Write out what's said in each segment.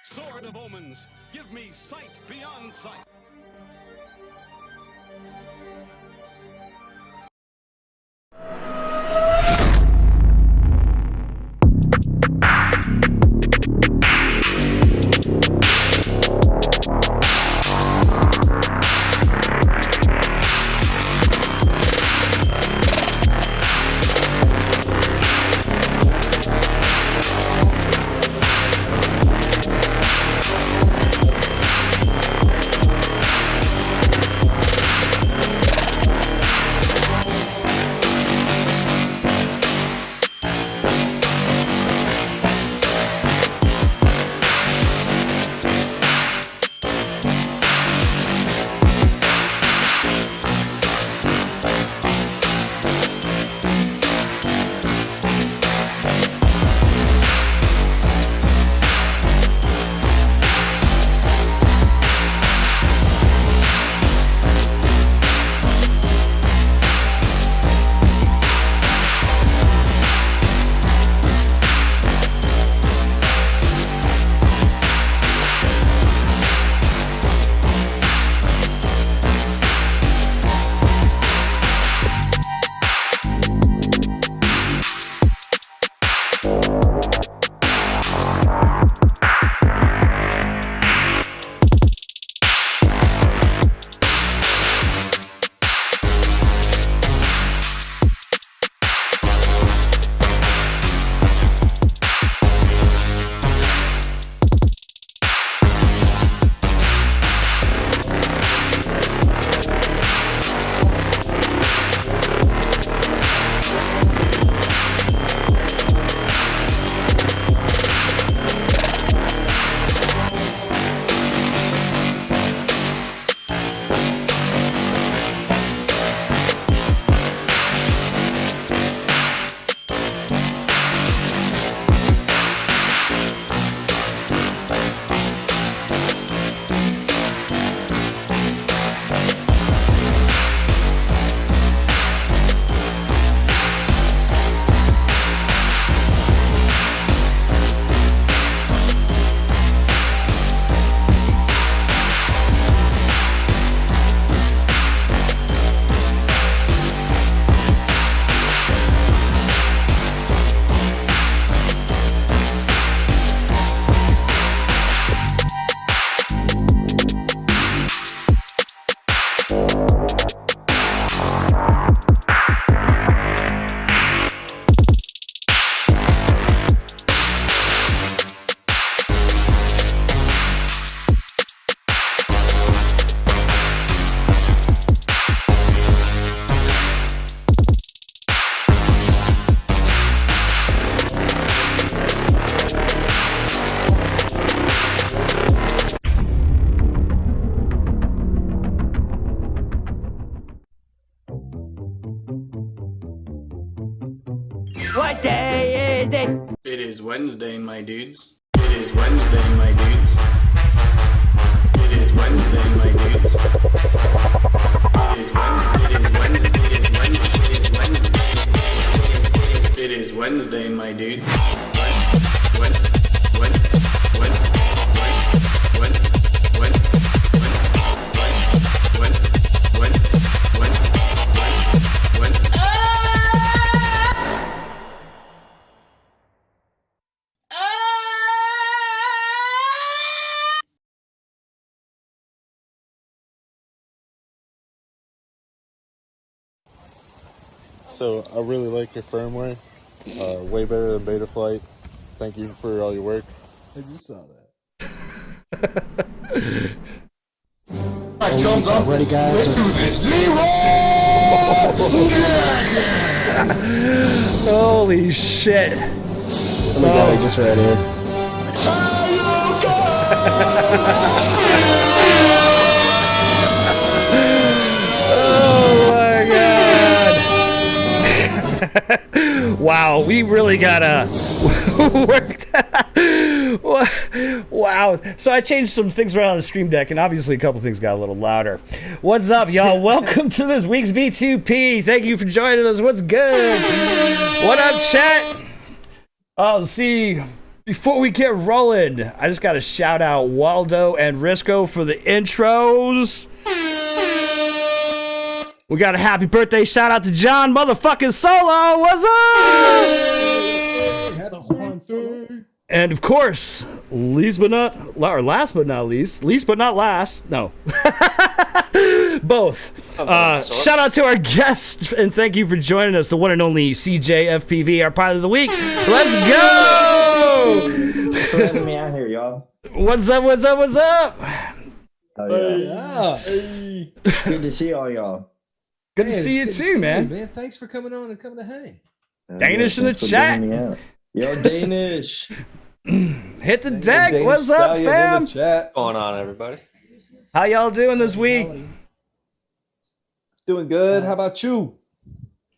Sword of omens, give me sight beyond sight. What day is it? It is Wednesday, my dudes. It is Wednesday, my dudes. It is Wednesday, my dudes. It is Wednesday, it is Wednesday, it is Wednesday, it is Wednesday. It is Wednesday, my dudes. So I really like your firmware. Way better than Betaflight. Thank you for all your work. I just saw that. Ready, guys? Holy shit. Let me go, just right here. Oh my god. Wow, we really gotta work that. Wow. So I changed some things around on the stream deck, and obviously a couple things got a little louder. What's up, y'all? Welcome to this week's B2P. Thank you for joining us. What's good? What up, chat? Oh, see, Before we get rolling, I just got to shout out Waldo and Risco for the intros. We got a happy birthday shout out to John motherfucking Solo. What's up? And of course, last but not last, no. Both. Shout out to our guest and thank you for joining us, the one and only SeaJayeFPV, our pilot of the week. Let's go! Thanks for having me out here, y'all. What's up? Oh, yeah. Good to see all y'all. Good to see you too, man. Man, thanks for coming on and coming to hang. Danish in the chat. Yo, Danish. Hit the deck. What's up, fam? What's going on, everybody? How y'all doing this week? Doing good. How about you?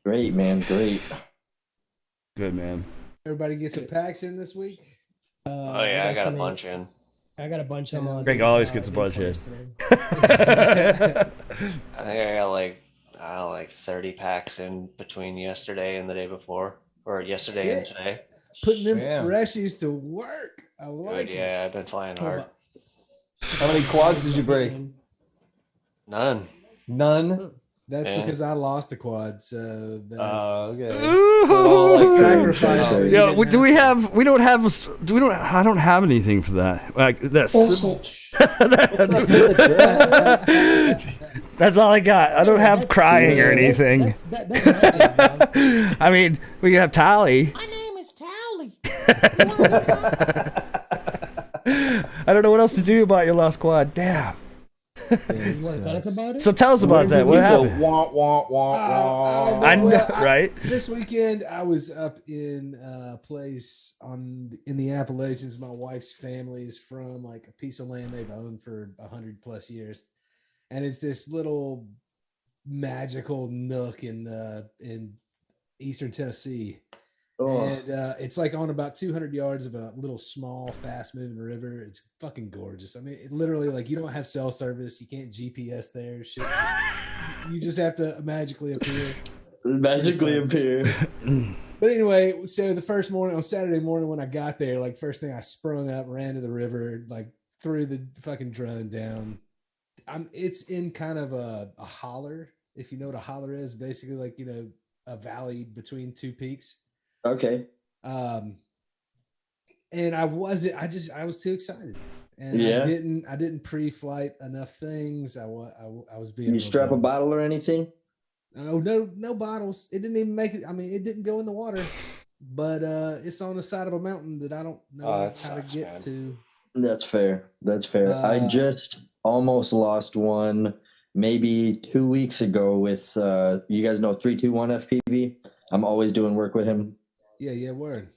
Great, man. Great. Good, man. Everybody get some packs in this week? Oh, yeah, I got a bunch in. I got a bunch of them. Greg always gets a bunch in. I think I got like 30 packs in between yesterday and the day before, or yesterday and today. Putting them freshies to work. I like it. Yeah, I've been flying hard. How many quads did you break? None. That's because I lost the quad, so that's Okay. sacrifice. Yo, I don't have anything for that. Like this. That's all I got. I don't have crying or anything. I mean, we have Tally. My name is Tally. I don't know what else to do about your lost quad. Damn. You want to tell us about it? So tell us about that. What happened? I know, right? This weekend, I was up in a place in the Appalachians. My wife's family is from, like, a piece of land they've owned for 100+ years, and it's this little magical nook in eastern Tennessee. And it's like on about 200 yards of a little small, fast-moving river. It's fucking gorgeous. I mean, it literally, like, you don't have cell service. You can't GPS there. Shit, you just have to magically appear. Magically appear. But anyway, so the first morning, on Saturday morning when I got there, like, first thing I sprung up, ran to the river, like, threw the fucking drone down. It's in kind of a holler, if you know what a holler is. Basically, like, you know, a valley between two peaks. Okay. And I was too excited, and I didn't pre-flight enough things. I was being. You strap a bottle or anything? No bottles. It didn't even make it. I mean, it didn't go in the water, but it's on the side of a mountain that I don't know how to get to. That's fair. I just almost lost one maybe 2 weeks ago with you guys know 321 FPV. I'm always doing work with him. Yeah, word.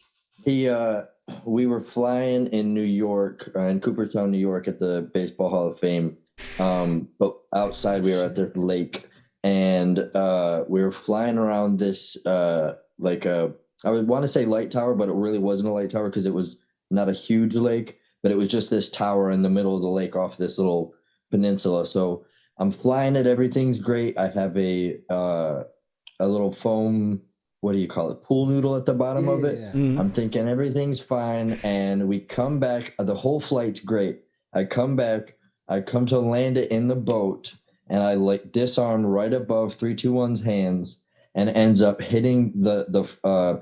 We were flying in New York, in Cooperstown, New York, at the Baseball Hall of Fame. But outside, we were at this lake, and we were flying around this I would want to say light tower, but it really wasn't a light tower because it was not a huge lake, but it was just this tower in the middle of the lake off this little peninsula. So I'm flying it, everything's great. I have a little foam, what do you call it, pool noodle at the bottom of it. Mm-hmm. I'm thinking everything's fine, and we come back, the whole flight's great. I come back, I come to land it in the boat, and I like disarm right above 321's hands, and ends up hitting the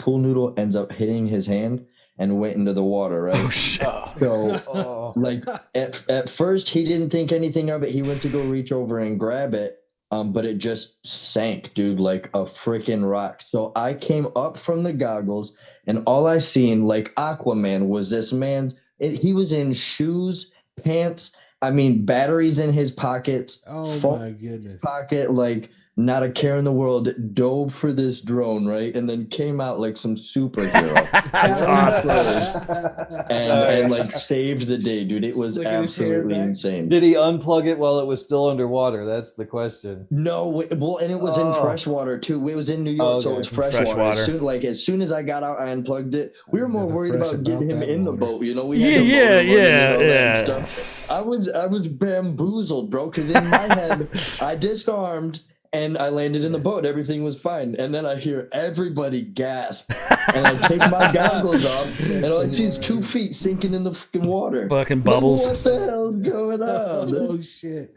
pool noodle ends up hitting his hand and went into the water, right? Oh shit. So like at first he didn't think anything of it. He went to go reach over and grab it. But it just sank, dude, like a freaking rock. So I came up from the goggles, and all I seen, like Aquaman, was this man. He was in shoes, pants. I mean, batteries in his pocket. Oh my goodness! Pocket, like not a care in the world. Dove for this drone, right, and then came out like some superhero. That's awesome. and like saved the day, dude. It was absolutely insane. Did he unplug it while it was still underwater? That's the question. No, well, and it was in fresh water too. It was in New York, so it was fresh water. As soon as I got out, I unplugged it. We were more worried about getting him in the boat. You know, we had I was bamboozled, bro. Because in my head, I disarmed. and I landed in the boat. Everything was fine. And then I hear everybody gasp. And I take my goggles off, and all I see is 2 feet sinking in the fucking water. Fucking bubbles. What the hell's going on? Oh shit!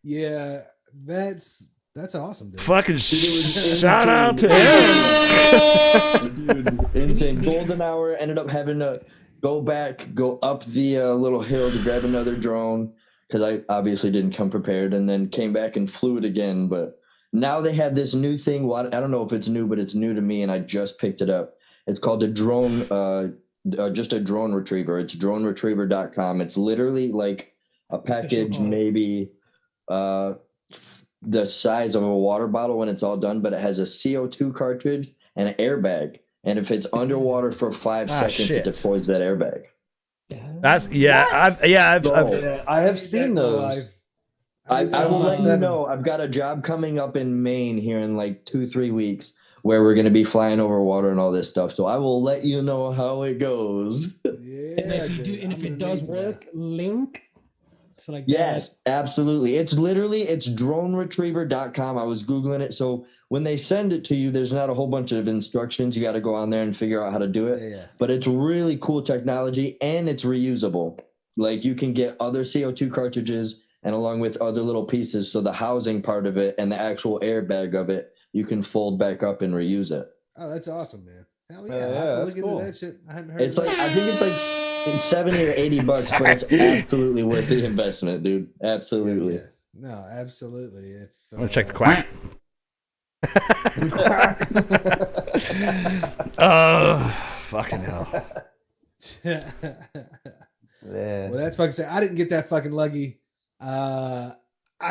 Yeah, that's awesome, dude. Fucking was shout out to him. Dude, insane. Golden hour. Ended up having to go up the little hill to grab another drone because I obviously didn't come prepared, and then came back and flew it again. But now they have this new thing. Well, I don't know if it's new, but it's new to me, and I just picked it up. It's called a drone, just a drone retriever. It's droneretriever.com. It's literally like a package, maybe the size of a water bottle when it's all done, but it has a CO2 cartridge and an airbag. And if it's underwater for 5 seconds, it deploys that airbag. That's I have seen those. I will let you know. I've got a job coming up in Maine here in like 2-3 weeks where we're going to be flying over water and all this stuff. So I will let you know how it goes. Yeah, And if it does work, link. So like yes, absolutely. It's droneretriever.com. I was Googling it. So when they send it to you, there's not a whole bunch of instructions. You got to go on there and figure out how to do it. Yeah. But it's really cool technology, and it's reusable. Like you can get other CO2 cartridges and along with other little pieces. So the housing part of it and the actual airbag of it, you can fold back up and reuse it. Oh, that's awesome, man. Hell yeah. Yeah, I have to look that's cool. into that shit. I hadn't heard It's of like, that. I think it's like $70 or $80, but it's absolutely worth the investment, dude. Absolutely. Yeah. No, absolutely. If I'm gonna check the quack. Fucking hell. Yeah. Well, that's fucking sad. I didn't get that fucking lucky. I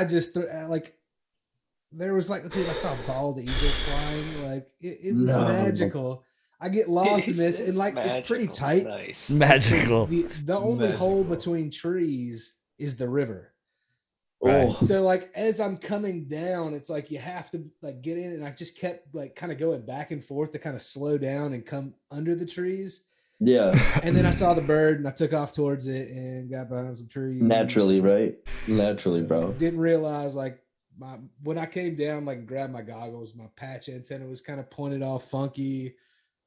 just like there was like dude, I saw a bald eagle flying. Like it was magical. I get lost in this, and like it's pretty tight. Nice. Magical. The only hole between trees is the river. Right. So like as I'm coming down, it's like you have to like get in, and I just kept like kind of going back and forth to kind of slow down and come under the trees. Yeah. And then I saw the bird, and I took off towards it and got behind some trees. Naturally, right? Naturally, bro. Didn't realize like when I came down, like grabbed my goggles, my patch antenna was kind of pointed all funky.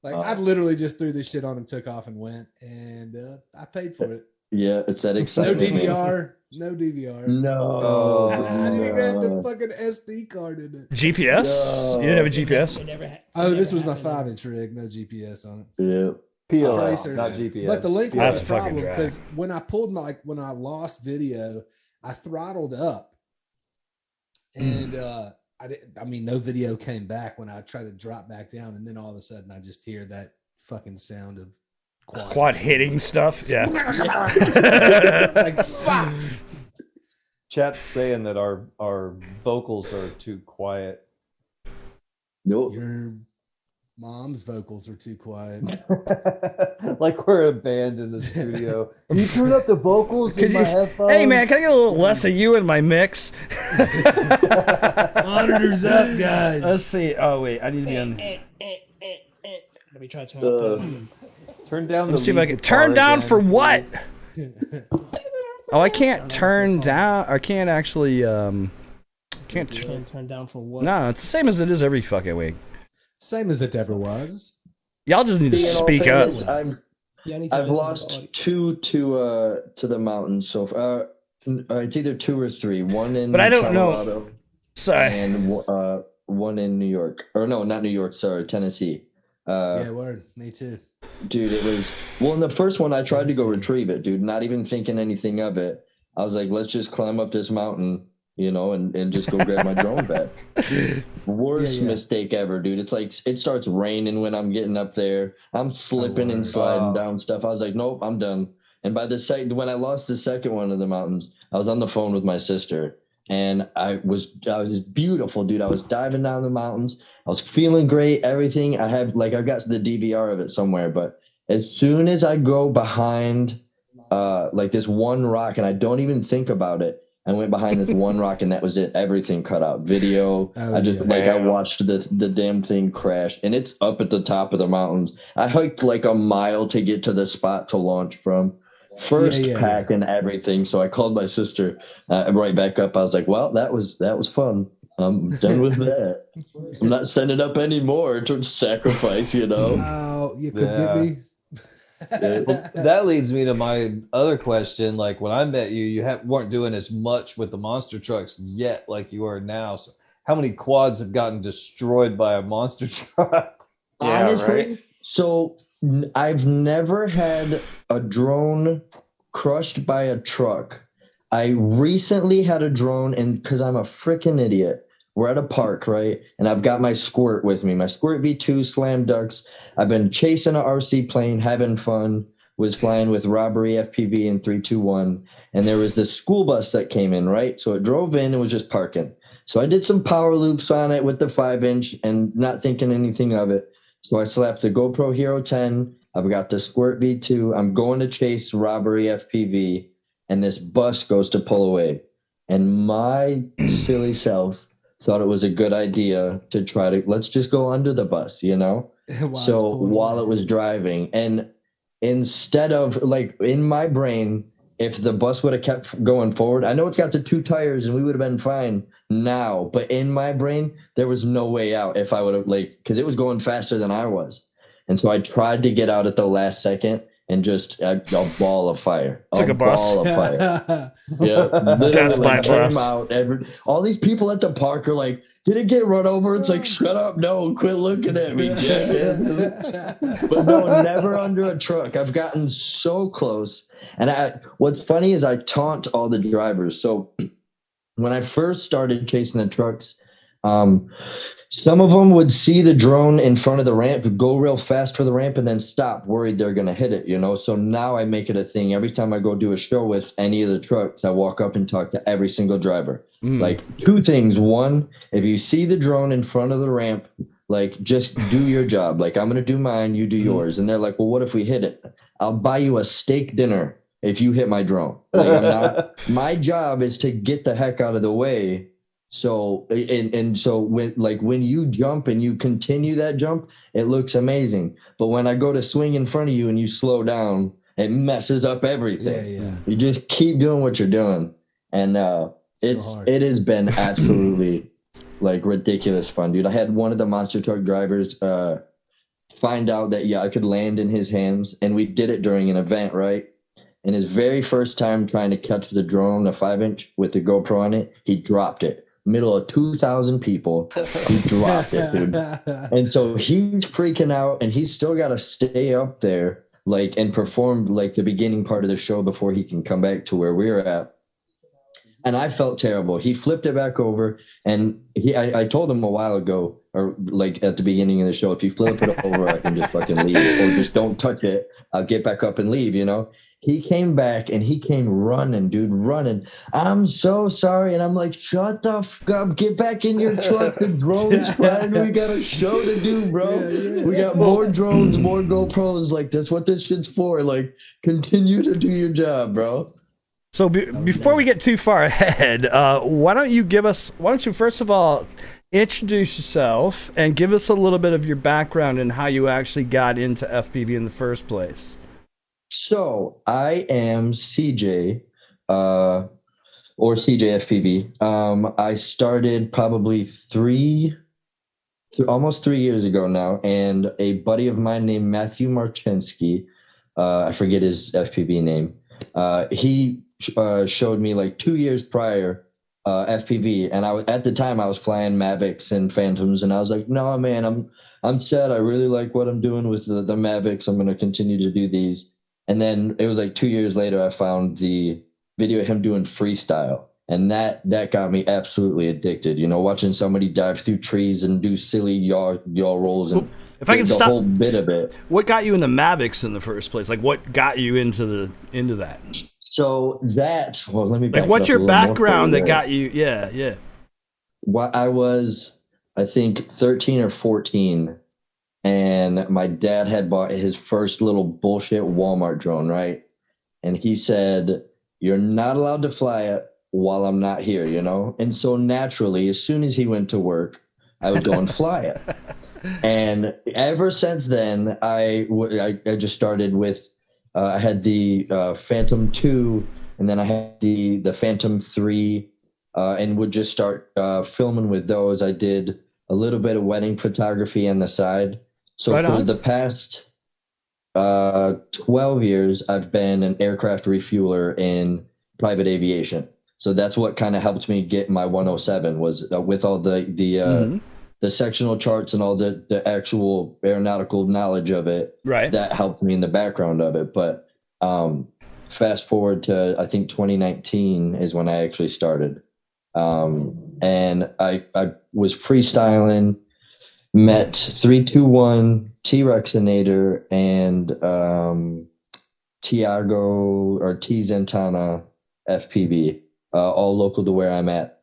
Like I literally just threw this shit on and took off and went, and I paid for it. Yeah, it's that No excitement. DVR. No DVR. No. I didn't even have the fucking SD card in it. GPS? No. You didn't have a GPS? Oh, this was my 5-inch rig. No GPS on it. Yeah. PLL, Tracer. not GPS. But the link That's was a a fucking problem drag. because when I pulled when I lost video, I throttled up, and no video came back when I tried to drop back down, and then all of a sudden I just hear that fucking sound of Quad hitting stuff? Yeah. like fuck. Chat's saying that our vocals are too quiet. Nope. Your mom's vocals are too quiet. Like we're a band in the studio. Can you turn up the vocals in my headphones? Hey man, can I get a little less of you in my mix? Monitors up, guys. Let's see. Oh wait, I need to be on. Let me try to turn up. Turn down the Let's see if I lead can guitar turn down again. for what? Oh, I can't turn down. I can't actually. Can't. Can't turn down for what? No, it's the same as it is every fucking week. Same as it ever was. Y'all just need to In all speak up. fairness, Yeah, I need to I've listen to lost the audio. 2 to the mountains so far. It's either 2 or 3. One in But I don't know. Colorado Sorry. and one in New York. Or no, not New York. Sorry, Tennessee. Yeah, word. Me too. Dude, it was in the first one I tried to go retrieve it, dude, not even thinking anything of it. I was like, let's just climb up this mountain, and just go grab my drone back. Worst mistake ever, dude. It's like it starts raining when I'm getting up there. I'm slipping and sliding down stuff. I was like, nope, I'm done. And by when I lost the second one of the mountains, I was on the phone with my sister, and I was beautiful, dude. I was diving down the mountains. I was feeling great. Everything I've got the DVR of it somewhere, but as soon as I go behind this one rock, and I don't even think about it, I went behind this one rock, and that was it. Everything cut out. Video. I watched the damn thing crash, and it's up at the top of the mountains. I hiked like a mile to get to the spot to launch from. First pack and everything. So I called my sister right back up. I was like, well, that was fun. I'm done with that. I'm not sending up anymore to sacrifice, you know? Oh, you could get me. Well, that leads me to my other question. Like when I met you, you weren't doing as much with the monster trucks yet like you are now. So how many quads have gotten destroyed by a monster truck? Yeah, Honestly, right? so I've never had a drone crushed by a truck. I recently had a drone, and because I'm a freaking idiot, we're at a park, right? And I've got my Squirt with me, my Squirt V2 slam ducks. I've been chasing an RC plane, having fun, was flying with Robbery FPV in 321. And there was this school bus that came in, right? So it drove in and was just parking. So I did some power loops on it with the 5-inch and not thinking anything of it. So I slapped the GoPro Hero 10. I've got the Squirt V2. I'm going to chase Robbery FPV, and this bus goes to pull away. And my silly self thought it was a good idea to try to, let's just go under the bus, you know? While it was driving. And instead of, like, in my brain, if the bus would have kept going forward, I know it's got the 2 tires and we would have been fine now, but in my brain, there was no way out if I would have, like, because it was going faster than I was. And so I tried to get out at the last second and just a ball of fire. Took a bus. Ball of fire. Yeah. Death by bus. All these people at the park are like, did it get run over? It's like, shut up. No, quit looking at me, jackass. But no, never under a truck. I've gotten so close. And what's funny is I taunt all the drivers. So when I first started chasing the trucks, some of them would see the drone in front of the ramp, go real fast for the ramp, and then stop, worried they're going to hit it, you know? So now I make it a thing. Every time I go do a show with any of the trucks, I walk up and talk to every single driver. Like, 2 things. 1, if you see the drone in front of the ramp, like, just do your job. Like, I'm going to do mine, you do yours. And they're like, well, what if we hit it? I'll buy you a steak dinner if you hit my drone. Like, my job is to get the heck out of the way. So, so when you jump and you continue that jump, it looks amazing. But when I go to swing in front of you and you slow down, it messes up everything. Yeah. You just keep doing what you're doing. And it has been absolutely like ridiculous fun, dude. I had one of the monster truck drivers find out that, I could land in his hands, and we did it during an event, right? And his very first time trying to catch the drone, a 5-inch with the GoPro on it, he dropped it. Middle of 2,000 people, he dropped it, dude. And so he's freaking out, and he's still got to stay up there, like, and perform like the beginning part of the show before he can come back to where we're at. And I felt terrible. He flipped it back over, and I told him a while ago, or like at the beginning of the show, if you flip it over, I can just fucking leave, or just don't touch it. I'll get back up and leave, you know? He came back, and he came running, dude, running. I'm so sorry. And I'm like, shut the fuck up. Get back in your truck. The drone's fine. We got a show to do, bro. We got more drones, more GoPros. Like, that's what this shit's for. Like, continue to do your job, bro. So before we get too far ahead, why don't you first of all introduce yourself and give us a little bit of your background and how you actually got into FPV in the first place? So I am CJ, or SeaJayeFPV. I started probably almost 3 years ago now, and a buddy of mine named Matthew Marchinsky, I forget his FPV name, he showed me like 2 years prior FPV, and at the time I was flying Mavics and Phantoms, and I was like, no, man, I'm set. I really like what I'm doing with the Mavics. I'm going to continue to do these. And then it was like 2 years later, I found the video of him doing freestyle. And that got me absolutely addicted. You know, watching somebody dive through trees and do silly yaw rolls and if I can the stop, whole bit of it. What got you into Mavics in the first place? Like, what got you into that? So let me back like, what's up your a little background more that got you? Yeah. I was, I think, 13 or 14. And my dad had bought his first little bullshit Walmart drone, right? And he said, you're not allowed to fly it while I'm not here, you know? And so naturally, as soon as he went to work, I would go and fly it. And ever since then, I just started with, I had the Phantom 2, and then I had the Phantom 3, and would just start filming with those. I did a little bit of wedding photography on the side. So Right for on. the past 12 years, I've been an aircraft refueler in private aviation. So that's what kind of helped me get my 107 was with all the sectional charts and all the actual aeronautical knowledge of it. Right. That helped me in the background of it. But fast forward to, I think 2019 is when I actually started. And I was freestyling, met 321, T-Rexinator, and Tiago or T Zentana FPV, all local to where I'm at,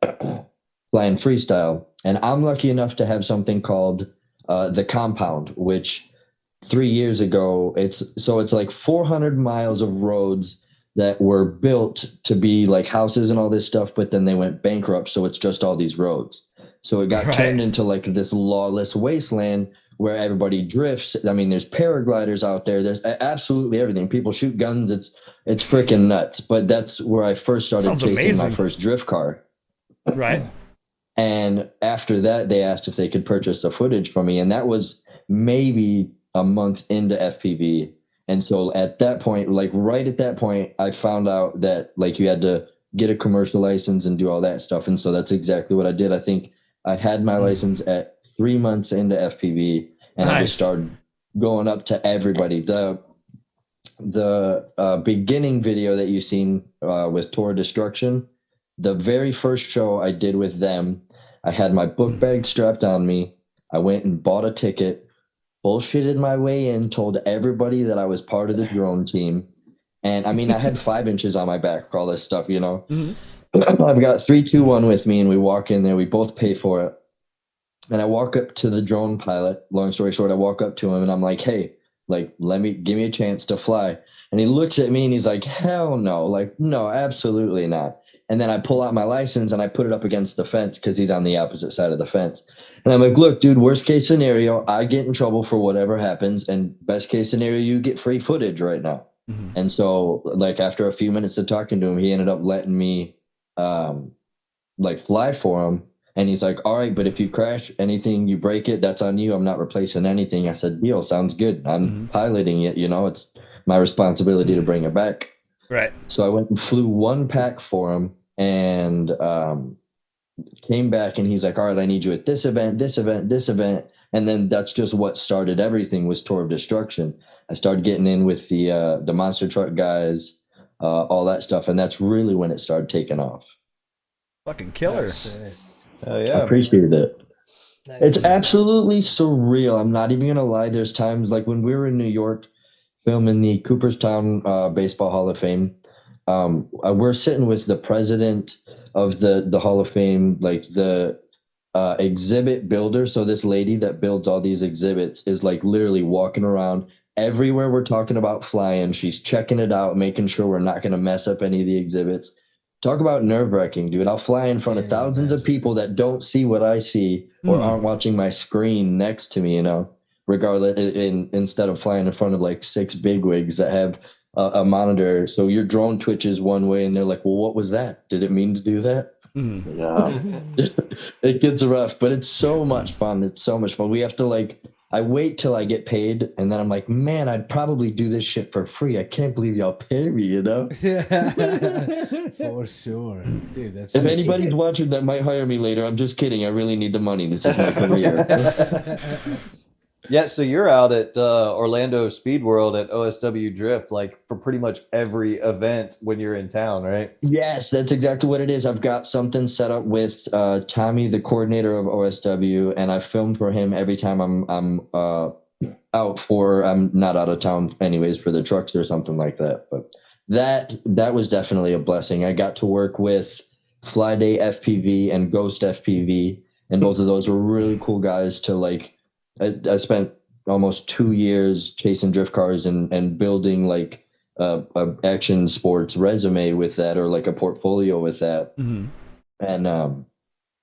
flying freestyle. And I'm lucky enough to have something called the Compound, which 3 years ago, it's like 400 miles of roads that were built to be like houses and all this stuff, but then they went bankrupt, so it's just all these roads. So it got turned into like this lawless wasteland where everybody drifts. I mean, there's paragliders out there. There's absolutely everything. People shoot guns. It's freaking nuts. But that's where I first started chasing my first drift car. Right. And after that, they asked if they could purchase the footage from me. And that was maybe a month into FPV. And so at that point, like right at that point, I found out that like you had to get a commercial license and do all that stuff. And so that's exactly what I did. I think I had my license at 3 months into FPV, and I just started going up to everybody. The beginning video that you've seen with Tour Destruction, the very first show I did with them, I had my book bag strapped on me. I went and bought a ticket, bullshitted my way in, told everybody that I was part of the drone team. And I mean, I had 5 inches on my back for all this stuff, you know. I've got 321 with me, and we walk in there. We both pay for it. And I walk up to the drone pilot. Long story short, I walk up to him, and I'm like, hey, like, give me a chance to fly. And he looks at me, and he's like, hell no. Like, no, absolutely not. And then I pull out my license, and I put it up against the fence because he's on the opposite side of the fence. And I'm like, look, dude, worst case scenario, I get in trouble for whatever happens. And best case scenario, you get free footage right now. And so, like, after a few minutes of talking to him, he ended up letting me like fly for him. And he's like, all right, but if you crash anything, you break it, that's on you. I'm not replacing anything. I said, deal, sounds good. I'm piloting it, you know, it's my responsibility to bring it back. Right. So I went and flew one pack for him, and came back, and he's like, all right, I need you at this event, this event, this event. And then that's just what started everything, was Tour of Destruction. I started getting in with the monster truck guys, all that stuff. And that's really when it started taking off. Fucking killer. Oh, yeah. I appreciate it. Nice. It's absolutely surreal. I'm not even going to lie. There's times like when we were in New York filming the Cooperstown Baseball Hall of Fame, we're sitting with the president of the Hall of Fame, like the exhibit builder. So this lady that builds all these exhibits is like literally walking around everywhere we're talking about flying. She's checking it out, making sure we're not going to mess up any of the exhibits. Talk about nerve-wracking, dude. I'll fly in front of thousands of people that don't see what I see or aren't watching my screen next to me, you know, regardless, instead of flying in front of like 6 bigwigs that have a monitor. So your drone twitches one way and they're like, well, what was that? Did it mean to do that? Yeah. It gets rough, but it's so much fun. It's so much fun. We have to like, I wait till I get paid, and then I'm like, man, I'd probably do this shit for free. I can't believe y'all pay me, you know? For sure. Dude, that's if so anybody's sick. watching that might hire me later, I'm just kidding. I really need the money. This is my career. Yeah, so you're out at Orlando Speed World at OSW Drift, like for pretty much every event when you're in town, right? Yes, that's exactly what it is. I've got something set up with Tommy, the coordinator of OSW, and I film for him every time I'm not out of town anyways for the trucks or something like that. But that was definitely a blessing. I got to work with Flyday FPV and Ghost FPV, and both of those were really cool guys to like. I spent almost 2 years chasing drift cars and building like a action sports resume with that, or like a portfolio with that. And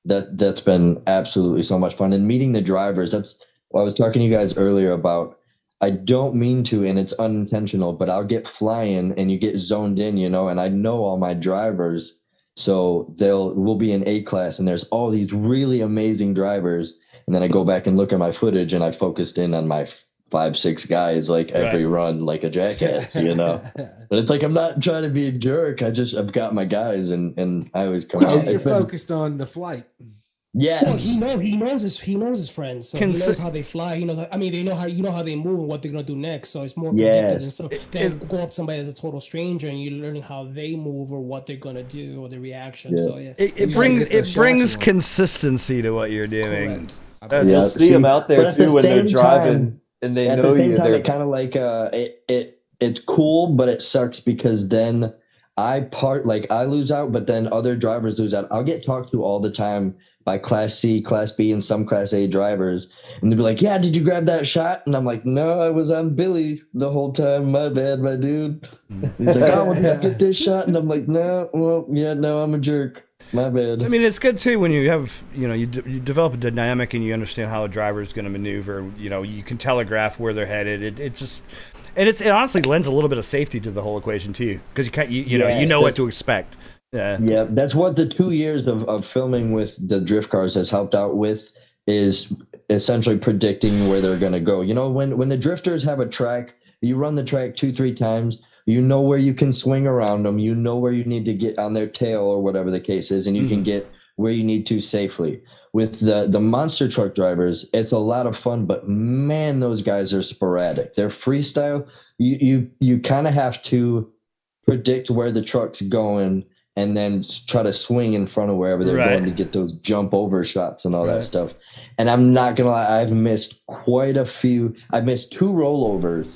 that's been absolutely so much fun. And meeting the drivers, that's what I was talking to you guys earlier about. I don't mean to, and it's unintentional, but I'll get flying and you get zoned in, you know, and I know all my drivers. So we'll be in A class, and there's all these really amazing drivers. And then I go back and look at my footage, and I focused in on my 5, 6 guys, like every run, like a jackass, you know. But it's like I'm not trying to be a jerk. I've got my guys, and I always come out. You're focused on the flight. Yes. Well, he knows his friends, so he knows how they fly. He knows. They know how they move and what they're gonna do next. So it's more predictive. And so then go up to somebody as a total stranger and you're learning how they move or what they're gonna do or their reaction. So it brings consistency to what you're doing. You'll see them out there too when they're driving and they know you. At the same time, it kind of like it's cool, but it sucks because then I lose out, but then other drivers lose out. I'll get talked to all the time by Class C, Class B, and some Class A drivers. And they'll be like, yeah, did you grab that shot? And I'm like, no, I was on Billy the whole time. My bad, my dude. He's like, oh, well, did you get this shot? And I'm like, no, I'm a jerk. My bad. I mean, it's good, too, when you have, you develop a dynamic and you understand how a driver is going to maneuver. You can telegraph where they're headed. It honestly lends a little bit of safety to the whole equation, too, because you know what to expect. Yeah, that's what the 2 years of filming with the drift cars has helped out with, is essentially predicting where they're going to go. When the drifters have a track, you run the track 2-3 times, you know where you can swing around them, you know where you need to get on their tail or whatever the case is, and you can get where you need to safely. With the monster truck drivers, it's a lot of fun, but man, those guys are sporadic. They're freestyle. You kind of have to predict where the truck's going and then try to swing in front of wherever they're going to get those jump over shots and all that stuff. And I'm not going to lie, I've missed quite a few. I missed 2 rollovers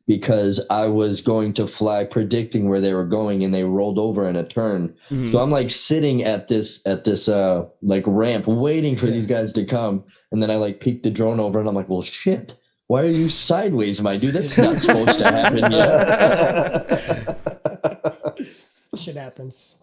because I was going to fly predicting where they were going and they rolled over in a turn. So I'm like sitting at this like ramp waiting for these guys to come. And then I like peek the drone over and I'm like, well, shit, why are you sideways, my dude? That's not supposed to happen yet. Shit happens.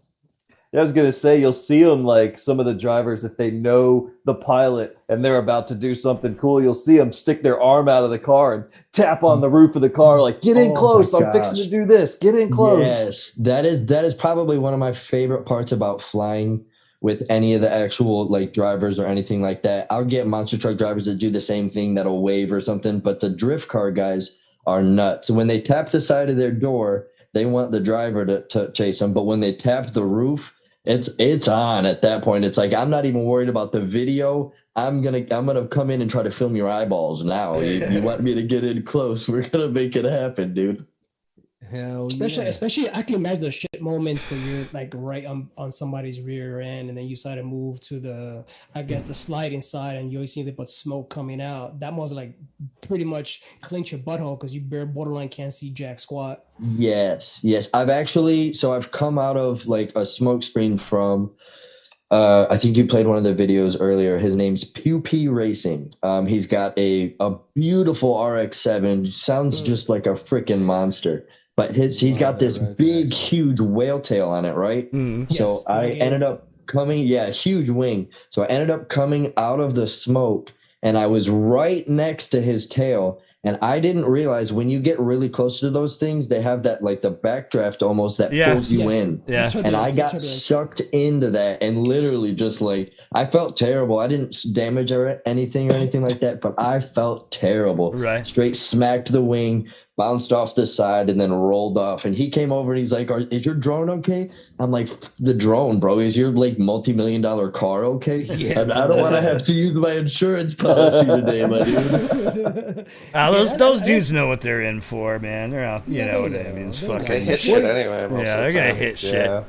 I was going to say, you'll see them, like some of the drivers, if they know the pilot and they're about to do something cool, you'll see them stick their arm out of the car and tap on the roof of the car, like, get in close. I'm fixing to do this. Get in close. Yes, that is probably one of my favorite parts about flying with any of the actual like drivers or anything like that. I'll get monster truck drivers that do the same thing, that'll wave or something, but the drift car guys are nuts. So when they tap the side of their door, they want the driver to chase them, but when they tap the roof, it's on at that point. It's like, I'm not even worried about the video. I'm gonna come in and try to film your eyeballs now. You want me to get in close? We're gonna make it happen, dude. Hell especially I can imagine the shit moments where you're like right on somebody's rear end and then you decide to move to the sliding side and you always see but smoke coming out. That must like pretty much clench your butthole because you borderline can't see jack squat. Yes. I've come out of like a smoke screen from I think you played one of the videos earlier. His name's Pew P Racing. He's got a beautiful RX-7. Sounds just like a freaking monster. But he's got this big, huge whale tail on it, right? So I ended up coming, huge wing. So I ended up coming out of the smoke, and I was right next to his tail. And I didn't realize when you get really close to those things, they have that like the backdraft almost that pulls you in. Yeah. And I got sucked into that and literally just like, I felt terrible. I didn't damage anything like that, but I felt terrible. Right. Straight smacked the wing, bounced off the side, and then rolled off. And he came over and he's like, is your drone okay? I'm like, the drone, bro. Is your like multi-million-dollar car okay? Yeah, I don't want to have to use my insurance policy today, my dude. Those dudes know what they're in for, man. They're out, you know what I mean? It's fucking. They hit shit anyway. They're gonna hit shit.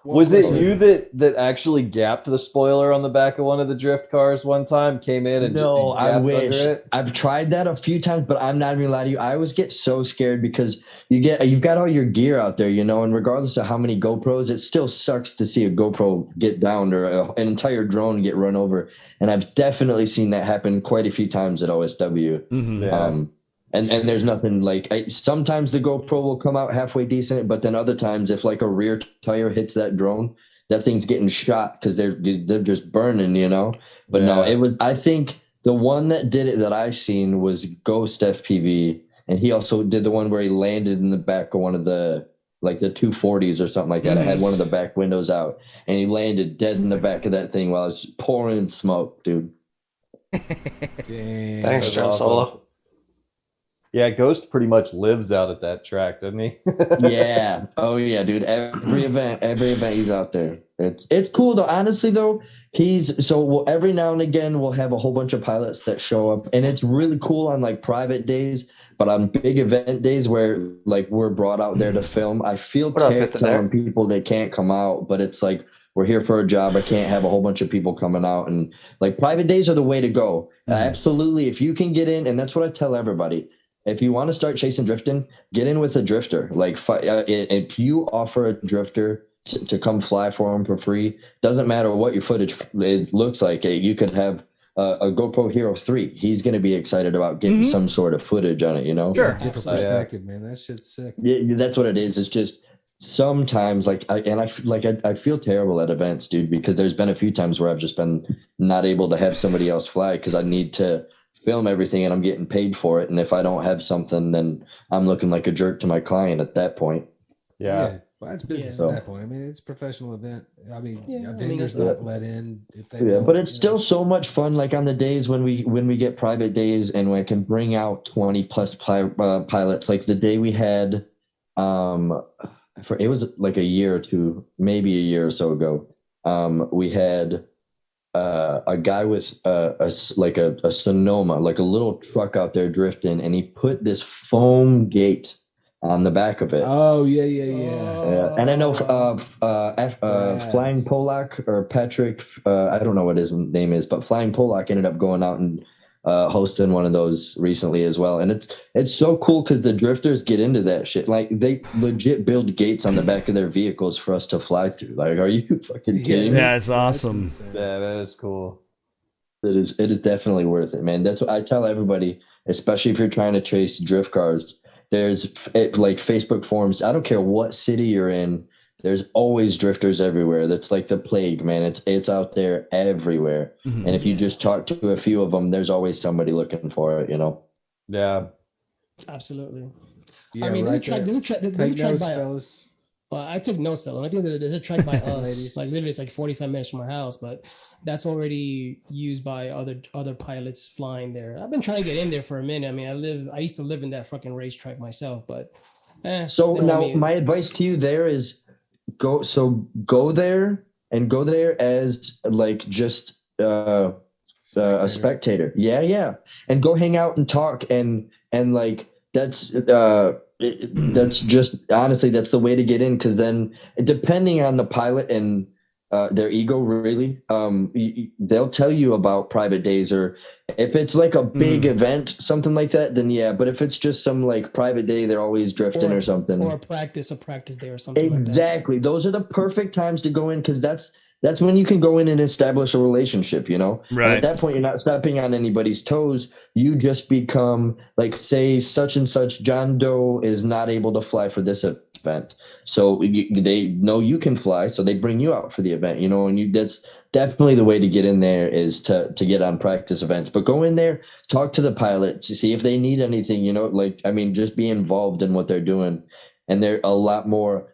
Was it you that actually gapped the spoiler on the back of one of the drift cars one time? Came in and no, I wish. I've tried that a few times, but I'm not even gonna lie to you. I always get so scared because you've got all your gear out there, you know, and regardless of how many GoPros, it still sucks to see a GoPro get downed or an entire drone get run over. And I've definitely seen that happen quite a few times at OSW. And there's nothing like sometimes the GoPro will come out halfway decent, but then other times if like a rear tire hits that drone, that thing's getting shot because they're just burning, you know. But no, it was. I think the one that did it that I seen was Ghost FPV, and he also did the one where he landed in the back of one of the like the 240s or something like that. I had one of the back windows out, and he landed dead in the back of that thing while I was pouring smoke, dude. Damn. Thanks, John Solo. Yeah, Ghost pretty much lives out at that track, doesn't he? Yeah. Oh yeah, dude. Every event he's out there. It's cool though. Honestly though, every now and again we'll have a whole bunch of pilots that show up, and it's really cool on like private days. But on big event days where like we're brought out there to film, I feel terrible telling people they can't come out, but it's like we're here for a job. I can't have a whole bunch of people coming out, and like private days are the way to go. Absolutely, if you can get in, and that's what I tell everybody. If you want to start chasing drifting, get in with a drifter. Like if you offer a drifter to come fly for them for free, doesn't matter what your footage looks like. You could have a GoPro Hero 3. He's going to be excited about getting some sort of footage on it, you know? Sure. Different perspective, man. That shit's sick. Yeah, that's what it is. It's just sometimes I feel terrible at events, dude, because there's been a few times where I've just been not able to have somebody else fly because I need to film everything and I'm getting paid for it. And if I don't have something, then I'm looking like a jerk to my client at that point. Yeah. Well, that's business at that point. I mean, it's a professional event. I mean, a vendor's not let in if they don't, but it's still so much fun. Like on the days when we get private days and we can bring out 20 plus pilots, like the day we had, it was like a year or two, maybe a year or so ago. We had a guy with a Sonoma, like a little truck out there drifting, and he put this foam gate on the back of it. Oh yeah. And I know Flying Polak or Patrick, I don't know what his name is, but Flying Polak ended up going out and hosting one of those recently as well. And it's so cool because the drifters get into that shit. Like they legit build gates on the back of their vehicles for us to fly through. Like, are you fucking kidding me? Yeah, it's awesome. Yeah, that is cool. It is definitely worth it, man. That's what I tell everybody, especially if you're trying to chase drift cars. There's like Facebook forums. I don't care what city you're in. There's always drifters everywhere. That's like the plague, man. It's out there everywhere. And if you just talk to a few of them, there's always somebody looking for it, you know? Yeah. Absolutely. Yeah, I mean, right. Take notes, fellas. Well, I took notes though. I think there's a track by us. Like literally, it's like 45 minutes from my house, but that's already used by other pilots flying there. I've been trying to get in there for a minute. I mean, I used to live in that fucking racetrack myself, but. My advice to you there is go there as like just a spectator. Yeah. And go hang out and talk and like that's just honestly that's the way to get in, because then depending on the pilot and their ego, really, they'll tell you about private days, or if it's like a big event, something like that, then yeah. But if it's just some like private day, they're always drifting or something, or a practice day or something. Exactly. Like that. Those are the perfect times to go in, because that's when you can go in and establish a relationship, you know? Right. And at that point, you're not stepping on anybody's toes. You just become like, say, such and such John Doe is not able to fly for this event. So they know you can fly, so they bring you out for the event, you know? And that's definitely the way to get in there, is to get on practice events. But go in there, talk to the pilot to see if they need anything, you know? Like, I mean, just be involved in what they're doing. And they're a lot more...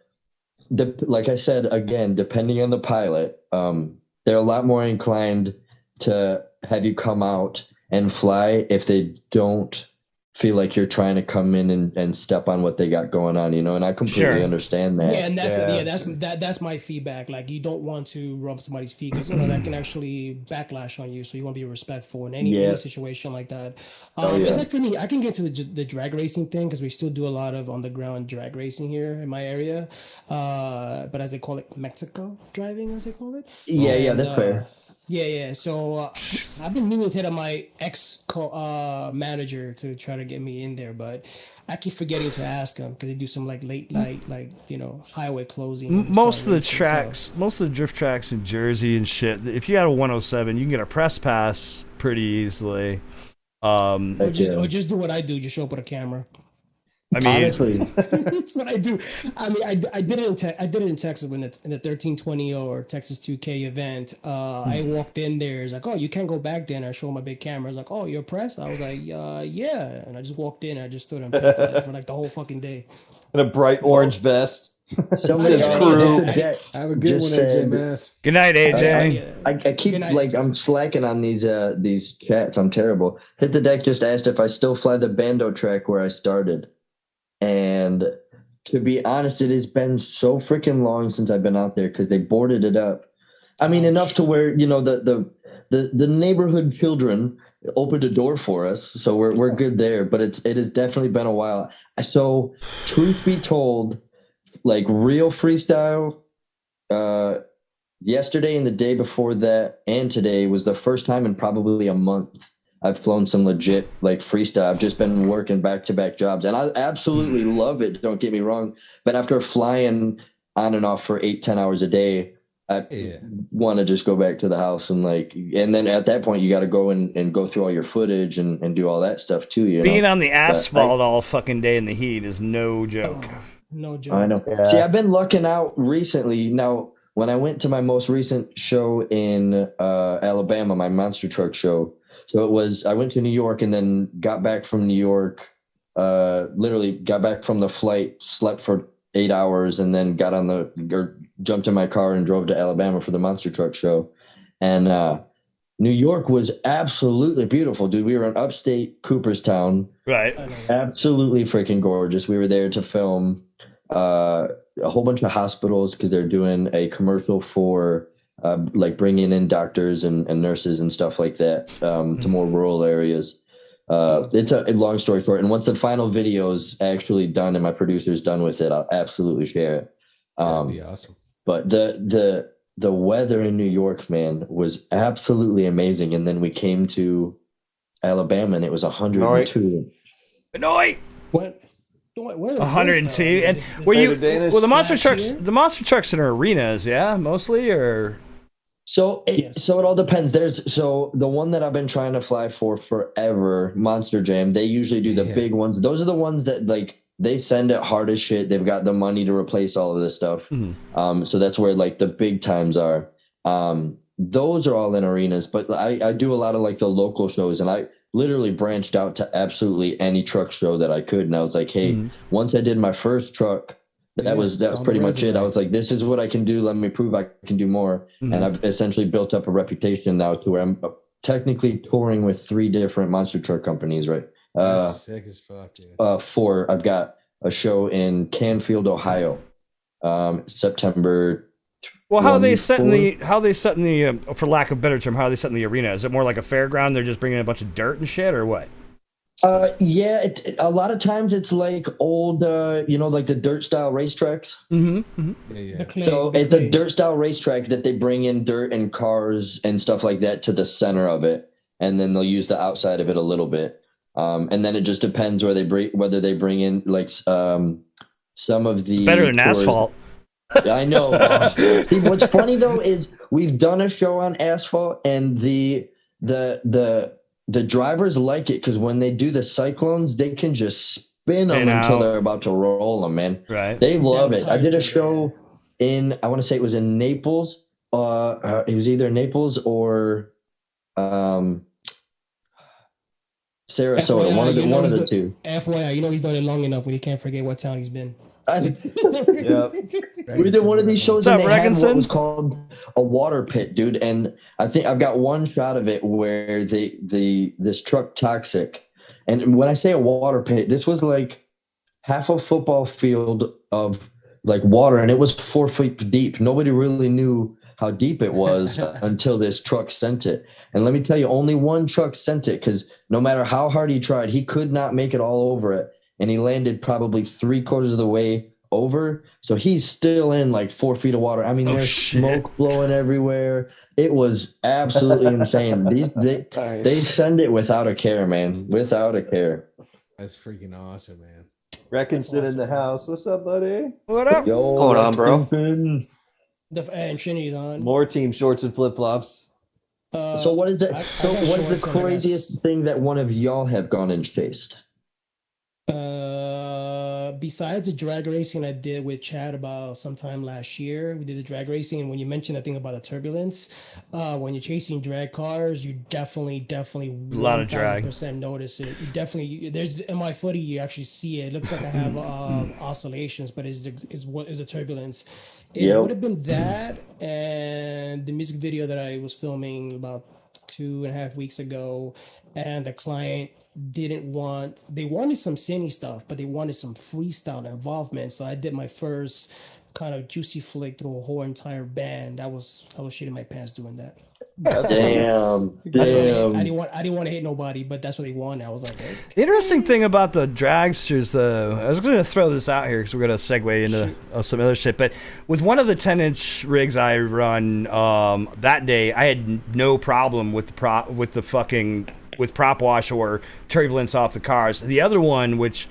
like I said, again, depending on the pilot, they're a lot more inclined to have you come out and fly if they don't feel like you're trying to come in and step on what they got going on, you know? And I completely understand that. Yeah, and that's my feedback. Like, you don't want to rub somebody's feet, because that can actually backlash on you. So you want to be respectful in any situation like that. It's like, for me, I can get to the drag racing thing, because we still do a lot of on the ground drag racing here in my area. But as they call it, Mexico driving, as they call it. Yeah, that's fair. Yeah. So I've been meaning to tell my manager to try to get me in there, but I keep forgetting to ask him, because they do some like late night, like, highway closing. Most of the drift tracks in Jersey and shit, if you got a 107, you can get a press pass pretty easily. Or just do what I do, just show up with a camera. I mean, honestly, that's what I do. I mean, I did it in Texas in the 1320 or Texas 2K event. I walked in there. It's like, oh, you can't go back there. And I showed my big camera. It's like, oh, you're pressed? I was like, yeah. And I just walked in. And I just stood and pressed it for like the whole fucking day. And a bright orange vest. Somebody That's else true. hit the deck. Have a good one, Just AJ said- Mass. Good night, AJ. I keep Good night. like I'm slacking on these chats. I'm terrible. Hit the deck just asked if I still fly the Bando track where I started, and to be honest, it has been so freaking long since I've been out there because they boarded it up. I mean, enough to where the neighborhood children opened a door for us, so we're good there. But it has definitely been a while. So, truth be told, like real freestyle, yesterday and the day before that and today was the first time in probably a month I've flown some legit like freestyle. I've just been working back-to-back jobs, and I absolutely love it. Don't get me wrong, but after flying on and off for 8-10 hours a day, I want to just go back to the house and then at that point you got to go and go through all your footage and do all that stuff too. Being on the asphalt all fucking day in the heat is no joke. No joke. I know. Yeah. See, I've been lucking out recently. Now, when I went to my most recent show in Alabama, my monster truck show, I went to New York and then got back from New York, literally got back from the flight, slept for 8 hours, and then jumped in my car and drove to Alabama for the monster truck show. And New York was absolutely beautiful, dude. We were in upstate Cooperstown. Right. Absolutely freaking gorgeous. We were there to film a whole bunch of hospitals because they're doing a commercial for like bringing in doctors and nurses and stuff like that to more rural areas. It's a long story short, and once the final video's actually done and my producer's done with it, I'll absolutely share it. That'd be awesome. But the weather in New York, man, was absolutely amazing. And then we came to Alabama and it was 102. Hanoi. What? What was 102. And this were you Danish? well the monster last trucks? year? The monster trucks in arenas, yeah, mostly, or So Yes. so it all depends. So the one that I've been trying to fly for forever, Monster Jam, they usually do the big ones. Those are the ones that like they send it hard as shit. They've got the money to replace all of this stuff. So that's where like the big times are. Those are all in arenas, but I do a lot of like the local shows, and I literally branched out to absolutely any truck show that I could. And I was like, hey, once I did my first truck, that was pretty much it. I was like, this is what I can do. Let me prove I can do more. And I've essentially built up a reputation now to where I'm technically touring with 3 different monster truck companies, right? That's sick as fuck, dude. 4. I've got a show in Canfield, Ohio, September. well, how are they setting 24th. the for lack of a better term, how are they setting the arena? Is it more like a fairground? They're just bringing in a bunch of dirt and shit, or what? Yeah, a lot of times it's like old, like the dirt style racetracks. Yeah. So it's a dirt style racetrack that they bring in dirt and cars and stuff like that to the center of it, and then they'll use the outside of it a little bit. And then it just depends whether they bring in like some of the Better than tours. asphalt. I know. See, what's funny though is we've done a show on asphalt, and the drivers like it because when they do the cyclones, they can just spin them until they're about to roll them, man. Right. They love it. I did a show I want to say it was in Naples. It was either Naples or Sarasota. FYI, One of the two. FYI, he's done it long enough when he can't forget what town he's been. Yep. We did one of these shows What's up, and they had Regginson? what was called a water pit, dude. And I think I've got one shot of it where this truck toxic. And when I say a water pit, this was like half a football field of like water, and it was 4 feet deep. Nobody really knew how deep it was until this truck sent it. And let me tell you, only one truck sent it because no matter how hard he tried, he could not make it all over it. And he landed probably 3/4 of the way over. So he's still in like 4 feet of water. I mean, there's smoke blowing everywhere. It was absolutely insane. They send it without a care, man. Without a care. That's freaking awesome, man. Reckinston in the house. What's up, buddy? What up? Yo, What's going on, bro? Reckinston. And Trinity's on. More team shorts and flip flops. So what is it? I So got what's the shorts on, I guess. craziest thing that one of y'all have gone and chased? besides the drag racing I did with Chad about sometime last year, we did the drag racing. And when you mentioned the thing about the turbulence, when you're chasing drag cars, you definitely a lot of drag. 1000% notice it. You definitely, there's in my footy, you actually see it. It looks like I have oscillations, but is what is a turbulence. It would have been that and the music video that I was filming about 2.5 weeks ago, and the client they wanted some cine stuff, but they wanted some freestyle involvement. So I did my first kind of juicy flick through a whole entire band. I was shitting my pants doing that. Damn. I didn't want to hit nobody, but that's what they wanted. I was like, okay. The interesting thing about the dragsters, though, I was going to throw this out here because we're going to segue into some other shit. But with one of the 10-inch rigs I run, that day I had no problem with with prop wash or turbulence off the cars. The other one, which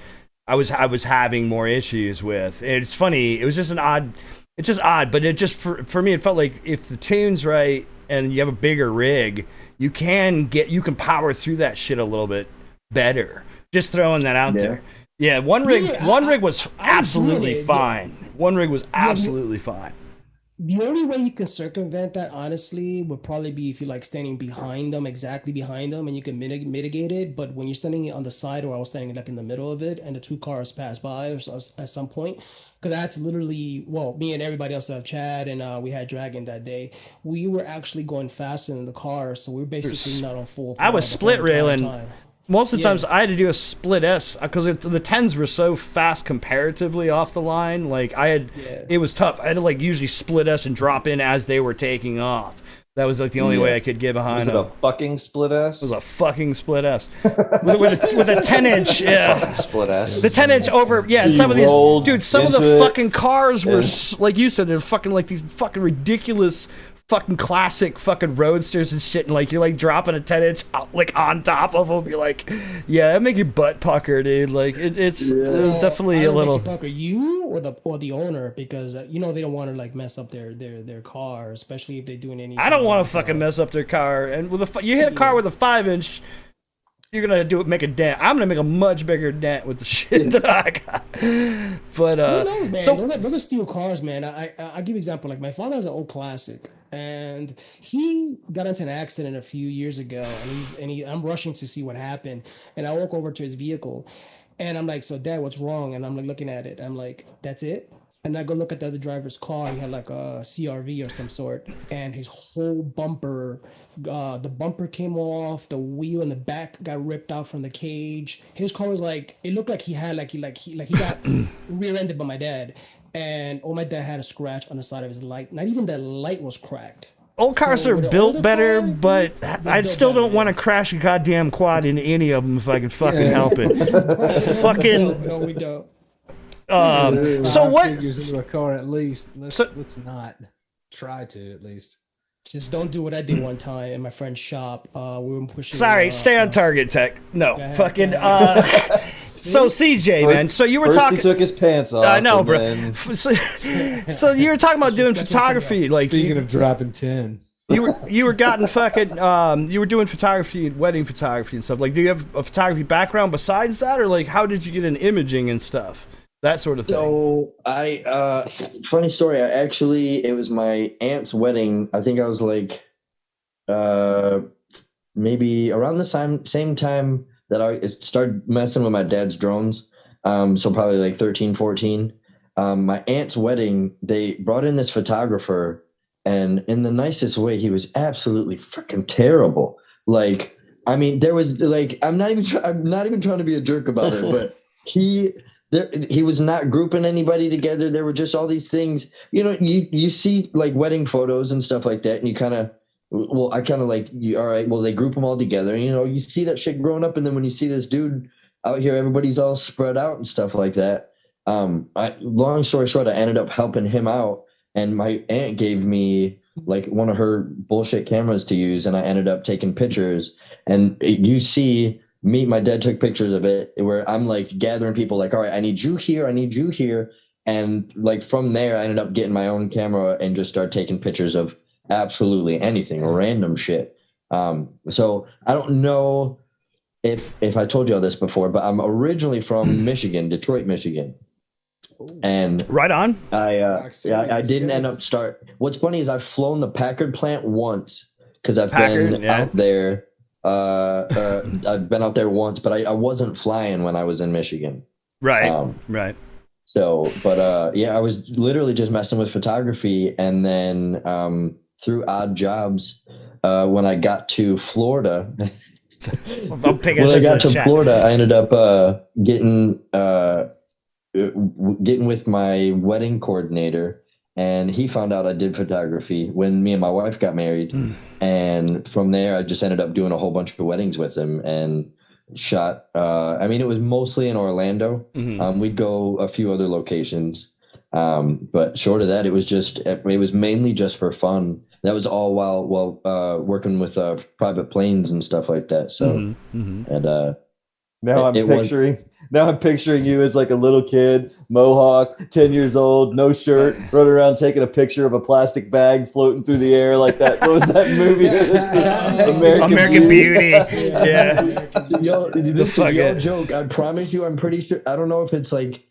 I was having more issues with, and it's funny. It was just it's just odd, but it just for me, it felt like if the tune's right and you have a bigger rig, you can power through that shit a little bit better. Just throwing that out there. Yeah, one rig was absolutely fine. One rig was absolutely fine. The only way you can circumvent that, honestly, would probably be if you're like standing behind them, exactly behind them, and you can mitigate it. But when you're standing on the side, or I was standing like in the middle of it, and the two cars pass by at some point, because that's literally, well, me and everybody else, Chad, and we had Dragon that day. We were actually going faster than the car, so we were basically not on full. I was split railing. Most of the times I had to do a split S because the 10s were so fast comparatively off the line. Like it was tough. I had to like usually split S and drop in as they were taking off. That was like the only way I could get behind them. Was it a fucking split S? It was a fucking split S with a 10-inch. Yeah, split S. The 10-inch over. Yeah, some of these dude. Some of the fucking cars were like you said. They're fucking like these fucking ridiculous. Fucking classic fucking roadsters and shit, and like you're like dropping a 10-inch like on top of them. You're like, yeah, it make your butt pucker, dude. Like it was definitely a little. Pucker you or the owner, because they don't want to like mess up their car, especially if they're doing any. I don't want to fucking mess up their car, and with you hit a car with a 5-inch. You're gonna make a dent. I'm gonna make a much bigger dent with the shit that I got. But who knows, man? Those are steel cars, man. I give you an example. Like my father has an old classic, and he got into an accident a few years ago, and I'm rushing to see what happened, and I walk over to his vehicle, and I'm like, "So, Dad, what's wrong?" And I'm like looking at it. I'm like, "That's it." And I go look at the other driver's car. He had like a CRV or some sort, and his whole bumper, the bumper came off. The wheel in the back got ripped out from the cage. His car was like, it looked like he had he got rear-ended by my dad, and my dad had a scratch on the side of his light. Not even the light was cracked. Old cars are built better, but I still don't want to crash a goddamn quad into any of them if I can fucking help it. Fucking. No, we don't. So what? Figures into a car at least. Let's not try to at least. Just don't do what I did one time in my friend's shop. We were pushing. Sorry, stay on target, Tech. No, fucking. So CJ, man. So you were talking. He took his pants off. I know, bro. So you were talking about doing photography, like speaking of dropping 10. You were gotten fucking. You were doing photography, wedding photography and stuff. Like, do you have a photography background besides that, or like, how did you get in imaging and stuff? That sort of thing. So funny story. It was my aunt's wedding. I think I was like, maybe around the same time that I started messing with my dad's drones. So probably like 13, 14. My aunt's wedding, they brought in this photographer, and in the nicest way, he was absolutely freaking terrible. Like, I mean, there was like, I'm not even trying to be a jerk about it, but he was not grouping anybody together. There were just all these things, you see like wedding photos and stuff like that. And you kind of, I kind of like, all right, well, they group them all together. You see that shit growing up. And then when you see this dude out here, everybody's all spread out and stuff like that. Long story short, I ended up helping him out. And my aunt gave me like one of her bullshit cameras to use. And I ended up taking pictures. And you see my dad took pictures of it where I'm like gathering people like, all right, I need you here. And like from there, I ended up getting my own camera and just start taking pictures of absolutely anything, random shit. So I don't know if I told you all this before, but I'm originally from Michigan, Detroit, Michigan. And Right on. I didn't end up What's funny is I've flown the Packard plant once because I've been out there. I've been out there once, but I wasn't flying when I was in Michigan. Right. Right. So, but I was literally just messing with photography, and then through odd jobs, when I got to Florida, I ended up getting with my wedding coordinator, and he found out I did photography when me and my wife got married. And from there, I just ended up doing a whole bunch of weddings with him and shot. It was mostly in Orlando. We'd go a few other locations. But short of that, it was mainly just for fun. That was all while working with private planes and stuff like that. So, Now I'm picturing you as like a little kid, mohawk, 10 years old, no shirt, running around taking a picture of a plastic bag floating through the air like that. What was that movie? American Beauty. Yeah. Yo, joke. I promise you, I'm pretty sure. I don't know if it's like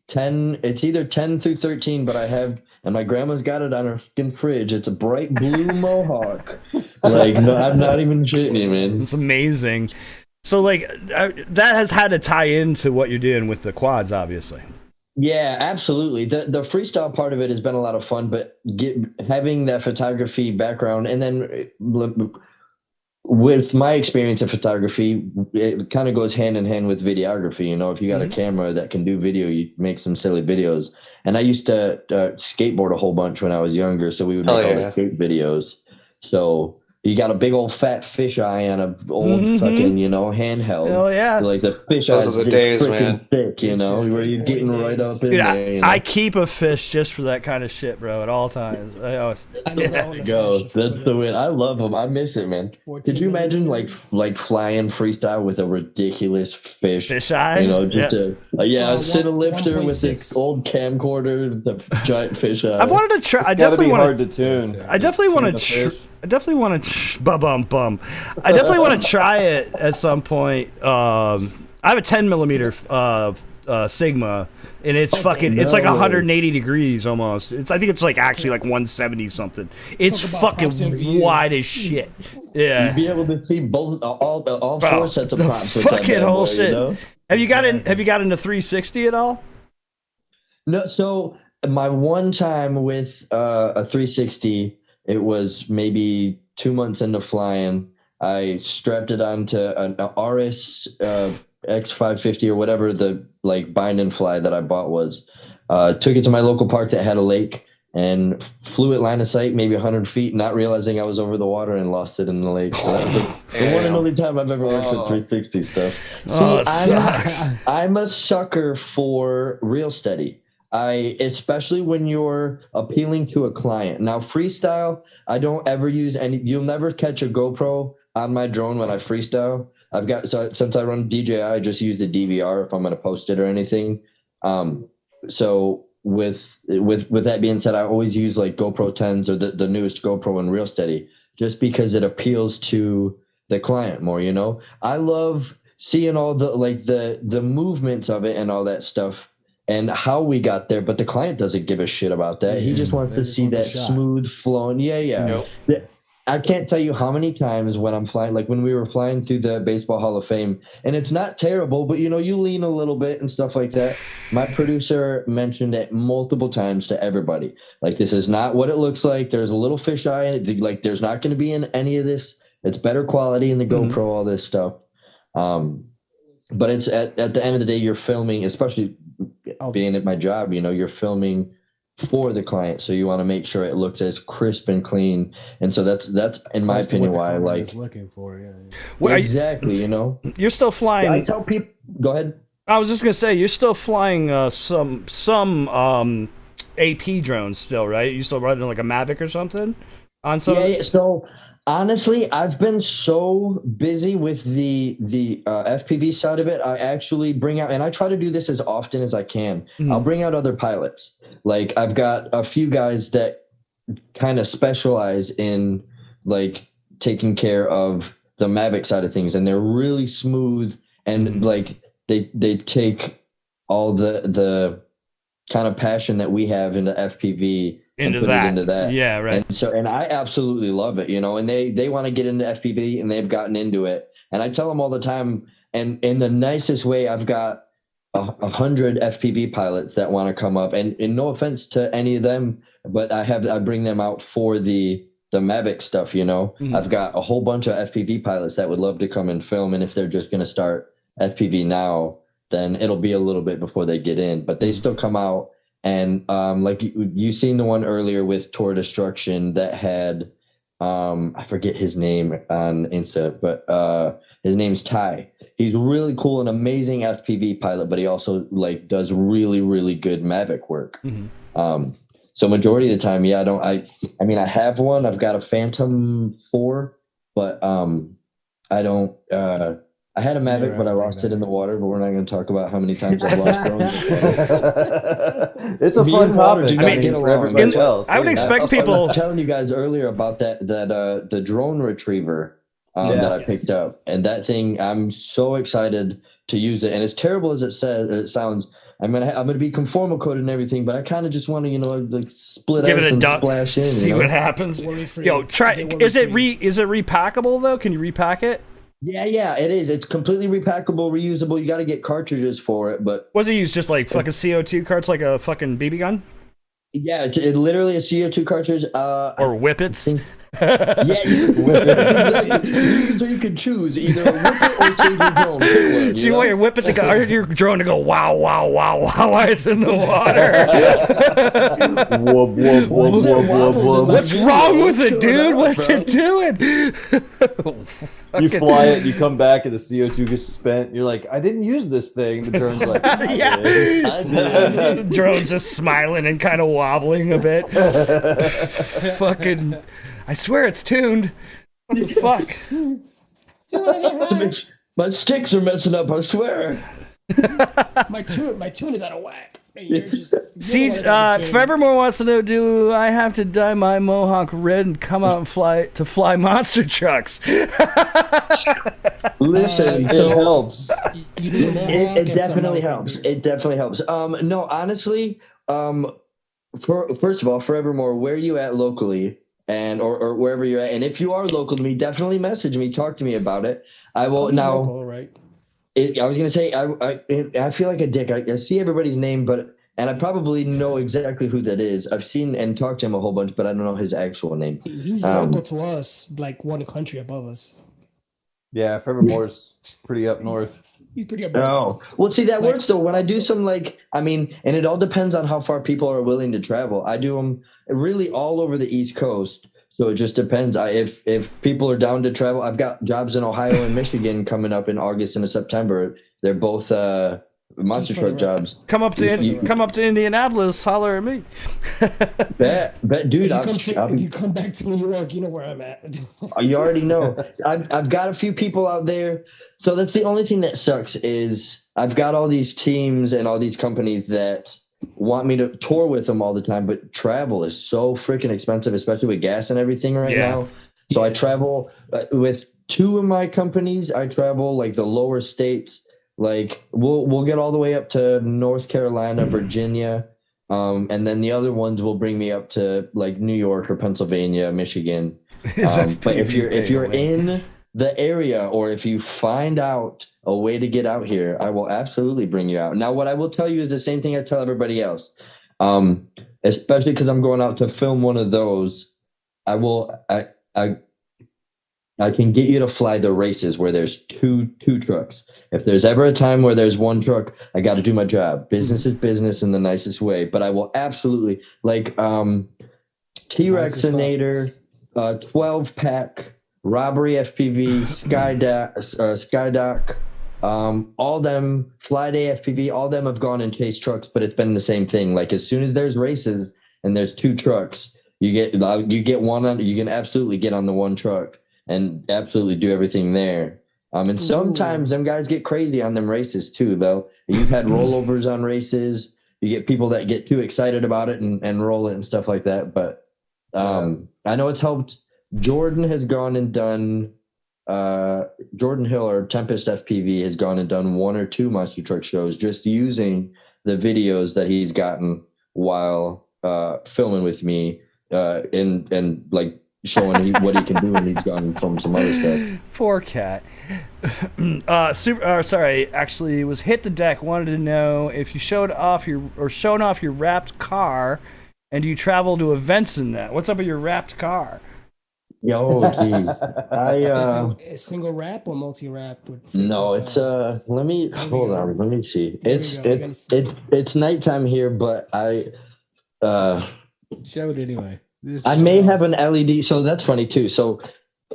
10. It's either 10 through 13, but I have, and my grandma's got it on her fucking fridge. It's a bright blue mohawk. Like, no, I'm not even shitting you, man. It's amazing. So, like, that has had to tie into what you're doing with the quads, obviously. Yeah, absolutely. The freestyle part of it has been a lot of fun, but having that photography background, and then with my experience of photography, it kind of goes hand in hand with videography. You know, if you got a camera that can do video, you make some silly videos. And I used to skateboard a whole bunch when I was younger, so we would make all the skate videos. So you got a big old fat fisheye on a old fucking, handheld. Hell yeah. Like the fish Those are the days, man. Thick, where you're getting right up in there. I keep a fish just for that kind of shit, bro, at all times. There you go. That's the win. I love them. I miss it, man. Could you imagine like flying freestyle with a ridiculous fish? Fisheye? Just sit a lifter with this old camcorder, the giant fish eye. I've wanted to try. I definitely want to tune. I definitely want to. I definitely want to. I definitely want to try it at some point. I have a 10 millimeter Sigma, and it's it's like 180 degrees almost. I think it's like actually like 170 something. It's fucking wide as shit. Yeah, you'd be able to see both all four sets of props. With fucking that whole boy, shit. Have you got into 360 at all? No. So my one time with a 360. It was maybe 2 months into flying. I strapped it onto an RS X550 or whatever the bind and fly that I bought was. Took it to my local park that had a lake and flew it line of sight, maybe 100 feet, not realizing I was over the water and lost it in the lake. So that was the one and only time I've ever worked with 360 stuff. See, I'm a sucker for real steady. Especially when you're appealing to a client. Now, freestyle, I don't ever use you'll never catch a GoPro on my drone when I freestyle. Since I run DJI, I just use the DVR if I'm going to post it or anything. So with that being said, I always use like GoPro 10s or the newest GoPro in real steady, just because it appeals to the client more, I love seeing all the movements of it and all that stuff. And how we got there, but the client doesn't give a shit about that. He just wants to see that smooth flowing. Yeah. Nope. I can't tell you how many times when I'm flying, like when we were flying through the Baseball Hall of Fame, and it's not terrible, but you lean a little bit and stuff like that. My producer mentioned it multiple times to everybody. Like, this is not what it looks like. There's a little fisheye in it. Like, there's not going to be in any of this. It's better quality in the GoPro, all this stuff. But it's at the end of the day, you're filming, especially being at my job, you're filming for the client, so you want to make sure it looks as crisp and clean. And so that's in my opinion why I like looking for. Yeah. Well, exactly. You're still flying. I tell people. Go ahead. I was just gonna say you're still flying some AP drones still, right? You still running like a Mavic or something on some? Yeah. So honestly, I've been so busy with the FPV side of it. I actually bring out, and I try to do this as often as I can. I'll bring out other pilots. Like, I've got a few guys that kind of specialize in like taking care of the Mavic side of things, and they're really smooth and like they take all the kind of passion that we have into FPV Into and put that. it into that. Yeah, right. And I absolutely love it, and they want to get into FPV and they've gotten into it. And I tell them all the time, and in the nicest way, I've got 100 FPV pilots that want to come up, and no offense to any of them, but I bring them out for the Mavic stuff, I've got a whole bunch of FPV pilots that would love to come and film. And if they're just going to start FPV now, then it'll be a little bit before they get in, but they still come out. And like you seen the one earlier with Tour Destruction that had I forget his name on Insta, but his name's Ty. He's really cool, an amazing FPV pilot, but he also like does really, really good Mavic work. So majority of the time, yeah, I mean, I have one. I've got a Phantom 4, but I don't. I had a Mavic, but I lost it in the water. But we're not going to talk about how many times I've lost drones. It's a fun topic. I mean, for everybody else. I would expect people. I was telling you guys earlier about that the drone retriever that I picked up, and that thing. I'm so excited to use it. And as terrible as it sounds, I'm gonna be conformal coded and everything, but I kind of just want to like split Give out it a and dump, splash in. see what happens. Yo, try. Is it repackable though? Can you repack it? Yeah, it is. It's completely repackable, reusable. You got to get cartridges for it, but Was it used just like fucking CO2 carts, like a fucking BB gun, yeah, it literally a CO2 cartridge. or whippets? Yeah, so you can choose either a whippet or save your drone. Pick one, Do you want your whippet to go, or your drone to go wow wow wow wow while it's in the water? Whoop, whoop, whoop, whoop, whoop, whoop. What's wrong with it, dude? What's it doing? You fly it, you come back, and the CO2 gets spent. You're like, I didn't use this thing. The drone's like, Yeah. The drone's just smiling and kind of wobbling a bit. Fucking, I swear it's tuned. What the fuck? My sticks are messing up, I swear. My tune is out of whack. You're just, See, Forevermore wants to know, do I have to dye my mohawk red and come out and fly monster trucks? Listen, it so helps. it definitely helps. It definitely helps. No, honestly, first of all, Forevermore, where are you at locally? And or wherever you're at, and if you are local to me, definitely message me, talk to me about it. I will now. Local, right? I was gonna say I feel like a dick. I see everybody's name, and I probably know exactly who that is. I've seen and talked to him a whole bunch, but I don't know his actual name. He's local to us, like one country above us. Yeah, Forevermore's pretty up north. He's pretty up north. Oh, well, see, that works though. When I do some and it all depends on how far people are willing to travel. I do them really all over the East Coast. So it just depends. If people are down to travel, I've got jobs in Ohio and Michigan coming up in August and September. They're both monster truck jobs. Come up to Indianapolis, holler at me. Bet, dude. If you come back to New York, you know where I'm at. You already know. I've got a few people out there. So that's the only thing that sucks is I've got all these teams and all these companies that want me to tour with them all the time, but travel is so freaking expensive, especially with gas and everything now. So I travel with two of my companies. I travel like the lower states. Like we'll get all the way up to North Carolina, Virginia, and then the other ones will bring me up to like New York or Pennsylvania, Michigan. But if you're in the area, or if you find out a way to get out here, I will absolutely bring you out. Now, what I will tell you is the same thing I tell everybody else, especially because I'm going out to film one of those. I can get you to fly the races where there's two trucks. If there's ever a time where there's one truck, I got to do my job. Business is business in the nicest way. But I will absolutely, like T-Rexinator, 12-pack, Robbery FPV, Skydock, all them, Fly Day FPV, all them have gone and chased trucks, but it's been the same thing. Like as soon as there's races and there's two trucks, you get one on. You can absolutely get on the one truck and absolutely do everything there. And sometimes them guys get crazy on them races too, though. You've had rollovers on races. You get people that get too excited about it and roll it and stuff like that. But I know it's helped. Jordan has gone and done Jordan Hill or Tempest FPV has gone and done one or two monster truck shows just using the videos that he's gotten while filming with me and like showing what he can do when he's gone from some other stuff. Poor cat. Actually, it was Hit the Deck. Wanted to know if you showing off your wrapped car, and do you travel to events in that? What's up with your wrapped car? Yo, geez. A single wrap or multi wrap? No, it's let me see. It's nighttime here, but I show it anyway. I may have an LED, so that's funny too. So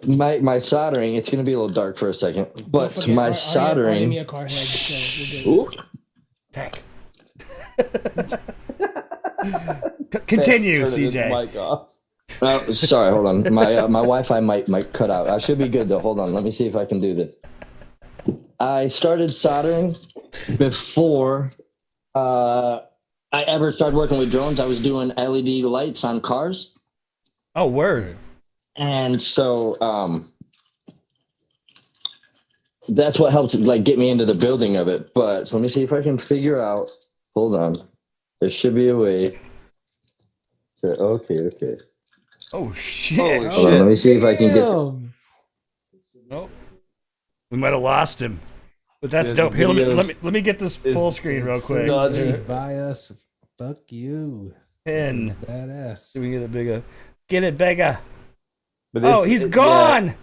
my soldering, it's gonna be a little dark for a second, but my soldering. Me a car head, so Ooh. Heck. Continue, CJ. Mic off. Oh, sorry, hold on. My Wi-Fi might cut out. I should be good though. Hold on, let me see if I can do this. I started soldering before I ever started working with drones. I was doing LED lights on cars. Oh, word. And so that's what helped like get me into the building of it. But so let me see if I can figure out. Hold on, there should be a way. Okay. Oh shit! Hold on, let me see if I can get. Nope. We might have lost him, but that's dope. Here, let me get this full screen real quick. Buy us, fuck you. Pin. Badass. Do we get it bigger? Get it bigger. But he's gone. Yeah,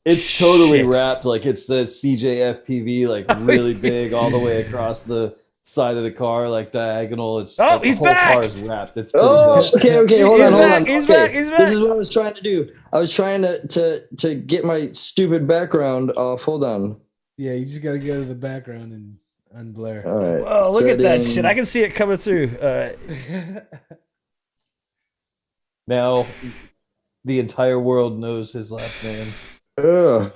it's totally wrapped. Like it says SeaJayeFPV, like really big all the way across the side of the car, like diagonal. It's like he's the whole back. Car is wrapped. It's okay. Hold on. He's back. This is what I was trying to do. I was trying to get my stupid background off. Hold on. Yeah, you just got to go to the background and unblur. All right. Oh, look at that shit! I can see it coming through. Now, the entire world knows his last name. More.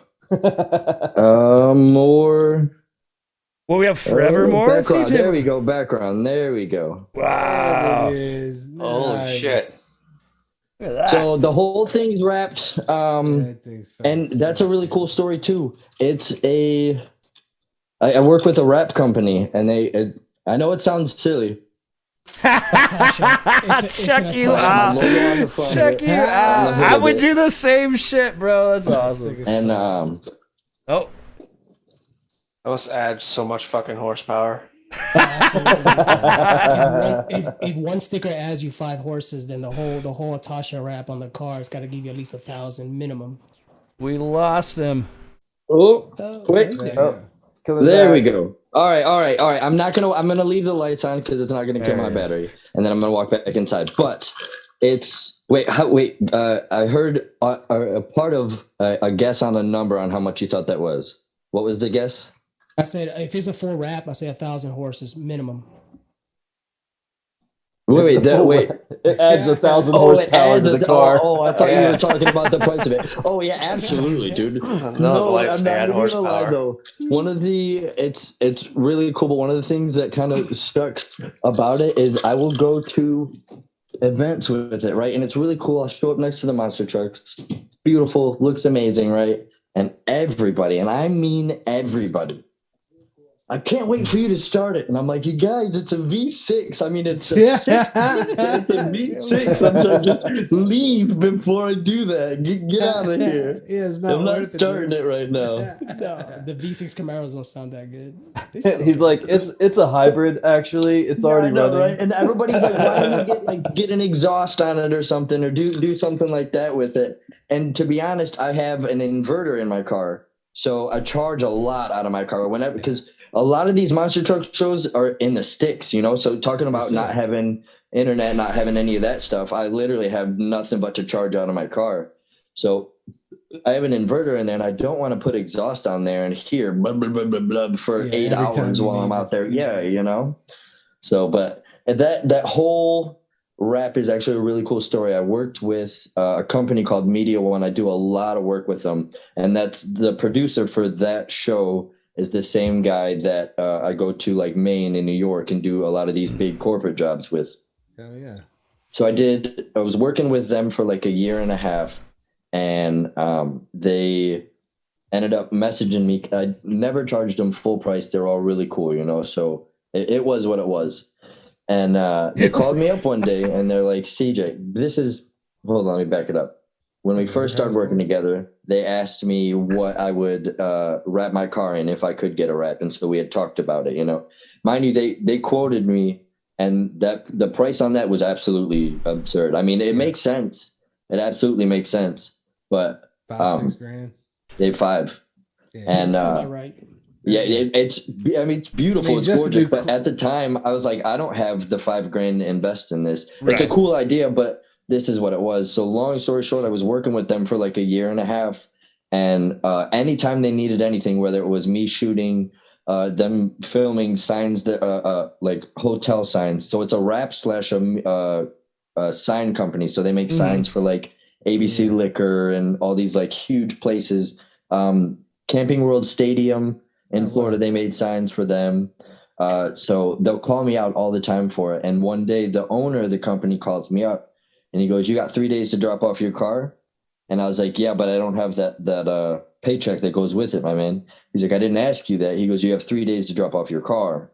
Well, we have forevermore. Background. There we go. Background. There we go. Wow. There it is. Nice. Holy shit. Look at that. So the whole thing's wrapped. That thing's And fast. that's a really cool story too. I work with a wrap company, and I know it sounds silly. Check you out. Check you out. I would do the same shit, bro. That's awesome. And oh. Those add so much fucking horsepower. if one sticker adds you 5 horses, then the whole Atasha wrap on the car has got to give you at least 1,000 minimum. We lost him. Quick. There we go. All right. I'm gonna leave the lights on because it's not gonna kill my battery, and then I'm gonna walk back inside. But it's I heard a part of a guess on a number on how much you thought that was. What was the guess? I said if it's a full wrap, I say 1,000 horses minimum. Wait. It adds 1,000 horsepower to the car. Oh, I thought you were talking about the price of it. Oh yeah, absolutely, dude. No, I'm not horsepower. Though. One of it's really cool, but one of the things that kind of sucks about it is I will go to events with it, right? And it's really cool. I'll show up next to the monster trucks. It's beautiful, looks amazing, right? And everybody, and I mean everybody, I can't wait for you to start it. And I'm like, you guys, it's a V6. I mean, it's a it's a V6. I'm trying to just leave before I do that. Get out of here. Yeah, it's not I'm not starting it right now. No, the V6 Camaros don't sound that good. He's like, it's a hybrid. Actually, it's already running. Right? And everybody's like, why don't you get an exhaust on it or something, or do something like that with it? And to be honest, I have an inverter in my car, so I charge a lot out of my car because a lot of these monster truck shows are in the sticks, you know. So talking about not having internet, not having any of that stuff, I literally have nothing but to charge out of my car. So I have an inverter in there, and I don't want to put exhaust on there and hear blah blah blah blah blah for 8 hours while I'm out there. Yeah, you know. So, but that whole wrap is actually a really cool story. I worked with a company called Media One. I do a lot of work with them, and that's the producer for that show is the same guy that I go to like Maine and New York and do a lot of these big corporate jobs with. Oh yeah. So I was working with them for like a year and a half, and they ended up messaging me. I never charged them full price. They're all really cool, you know, so it was what it was. And they called me up one day and they're like, CJ, hold on, let me back it up. When we first started working together, they asked me what I would wrap my car in if I could get a wrap. And so we had talked about it, Mind you, they quoted me, and that the price on that was absolutely absurd. I mean, it makes sense. It absolutely makes sense. But $5-6 grand. 5. Yeah, and right. yeah, it's beautiful. I mean, it's just to gorgeous. do But at the time, I was like, I don't have the $5 grand to invest in this. Right. It's a cool idea, but this is what it was. So long story short, I was working with them for like a year and a half. And anytime they needed anything, whether it was me shooting, them filming signs that like hotel signs. So it's a wrap / a sign company. So they make signs for like ABC Liquor and all these like huge places. Camping World Stadium in Florida, they made signs for them. So they'll call me out all the time for it. And one day the owner of the company calls me up and he goes, "You got 3 days to drop off your car?" And I was like, "Yeah, but I don't have that paycheck that goes with it, my man." He's like, "I didn't ask you that." He goes, "You have 3 days to drop off your car."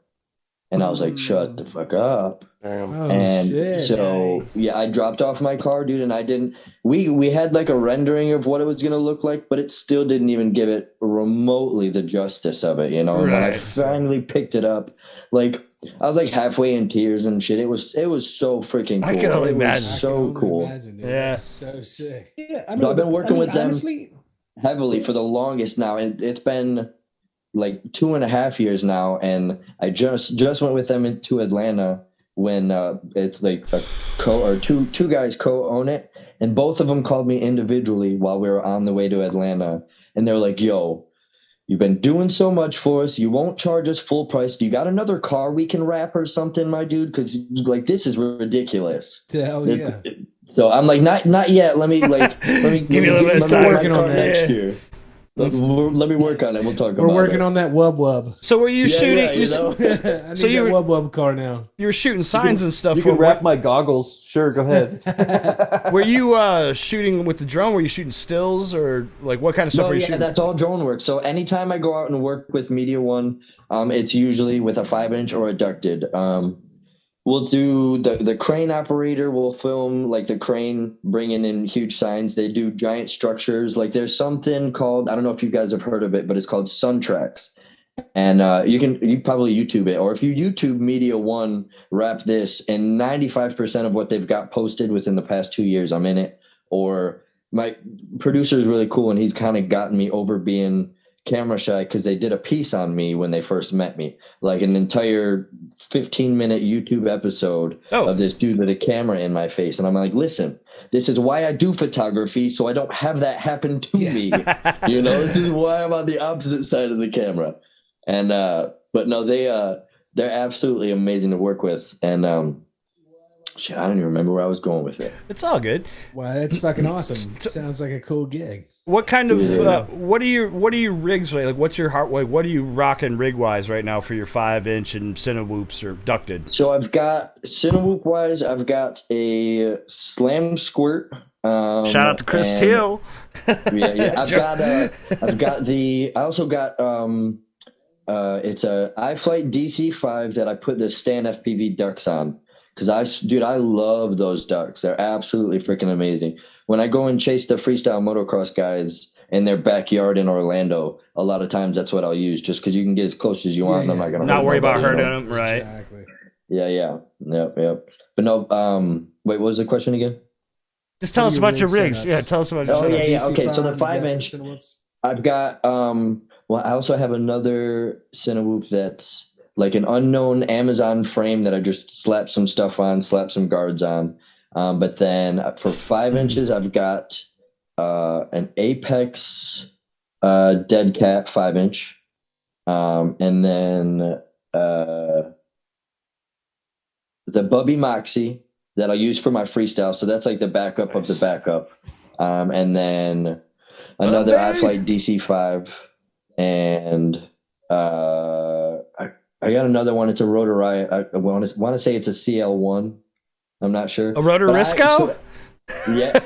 And I was like, "Shut the fuck up." And shit. so yeah, I dropped off my car, dude, and I didn't we had like a rendering of what it was gonna look like, but it still didn't even give it remotely the justice of it, And when I finally picked it up, like I was like halfway in tears and shit. It was so freaking cool. I can only imagine. So cool. Imagine, Yeah. That's so sick. Yeah, I've been working with them honestly, heavily for the longest now, and it's been like 2.5 years now, and I just went with them into Atlanta when it's like two guys co-own it, and both of them called me individually while we were on the way to Atlanta, and they're like, "Yo, you've been doing so much for us. You won't charge us full price. Do you got another car we can wrap or something, my dude? Because like this is ridiculous." Hell yeah. So I'm like, not yet. Let me Give me a little bit of time. Working on that. next year. Let me work on it. We'll talk about it. We're working on that wub. So were you shooting? Yeah, you know? I need So you that were- wub car now. You were shooting signs and stuff. You can wrap my goggles. Sure, go ahead. Were you shooting with the drone? Were you shooting stills or like what kind of stuff No, were you yeah, shooting? that's all drone work. So anytime I go out and work with Media One, it's usually with a 5-inch or a ducted. We'll do the crane operator will film like the crane bringing in huge signs. They do giant structures. Like there's something called, I don't know if you guys have heard of it, but it's called Sun Tracks. And you probably YouTube it, or if you YouTube Media One, wrap this, and 95% of what they've got posted within the past 2 years, I'm in it. Or my producer is really cool, and he's kind of gotten me over being camera shy because they did a piece on me when they first met me, like an entire 15-minute YouTube episode of this dude with a camera in my face, and I'm like, listen, this is why I do photography, so I don't have that happen to me. This is why I'm on the opposite side of the camera. And but no, they're absolutely amazing to work with, and shit, I don't even remember where I was going with it. It's all good. Wow, that's fucking awesome. Sounds like a cool gig. What kind of what are your rigs like? What's your heart? What are you rocking rig wise right now for your 5-inch and Cinewhoops or ducted? So I've got Cinewhoop wise, I've got a Slam Squirt. Shout out to Chris Teal. Yeah. I also got it's a iFlight DC5 that I put the Stan FPV ducks on. Because I love those ducks. They're absolutely freaking amazing. When I go and chase the freestyle motocross guys in their backyard in Orlando, a lot of times that's what I'll use, just because you can get as close as you want, and I'm not gonna worry about hurting them, right? Exactly. Yeah. Yep. But no, wait, what was the question again? Just tell us about your rigs. Yeah, tell us about your setups. Yeah. Okay, so the 5-inch, I've got well, I also have another Cinewhoop that's like an unknown Amazon frame that I just slapped some stuff on, slapped some guards on. But then for 5 inches, I've got an Apex Dead Cat 5-inch. And then the Bubby Moxie that I'll use for my freestyle. So that's like the backup of the backup. And then another iFlight DC5. And I got another one. It's a Rotor. I want to say it's a CL1. I'm not sure. A Rotor Risco? Yeah.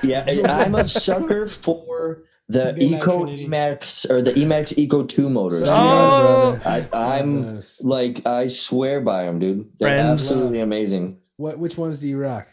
I'm a sucker for The Good night, Eco Trinity. Emax or the Emax Eco 2 motors. Oh! I'm like, I swear by them, dude. They're Friends. absolutely amazing. Which ones do you rock?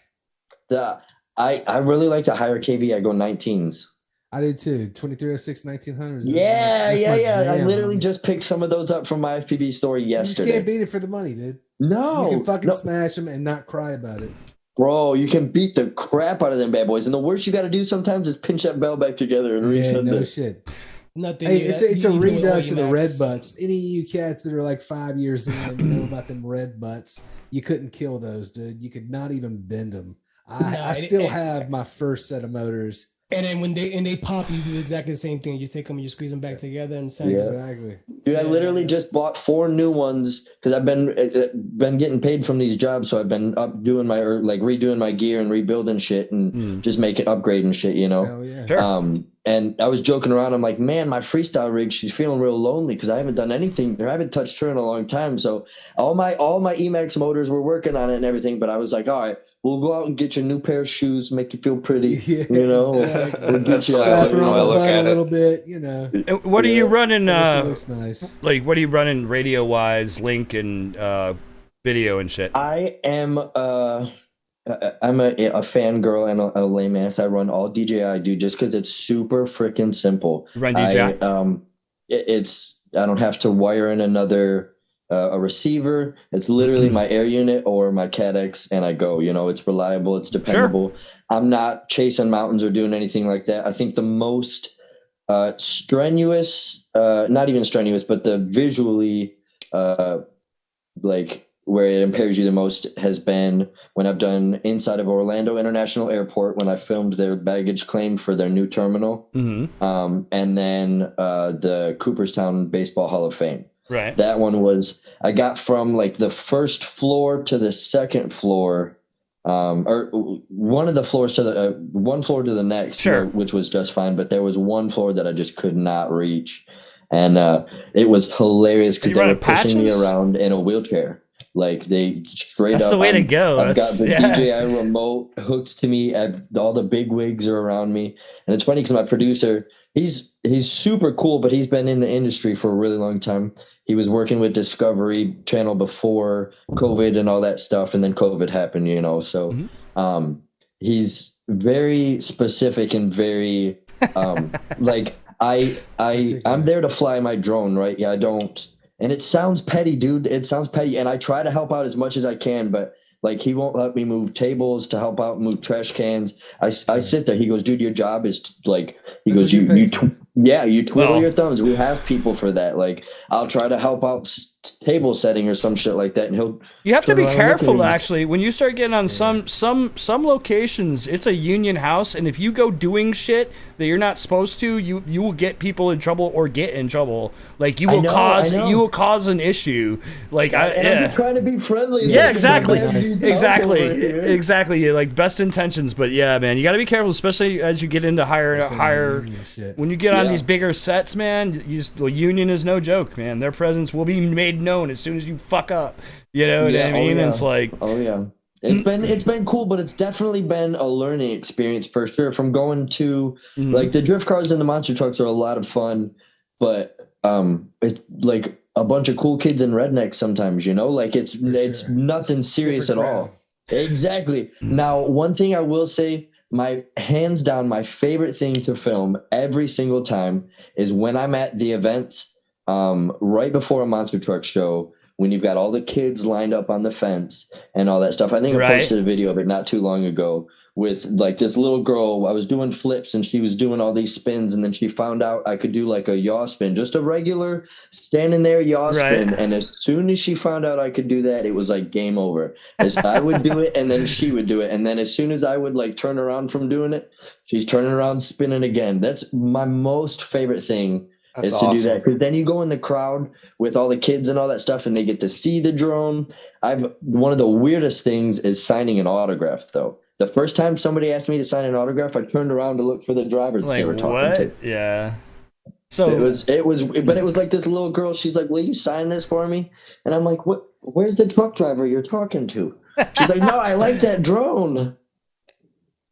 I really like the higher KV. I go 19s. I did too. 2306 1900s. Yeah. I jam, literally homie. just picked some of those up from my FPV store You just yesterday. can't beat it for the money, dude. No, You can fucking no. smash them and not cry about it. Bro, you can beat the crap out of them bad boys. And the worst you got to do sometimes is pinch that bell back together and Yeah, resend no it. shit. Nothing. Hey, it's a You do it redux of the Emacs. red butts. Any of you cats that are like 5 years in and know about them red butts, you couldn't kill those, dude. You could not even bend them. I still have my first set of motors. And then when they pop, you do exactly the same thing. You take them, you squeeze them back together, and send. Yeah. Exactly. Dude, I literally just bought 4 new ones because I've been getting paid from these jobs, so I've been redoing my gear and rebuilding shit and just making upgrading shit, you know. Oh yeah. Sure. And I was joking around. I'm like, man, my freestyle rig, she's feeling real lonely because I haven't done anything. I haven't touched her in a long time. So all my Emax motors were working on it and everything. But I was like, all right, we'll go out and get you a new pair of shoes, make you feel pretty, Yeah, you know. exactly. We'll get you Strap her how I on the look butt at a it. little bit, you know. And what are you running? It looks nice. Like, what are you running radio wise, link and video and shit? I am I'm a fangirl and a lame ass. I run all DJI, dude, just because it's super freaking simple. Run DJI? I don't have to wire in another a receiver. It's literally my air unit or my CADX, and I go. You know, it's reliable, it's dependable. I'm not chasing mountains or doing anything like that. I think the most strenuous, not even strenuous, but the visually like where it impairs you the most has been when I've done inside of Orlando International Airport when I filmed their baggage claim for their new terminal, and then the Cooperstown Baseball Hall of Fame. Right. That one was, I got from like the first floor to the second floor, or one of the floors to the one floor to the next, Sure. which was just fine. But there was one floor that I just could not reach, and it was hilarious because they were pushing me around in a wheelchair. Like they straight That's up. the way to go. I've got the Yeah. DJI remote hooked to me. All the big wigs are around me, and it's funny because my producer, he's super cool, but he's been in the industry for a really long time. He was working with Discovery Channel before COVID and all that stuff, and then COVID happened, you know. So he's very specific and very like I'm there to fly my drone, right? Yeah, I don't. And it sounds petty, dude. It sounds petty. And I try to help out as much as I can, but like he won't let me move tables to help out move trash cans. I sit there. He goes, dude, your job is like, he goes, you twiddle your thumbs. We have people for that. Like I'll try to help out table setting or some shit like that. And you have to be careful actually when you start getting on some locations. It's a union house, and if you go doing shit that you're not supposed to, you will get people in trouble or get in trouble. Like you will cause an issue. Like I'm trying to be friendly. Yeah, exactly. Exactly. Like best intentions, but yeah, man, you got to be careful, especially as you get into higher. When you get on these bigger sets, man, the union is no joke, man. Their presence will be made known as soon as you fuck up. You know what I mean? It's like, it's been cool, but it's definitely been a learning experience for sure. From going to like the drift cars and the monster trucks are a lot of fun, but it's like a bunch of cool kids and rednecks sometimes, you know, like it's nothing serious at all. Exactly. Now, one thing I will say, hands down, my favorite thing to film every single time is when I'm at the events right before a monster truck show, when you've got all the kids lined up on the fence and all that stuff. I think I posted a video of it not too long ago with like this little girl. I was doing flips and she was doing all these spins, and then she found out I could do like a yaw spin, just a regular standing there yaw spin. And as soon as she found out I could do that, it was like game over. As I would do it and then she would do it, and then as soon as I would like turn around from doing it, she's turning around spinning again. That's my most favorite thing. Is to do that, because then you go in the crowd with all the kids and all that stuff, and they get to see the drone. One of the weirdest things is signing an autograph, though. The first time somebody asked me to sign an autograph, I turned around to look for the driver they were talking to. Yeah. So it was like this little girl. She's like, "Will you sign this for me?" And I'm like, "What? Where's the truck driver you're talking to?" She's like, "No, I like that drone."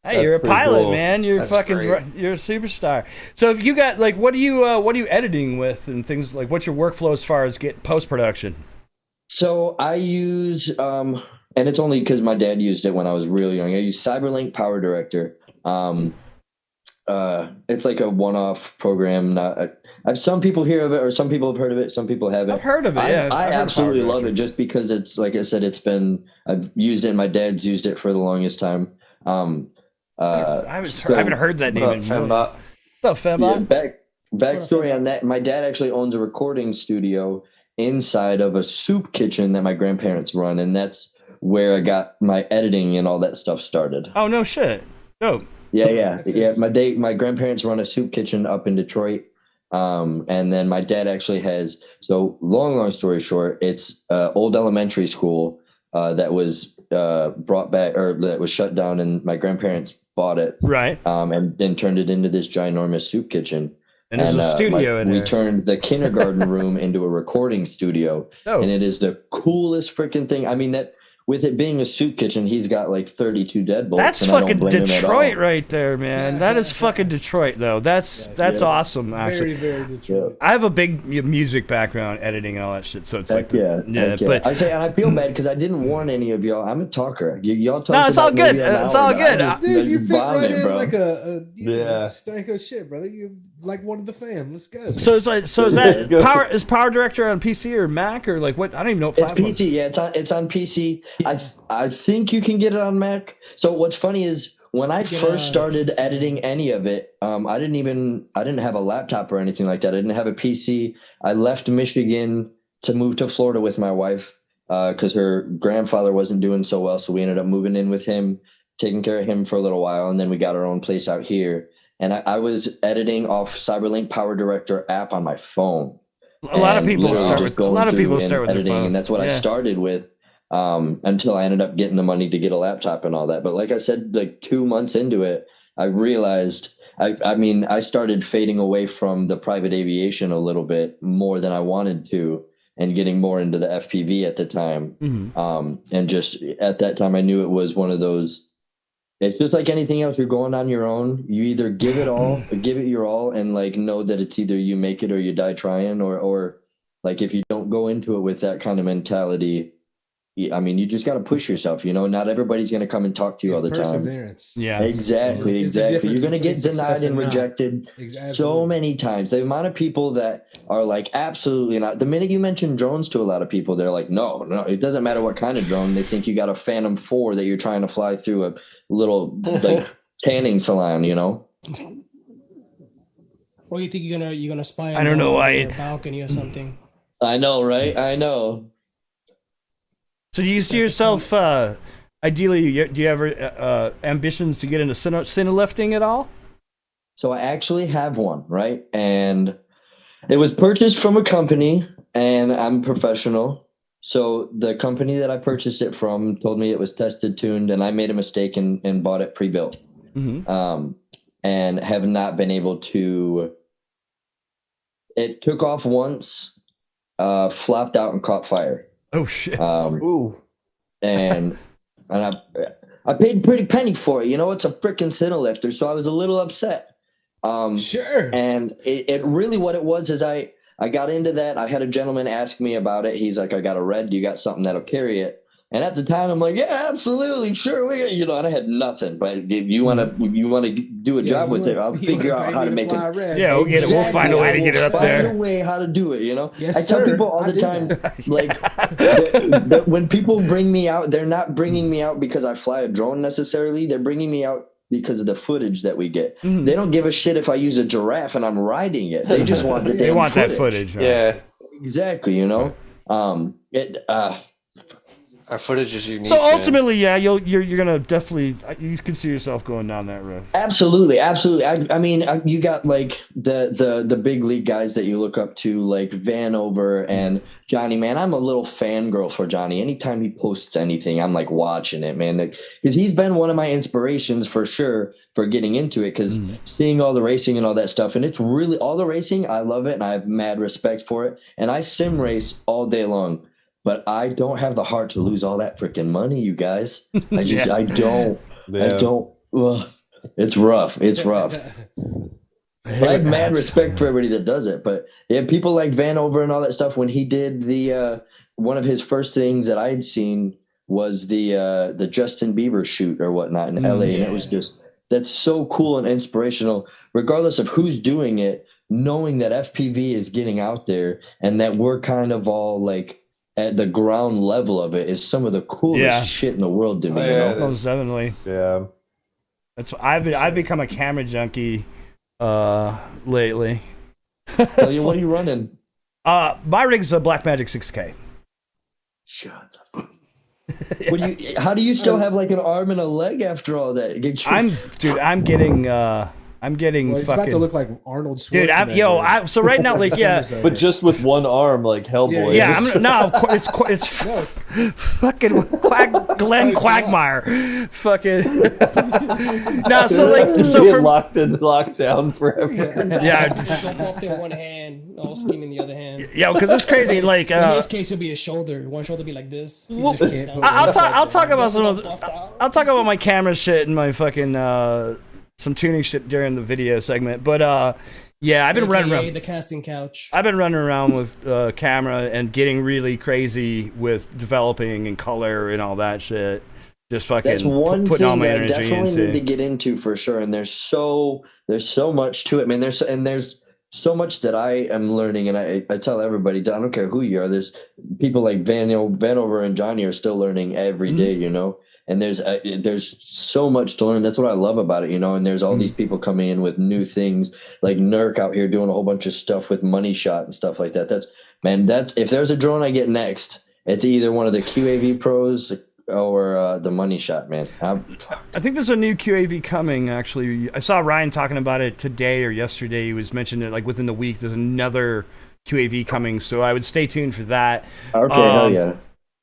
Hey, you're a pretty pilot, cool. man. You're That's fucking. great. You're a superstar. So if you got like, what are you editing with and things like? What's your workflow as far as get post production? So I use, and it's only because my dad used it when I was real young. I use Cyberlink Power Director. It's like a one-off program. Some people hear of it, or some people have heard of it. Some people haven't. I've heard of it. Yeah, I I've heard absolutely Power love Director. it, just because it's like I said. I've used it. My dad's used it for the longest time. I haven't heard that name in a million. Fembot. What's up, Yeah, Fembot? backstory on that. My dad actually owns a recording studio inside of a soup kitchen that my grandparents run, and that's where I got my editing and all that stuff started. Oh no shit. Dope. Yeah. My grandparents run a soup kitchen up in Detroit, and then my dad actually has. So long story short, it's old elementary school that was brought back, or that was shut down, and my grandparents bought it, Right. and then turned it into this ginormous soup kitchen. And there's a studio in we there. turned the kindergarten room into a recording studio, Oh. and it is the coolest freaking thing. I mean, that with it being a soup kitchen, he's got like 32 deadbolts. That's and I don't fucking blame him at Detroit all. right there, man. That is fucking Detroit, though. That's awesome, actually. Very, very Detroit. I have a big music background, editing and all that shit, so it's Heck like, heck but I say, and I feel bad because I didn't warn any of y'all. I'm a talker. Y'all talk. No, it's all about maybe good. an It's hour, all but good. I just- Dude, you just fit vomit, right in bro. like a Yeah. stank of shit, brother. You like one of the fam. Let's go. so is that Power Director on PC or Mac or like what? I don't even know what It's platform. PC. Yeah, it's on PC. I think you can get it on Mac. So what's funny is when I first started editing any of it, I didn't have a laptop or anything like that. I didn't have a PC. I left Michigan to move to Florida with my wife because her grandfather wasn't doing so well. So we ended up moving in with him, taking care of him for a little while, and then we got our own place out here. And I was editing off Cyberlink Power Director app on my phone. A lot of And people literally start just with a lot going of people through start with and their editing, phone, and that's what I Yeah. started with until I ended up getting the money to get a laptop and all that. But like I said, like 2 months into it, I realized I started fading away from the private aviation a little bit more than I wanted to, and getting more into the FPV at the time. Mhm. And just at that time, I knew it was one of those. It's just like anything else. You're going on your own. You either give it your all, and like know that it's either you make it or you die trying, or like if you don't go into it with that kind of mentality, I mean, you just got to push yourself. Not everybody's going to come and talk to you all the time. Perseverance. Yeah. Exactly. It's the difference You're going to get between denied success and and not. rejected Exactly. so many times. The amount of people that are like, absolutely not. The minute you mention drones to a lot of people, they're like, no, it doesn't matter what kind of drone. They think you got a Phantom 4 that you're trying to fly through a little like tanning salon, Or you think you're gonna spy on I don't know why your balcony or something? I know, right? I know. So do you see yourself? Ideally, do you ever ambitions to get into cinelifting at all? So I actually have one, right? And it was purchased from a company, and I'm a professional. So the company that I purchased it from told me it was tested, tuned, and I made a mistake and bought it pre-built. Mm-hmm. And have not been able to. It took off once, flopped out and caught fire. Oh shit! Ooh. And I paid pretty penny for it. It's a freaking cinelifter, so I was a little upset. Sure. And it really, what it was is I got into that. I had a gentleman ask me about it. He's like, I got a red. You got something that'll carry it? And at the time, I'm like, yeah, absolutely, sure. And I had nothing. But if you want to do a job with it, I'll figure out how to make it. Yeah, we'll get it. We'll find a way to get it up there. Find a way how to do it. Yes, I tell sir. people all I the do time, that. like, when people bring me out, they're not bringing me out because I fly a drone necessarily. They're bringing me out because of the footage that we get. Mhm. They don't give a shit if I use a giraffe and I'm riding it. They just want the They damn want footage. that footage. Right? Yeah, Exactly. our footage is unique. So man. ultimately, yeah, you're gonna definitely you can see yourself going down that road. Absolutely. I mean, you got like the big league guys that you look up to, like Vanover and Johnny. Man, I'm a little fangirl for Johnny. Anytime he posts anything, I'm like watching it, man, because he's been one of my inspirations for sure for getting into it. Because seeing all the racing and all that stuff, and it's really all the racing. I love it, and I have mad respect for it. And I sim race all day long. But I don't have the heart to lose all that freaking money, you guys. I don't. Yeah. I don't. Ugh. It's rough. It's rough. But I have mad respect for everybody that does it. But yeah, people like Vanover and all that stuff. When he did the one of his first things that I had seen was the Justin Bieber shoot or whatnot in LA, and it was just that's so cool and inspirational. Regardless of who's doing it, knowing that FPV is getting out there and that we're kind of all like at the ground level of it is some of the coolest shit in the world to me. You know? Most definitely. Yeah. That's I've become a camera junkie lately. Tell you, what are you running? My rig's a Blackmagic 6K. Shut up. How do you still have like an arm and a leg after all that? I'm getting Well, he's fucking. about to look like Arnold Schwarzenegger. Dude, so right now, like, But just with one arm, like Hellboy. Yeah, it's fucking Glenn Quagmire. Fucking. No, so for locked down forever. Yeah, Jump off in one hand, all steam in the other hand. Yeah, because it's crazy. Like in this case, it'll be a shoulder. One shoulder be like this. Well, I'll talk about I'll talk about my camera shit and my fucking some tuning shit during the video segment. But yeah, I've been running around the casting couch. I've been running around with camera and getting really crazy with developing and color and all that shit. Just fucking that's one putting thing all my that I energy definitely into. need to get into for sure. And there's so much to it, man. There's so much that I am learning, and I tell everybody, I don't care who you are. There's people like Vanover and Johnny are still learning every day, you know. And there's so much to learn. That's what I love about it, you know. And there's all these people coming in with new things, like Nurk out here doing a whole bunch of stuff with Money Shot and stuff like that. That's if there's a drone I get next, it's either one of the QAV Pros or the Money Shot, man. I think there's a new QAV coming. Actually, I saw Ryan talking about it today or yesterday. He was mentioning it like within the week. There's another QAV coming, so I would stay tuned for that. Okay, hell yeah.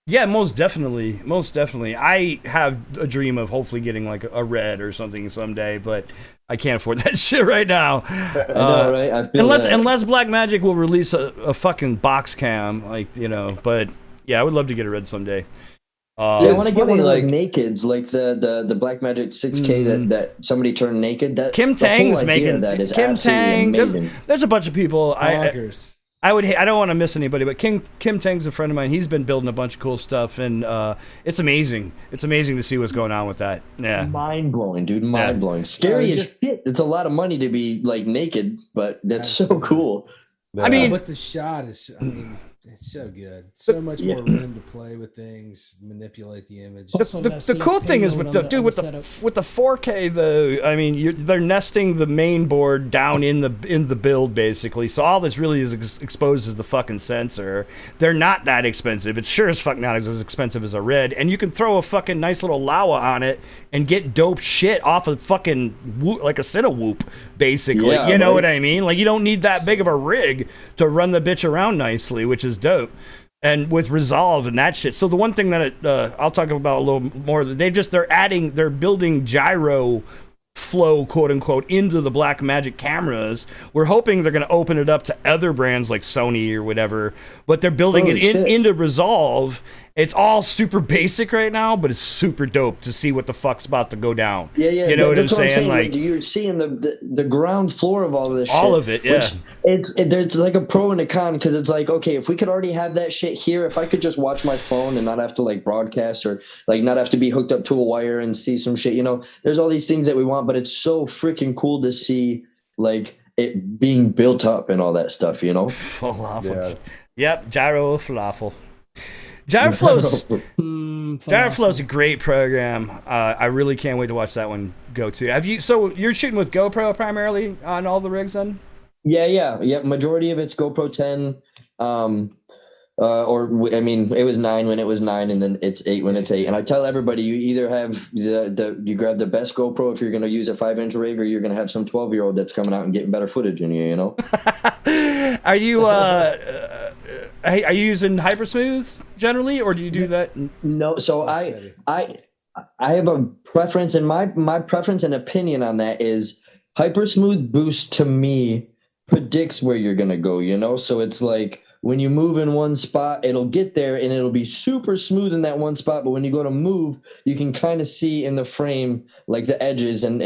Yeah, most definitely. Most definitely. I have a dream of hopefully getting like a red or something someday, but I can't afford that shit right now. I know, right? I feel unless Blackmagic will release a fucking box cam, like, you know. But yeah, I would love to get a red someday. I want to get one of those nakeds, like the Blackmagic 6K that somebody turned naked. That Kim Tang's making that is Kim Tang. amazing. There's a bunch of people. I don't want to miss anybody, but Kim Tang's a friend of mine. He's been building a bunch of cool stuff, and it's amazing. It's amazing to see what's going on with that. Yeah, mind blowing, dude. Mind blowing. Scary as shit. It's a lot of money to be like naked, but that's so cool. I mean, but the shot is. I mean, it's so good. So much more room to play with things, manipulate the image. The cool thing is with the 4K though. I mean, they're nesting the main board down in the build basically. So all this really is exposed as the fucking sensor. They're not that expensive. It's sure as fuck not as expensive as a red, and you can throw a fucking nice little Lawa on it and get dope shit off of fucking like a Cinewhoop basically. Yeah, you know what I mean? Like you don't need that big of a rig to run the bitch around nicely, which is dope. And with Resolve and that shit. So the one thing that I'll talk about a little more, they're building gyro flow, quote unquote, into the Blackmagic cameras. We're hoping they're going to open it up to other brands like Sony or whatever, but they're building it into Resolve. It's all super basic right now, but it's super dope to see what the fuck's about to go down. Yeah. You know what I'm saying? Like you're seeing the ground floor of all of this shit. All of it, yeah. There's like a pro and a con, because it's like, okay, if we could already have that shit here, if I could just watch my phone and not have to like broadcast or like not have to be hooked up to a wire and see some shit, you know, there's all these things that we want, but it's so freaking cool to see like it being built up and all that stuff, you know? Falafel. Yep, gyro falafel. Gyroflow's a great program. I really can't wait to watch that one go to. So you're shooting with GoPro primarily on all the rigs then? Yeah. Majority of it's GoPro 10. Or I mean, it was 9 when it was 9, and then it's 8 when it's 8. And I tell everybody, you either have you grab the best GoPro if you're going to use a 5-inch rig, or you're going to have some 12-year-old that's coming out and getting better footage in you. You know. Are you using Hypersmooth generally, or do you do that? No. So I have a preference, and my preference and opinion on that is Hypersmooth boost to me predicts where you're going to go. You know, so it's like when you move in one spot, it'll get there and it'll be super smooth in that one spot. But when you go to move, you can kind of see in the frame like the edges, and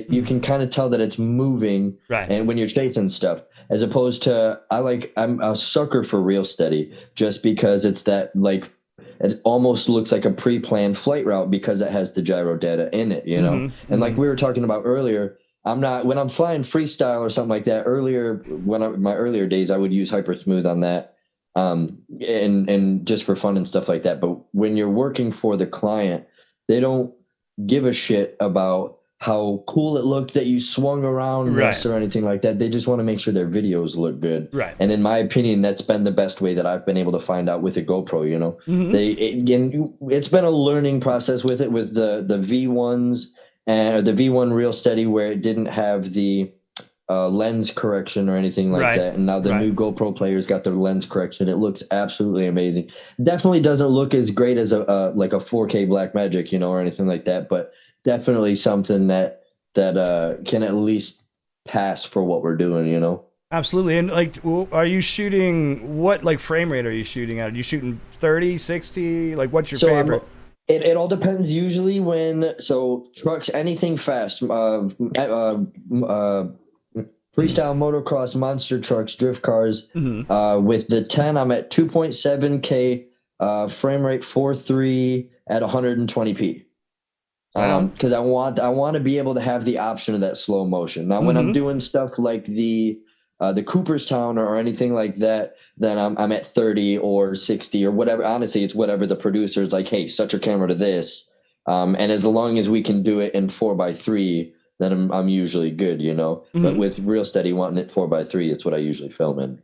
you can kind of tell that it's moving. Right. And when you're chasing stuff, as opposed to I'm a sucker for real steady, just because it's that like it almost looks like a pre-planned flight route because it has the gyro data in it, you know. Mm-hmm. And like we were talking about earlier, when I'm flying freestyle or something like that. Earlier, my earlier days, I would use Hypersmooth on that, and just for fun and stuff like that. But when you're working for the client, they don't give a shit about how cool it looked that you swung around this or anything like that. They just want to make sure their videos look good. Right. And in my opinion, that's been the best way that I've been able to find out with a GoPro, you know. It's been a learning process with it, with the V1s and the V1 Real Steady, where it didn't have the lens correction or anything like that. And now the new GoPro players got their lens correction. It looks absolutely amazing. Definitely doesn't look as great as a 4K Blackmagic, you know, or anything like that, but definitely something that can at least pass for what we're doing, you know. Absolutely. And like, are you shooting, what like frame rate are you shooting at? Are you shooting 30, 60? Like, what's your favorite? It all depends. Usually trucks, anything fast, freestyle motocross, monster trucks, drift cars. With the 10, I'm at 2.7K, frame rate 4.3 at 120p. Because I want to be able to have the option of that slow motion. Now, when I'm doing stuff like the Cooperstown or anything like that, then I'm at 30 or 60 or whatever. Honestly, it's whatever the producer is like, hey, set your camera to this. And as long as we can do it in 4:3, then I'm usually good, you know. But with Real Steady wanting it 4:3, it's what I usually film in.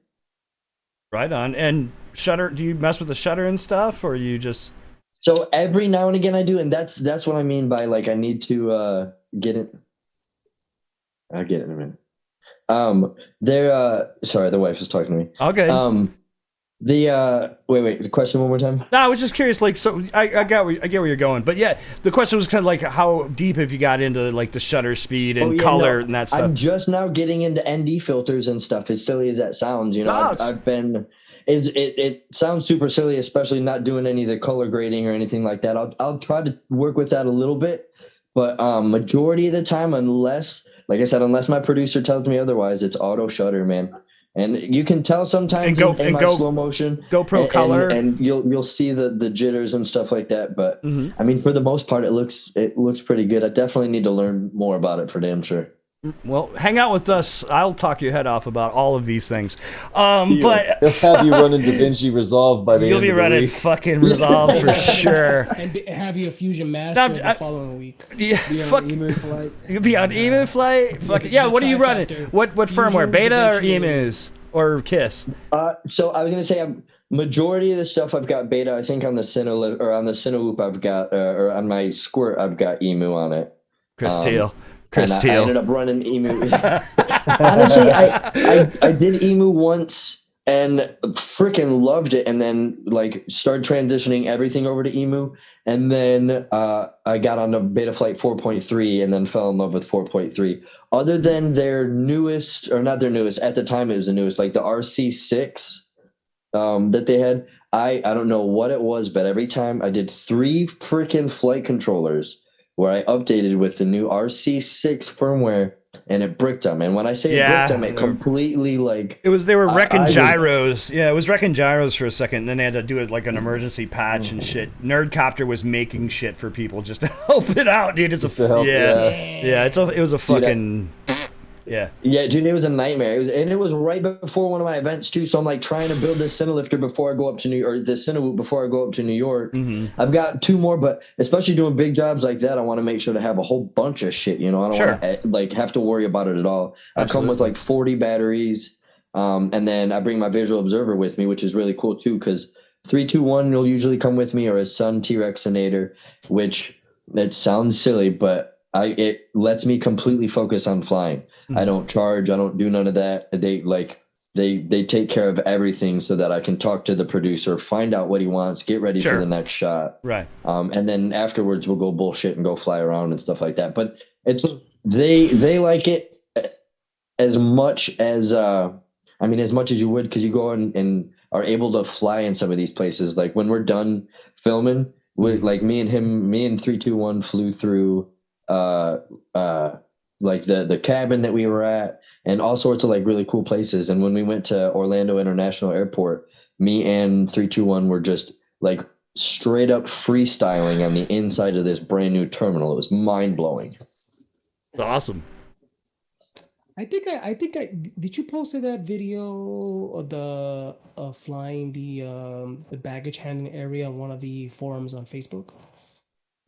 Right on. And shutter, do you mess with the shutter and stuff, or you just... So every now and again I do, and that's what I mean by like I need to get it. I'll get it in a minute. Sorry, the wife is talking to me. Okay. Wait, the question one more time. No, I was just curious, like, so I get where you're going, but yeah, the question was kind of like how deep have you got into like the shutter speed and color and that stuff? I'm just now getting into ND filters and stuff, as silly as that sounds, you know. I've been... It sounds super silly, especially not doing any of the color grading or anything like that. I'll try to work with that a little bit, but majority of the time, unless my producer tells me otherwise, it's auto shutter, man. And you can tell sometimes in my slow motion, GoPro color, and you'll see the jitters and stuff like that. But I mean, for the most part, it looks pretty good. I definitely need to learn more about it for damn sure. Well, hang out with us. I'll talk your head off about all of these things. But they'll have you running DaVinci Resolve by the end of the week. You'll be running fucking Resolve for sure. And have you a Fusion Master the following week. Be on Emu Flight. You'll be on Emu Flight? Yeah, what are you running? What firmware? Beta or Emus? Or KISS? So I was going to say, majority of the stuff I've got beta. I think on the Cineloop I've got, or on my Squirt I've got Emu on it. Chris Teal. I ended up running Emu. Honestly, I did Emu once and freaking loved it, and then like started transitioning everything over to Emu, and then I got on the Betaflight 4.3 and then fell in love with 4.3. Other than their newest, or not their newest, at the time it was the newest, like the RC6 that they had. I don't know what it was, but every time I did 3 freaking flight controllers where I updated with the new RC6 firmware, and it bricked them. And when I say it bricked them, it completely like... They were wrecking gyros. Yeah, it was wrecking gyros for a second, and then they had to do it like an emergency patch and shit. Nerdcopter was making shit for people just to help it out, dude. It was a fucking... Yeah, dude, it was a nightmare. It was right before one of my events too. So I'm like trying to build this Cinelifter before I go up to the Cinewoop before I go up to New York. I've got 2 more, but especially doing big jobs like that, I want to make sure to have a whole bunch of shit. You know, I don't want to like have to worry about it at all. I come with like 40 batteries, and then I bring my visual observer with me, which is really cool too, because 321 will usually come with me, or a Sun T-Rexinator, which it sounds silly, but it lets me completely focus on flying. I don't charge. I don't do none of that. They take care of everything so that I can talk to the producer, find out what he wants, get ready for the next shot. Right. And then afterwards we'll go bullshit and go fly around and stuff like that. But they like it as much as as much as you would, because you go and are able to fly in some of these places. Like when we're done filming, like me and 321 flew through like the cabin that we were at and all sorts of like really cool places. And when we went to Orlando International Airport, me and 321 were just like straight up freestyling on the inside of this brand new terminal. It was mind blowing. Awesome. I think I did you post that video of the flying the baggage handling area on one of the forums on Facebook?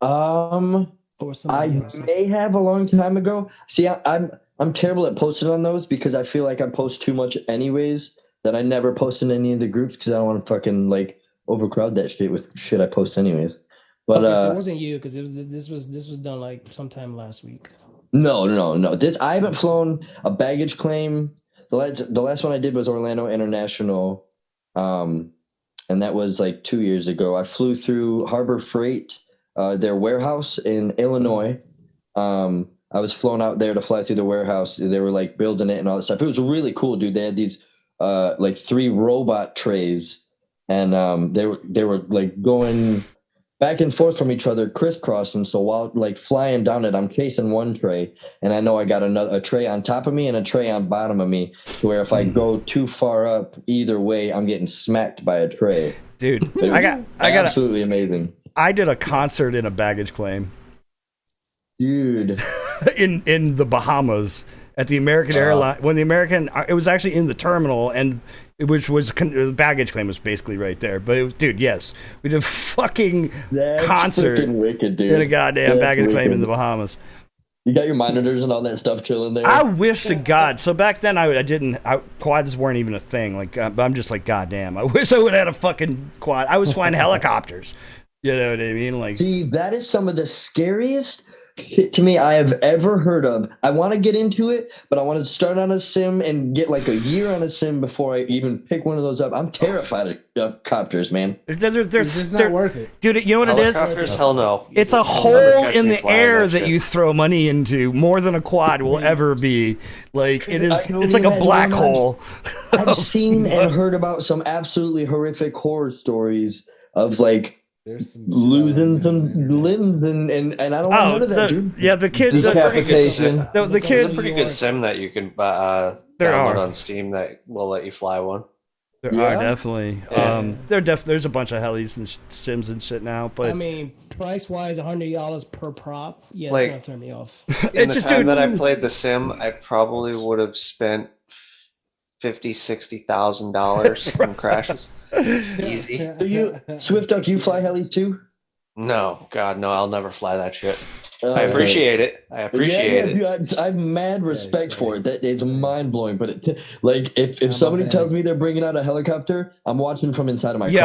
Or I may have a long time ago. See, I'm terrible at posting on those because I feel like I post too much anyways, that I never post in any of the groups because I don't want to fucking like overcrowd that shit with shit I post anyways. But so it wasn't you, because this was done like sometime last week. No. I haven't flown a baggage claim. The last one I did was Orlando International, and that was like 2 years ago. I flew through Harbor Freight, their warehouse in Illinois. I was flown out there to fly through the warehouse. They were like building it and all that stuff. It was really cool, dude. They had these like 3 robot trays, and they were like going back and forth from each other, crisscrossing. So while like flying down it, I'm chasing one tray, and I know I got a tray on top of me and a tray on bottom of me, to where if I go too far up either way, I'm getting smacked by a tray. Dude, I got absolutely amazing. I did a concert in a baggage claim. Dude. in the Bahamas at the American airline, when it was actually in the terminal, and which was the baggage claim was basically right there. But it was, dude, yes, we did a fucking concert wicked, dude. in a goddamn baggage claim in the Bahamas. You got your monitors and all that stuff chilling there. I wish to God. So back then I didn't. Quads weren't even a thing. Like I'm just like, goddamn. I wish I would have had a fucking quad. I was flying helicopters. You know what I mean? Like, see, that is some of the scariest shit to me I have ever heard of. I want to get into it, but I want to start on a sim and get like a year on a sim before I even pick one of those up. I'm terrified of copters, man. It's just not worth it. Dude, you know what it is? Helicopters? Hell no. It's a hole in the air that you throw money into more than a quad will ever be. Like, it is, it's like a black hole. I've seen and heard about some absolutely horrific horror stories of like there's some losing some limbs and I don't want none of that, dude. Yeah, the kid decapitation. The kid. There's a pretty good sim that you can download on Steam that will let you fly one. There are definitely. Yeah. There's a bunch of helis and sims and shit now, but I mean, price wise, $100 per prop. Yeah, like, it's gonna turn me off. In the time that I played the sim, I probably would have spent $50,000-$60,000 from crashes. Easy. So you, Swift Duck, you fly helis too? No, God, no, I'll never fly that shit. I appreciate it. I appreciate it. Dude, I have mad respect for it. That is mind blowing. But like, if somebody tells me they're bringing out a helicopter, I'm watching from inside of my car.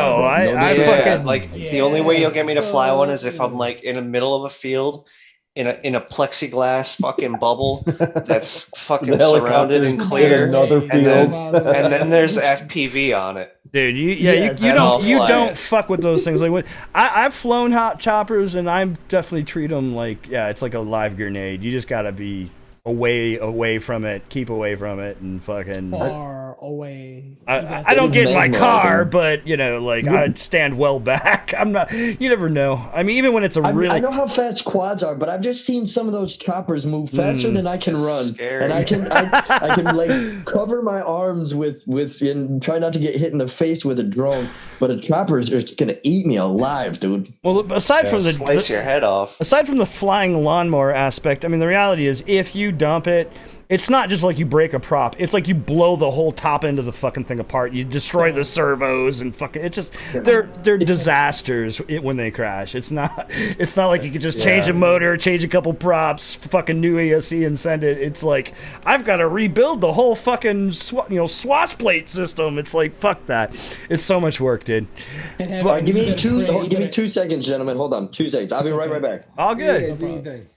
The only way you'll get me to fly one is if I'm like in the middle of a field, in a plexiglass fucking bubble that's fucking surrounded and clear, and then there's FPV on it. Dude, you don't fuck with those things. Like I've flown hot choppers, and I definitely treat them like it's like a live grenade. You just gotta be away from it, keep away from it, and fucking far away. I don't get in my car, but like I'd stand well back. I'm not. You never know. I mean, even when it's I know how fast quads are, but I've just seen some of those choppers move faster than I can run, scary. And I can like cover my arms with and try not to get hit in the face with a drone. But a chopper is just gonna eat me alive, dude. Well, aside from slice your head off. Aside from the flying lawnmower aspect, I mean, the reality is if you dump it, it's not just like you break a prop. It's like you blow the whole top end of the fucking thing apart. You destroy the servos and fucking. It's just they're disasters when they crash. It's not like you could just change a motor, change a couple props, fucking new ESC and send it. It's like I've got to rebuild the whole fucking swash plate system. It's like fuck that. It's so much work, dude. Give me 2 seconds, gentlemen. Hold on, 2 seconds. I'll be right back. All good.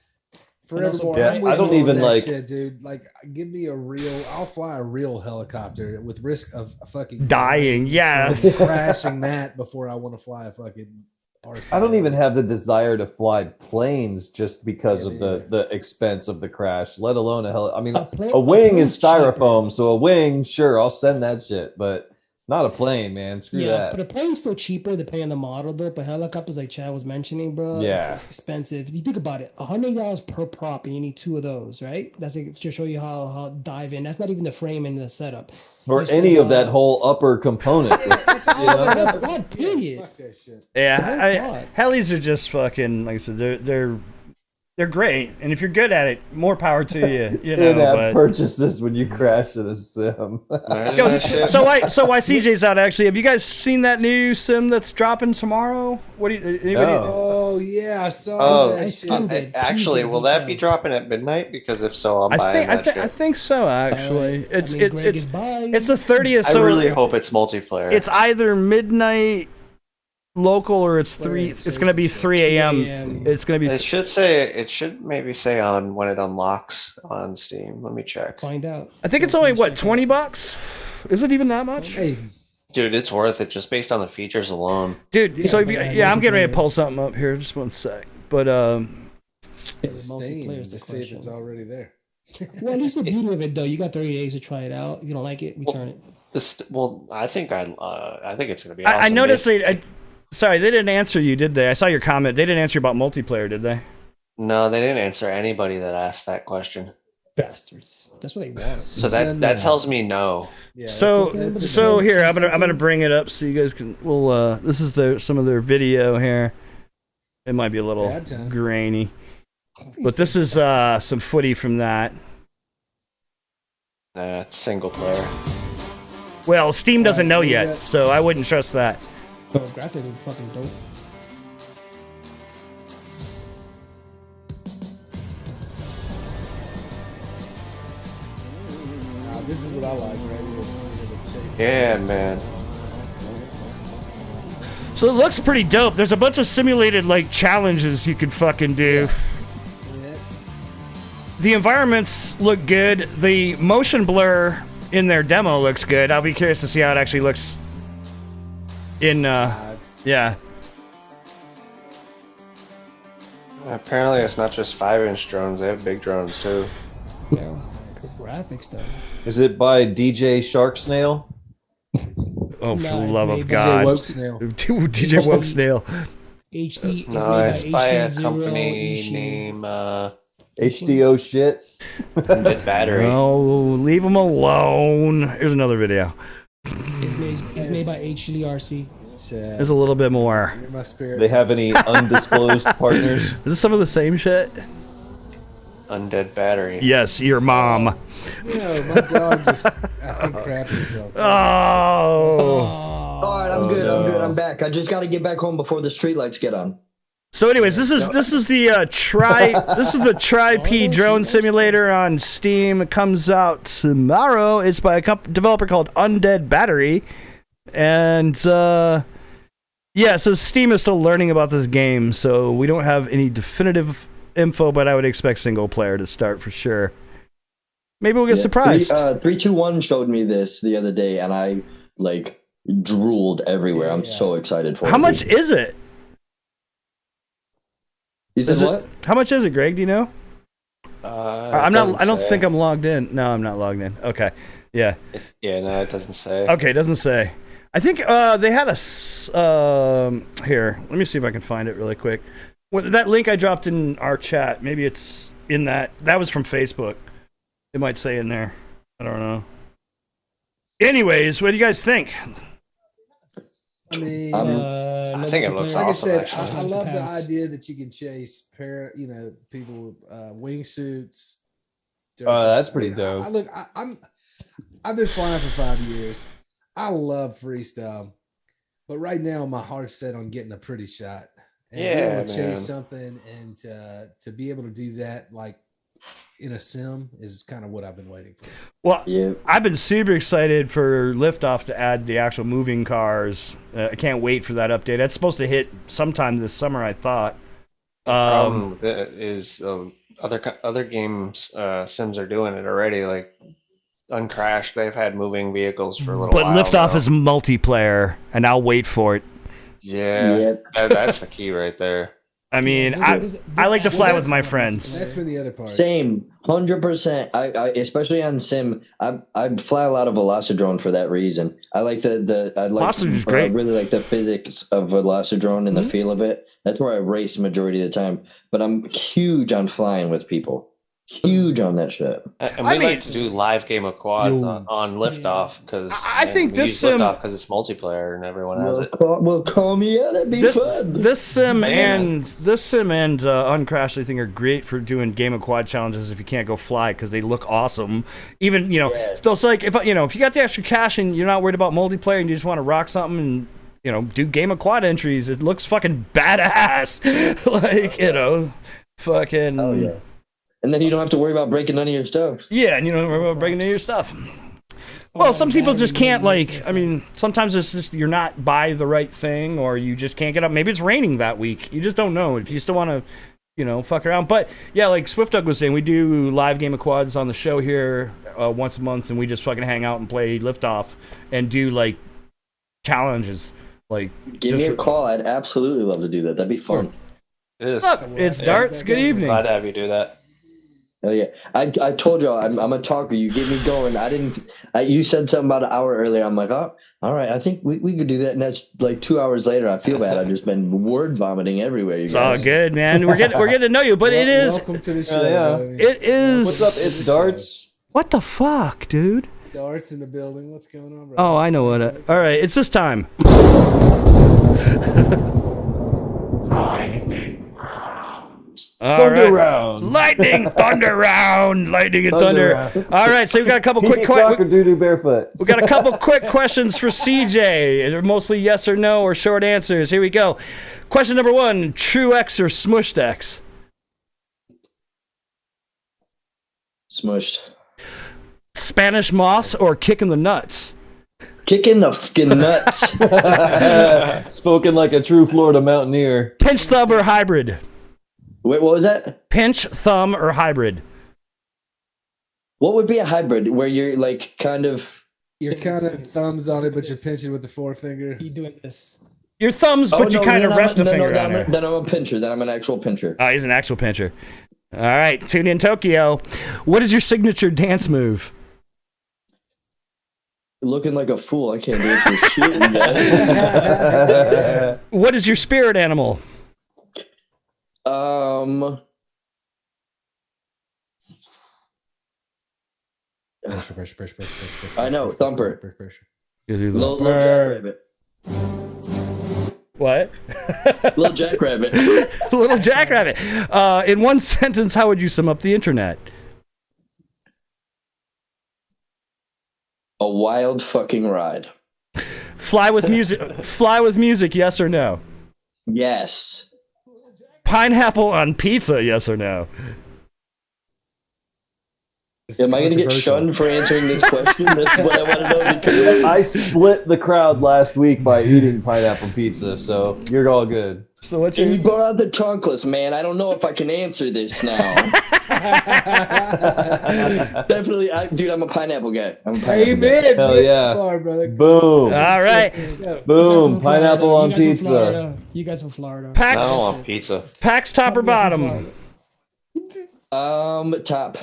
Forevermore. Yeah, I don't even like shit, dude. Like, give me I'll fly a real helicopter with risk of fucking dying. Yeah, crashing that before I want to fly a fucking RC. I don't even have the desire to fly planes just because of the expense of the crash, let alone a wing is styrofoam, so a wing, sure, I'll send that shit, but Not a plane, man. Screw Yeah, but a that. plane's still cheaper depending on the model, though. But helicopters, like Chad was mentioning, bro, Yeah. it's expensive. If you think about it, $100 per prop, and you need 2 of those, right? That's like, to show you how dive in. That's not even the frame and the setup. Or You spend any of about- that whole upper component. It's all You know? that Oh, God, period. Fuck that shit. Yeah, helis are just fucking, like I said, they're great, and if you're good at it, more power to you. You know, In-app but purchases when you crash in a sim. Yo, so why CJ's out actually? Have you guys seen that new sim that's dropping tomorrow? What do you? Anybody? No. Oh yeah, I saw Oh, that I shit. skimmed it. actually, will that be Details. dropping at midnight? Because if so, I'm I buying think that I shit. think so actually. I mean, Greg is buying. It's the 30th. I So really hope it's multiplayer. it's either midnight local or it's 3. Wait, It's gonna be 3 a.m. 3 a.m. It's gonna be. It should maybe say on when it unlocks on Steam. Let me check. Find out. I think it's only what, $20? Is it even that much? Hey, Dude, it's worth it just based on the features alone. Dude, so if you, yeah, yeah, I'm getting ready to multiplayer. pull something up here. Just one sec. But It's Steam multiplayer is to the see if it's question. already there. Well, at least the beauty of it, though, you got 30 days to try it out. If you don't like it, return it. I think it's gonna be. Awesome. I noticed they. Sorry, they didn't answer you, did they? I saw your comment. They didn't answer you about multiplayer, did they? No, they didn't answer anybody that asked that question. Bastards. That's what they want. So that tells me no. Yeah, So that's- so here I'm gonna bring it up so you guys can. Well, this is some of their video here. It might be a little Bad time. grainy, but this is some footy from that. It's single player. Well, Steam doesn't know yeah. yet, so I wouldn't trust that. Oh, graphic look fucking dope. This is what I like, right? With chase. Yeah, man. So it looks pretty dope. There's a bunch of simulated like challenges you could fucking do. Yeah. The environments look good. The motion blur in their demo looks good. I'll be curious to see how it actually looks in yeah. Apparently, it's not just 5-inch drones. They have big drones too. Yeah. Good graphics, though. Is it by DJ Shark Snail? Oh, for the No, love it's of made by God. Woke Snail. DJ Woke Snail. HD. It's No, made it's by a HD0 company Ishi. named HDO shit. Dead Battery. No, leave them alone. Here's another video. It's made by HDRC. Chad, There's a little bit more. you're my spirit. They have any undisclosed partners? Is this some of the same shit? Undead Battery. Yes, your mom. No, my dog just I think crap himself. Oh. All right, I'm good. I'm good. no. I'm back. I just got to get back home before the streetlights get on. So, anyways, this is the Tri-P drone simulator on Steam. It comes out tomorrow. It's by a developer called Undead Battery, and yeah, so Steam is still learning about this game, so we don't have any definitive info, but I would expect single player to start for sure. Maybe we'll get surprised. 321 showed me this the other day, and I like drooled everywhere. I'm so excited for it. How much is it? You said what? How much is it, Greg? Do you know? I'm not. I don't say. think I'm logged in. No, I'm not logged in. Okay. Yeah. Yeah, no, it doesn't say. Okay, it doesn't say. I think they had here. Let me see if I can find it really quick. That link I dropped in our chat. Maybe it's in that. That was from Facebook. It might say in there. I don't know. Anyways, what do you guys think? I mean, I think it looks like awesome. I said, Actually. I love the Pass. idea that you can chase people with wingsuits. That's pretty dope. I've been flying for 5 years. I love freestyle, but right now my heart's set on getting a pretty shot. And being Yeah, able to man. chase something and to be able to do that like in a sim is kind of what I've been waiting for. Well, Yeah. I've been super excited for Liftoff to add the actual moving cars. I can't wait for that update. That's supposed to hit sometime this summer, I thought. Problem with it is other games sims are doing it already. Like Uncrashed, they've had moving vehicles for a little But while. Liftoff now. is multiplayer, and I'll wait for it. Yeah, Yep. that's the key right there. I mean, This- I like to fly that's- with my friends. That's been the other part. Same, 100%. I especially on sim, I fly a lot of Velocidrone for that reason. I like Velocity's great. really like the physics of Velocidrone and the feel of it. That's where I race majority of the time. But I'm huge on flying with people. Huge on that shit. And we I mean- like to do live game of quads on liftoff because I think this sim- liftoff because it's multiplayer and everyone has it. Well, call me out. That'd be fun. This sim and Uncrashed, I think, are great for doing game of quad challenges if you can't go fly because they look awesome. Even so it's like if you got the extra cash and you're not worried about multiplayer and you just want to rock something and do game of quad entries, it looks fucking badass. Like fucking. Oh yeah. And then you don't have to worry about breaking none of your stuff. Yeah, and you don't worry about breaking into your stuff. Well, some people just can't, sometimes it's just you're not by the right thing or you just can't get up. Maybe it's raining that week. You just don't know. If you still want to, fuck around. But, yeah, like Swift Dog was saying, we do live game of quads on the show here once a month, and we just fucking hang out and play liftoff and do, challenges. Give me a call. I'd absolutely love to do that. That'd be fun. It is. Look, it's darts. Good evening. Glad to have you do that. Oh yeah, I told y'all I'm a talker. You get me going. You said something about an hour earlier. I'm like, oh, all right. I think we could do that. And that's 2 hours later. I feel bad. I've just been word vomiting everywhere. It's all good, man. We're getting to know you, but it is. Welcome to the show. Baby. It is. What's up? It's darts. What the fuck, dude? Darts in the building. What's going on, bro? Oh, I know what. All right, it's this time. Thunder round. Lightning, thunder round, lightning and thunder. All right, so we've got a couple quick Soccer doo-doo barefoot. we got a couple quick questions for CJ. They're mostly yes or no or short answers. Here we go. Question number 1: True X or Smushed X? Smushed. Spanish moss or kicking the nuts? Kicking the fucking nuts. Spoken like a true Florida mountaineer. Pinch thumb or hybrid? Wait, what was that? Pinch thumb or hybrid? What would be a hybrid where you're kind of? You're kind of thumbs on it, but you're pinching with the forefinger. You doing this? Your thumbs, but you kind of rest a finger on it. it. Then I'm a pincher. Then I'm an actual pincher. Oh, he's an actual pincher. All right, tune in Tokyo. What is your signature dance move? Looking like a fool. I can't dance for shit, guys. What is your spirit animal? Pressure. I know, thumper. Little Jackrabbit. What? Little jackrabbit. Little jackrabbit. In one sentence, how would you sum up the internet? A wild fucking ride. Fly with music. Fly with music. Yes or no? Yes. Pineapple on pizza. Yes or no? Am I going to get shunned for answering this question? That's what I want to know. Because I split the crowd last week by eating pineapple pizza, so you're all good. So what's you brought out the chunkless, man. I don't know if I can answer this now. Definitely, dude. I'm a pineapple guy. Amen. Hell yeah. Brother. Boom. All right. Boom. Pineapple on pizza. You guys from Florida. Pax. I don't want pizza. Pax top or bottom? Top.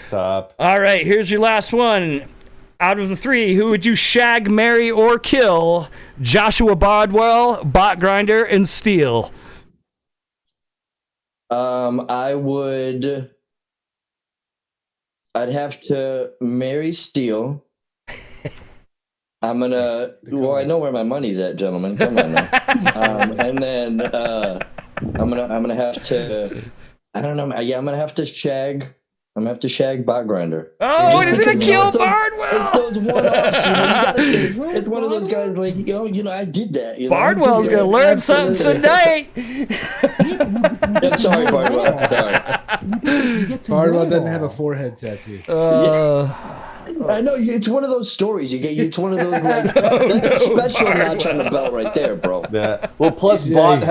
Top. All right. Here's your last one. Out of the three, who would you shag, marry, or kill? Joshua Bardwell, Bot Grinder, and Steele. I'd have to marry Steele. I know where my money's at, gentlemen. Come on now. And then I'm gonna have to. I don't know. Yeah, I'm gonna have to shag. I'm gonna have to shag Bot Grinder. Oh, and he's gonna kill Bardwell. It's those one-offs. You gotta say, it's one of those guys like, I did that. Bardwell's gonna learn something tonight. I'm sorry, Bardwell. Sorry. Bardwell doesn't have a forehead tattoo. I know it's one of those stories you get. It's one of those that's a special notch on the belt right there, bro. Yeah. Well, plus Bot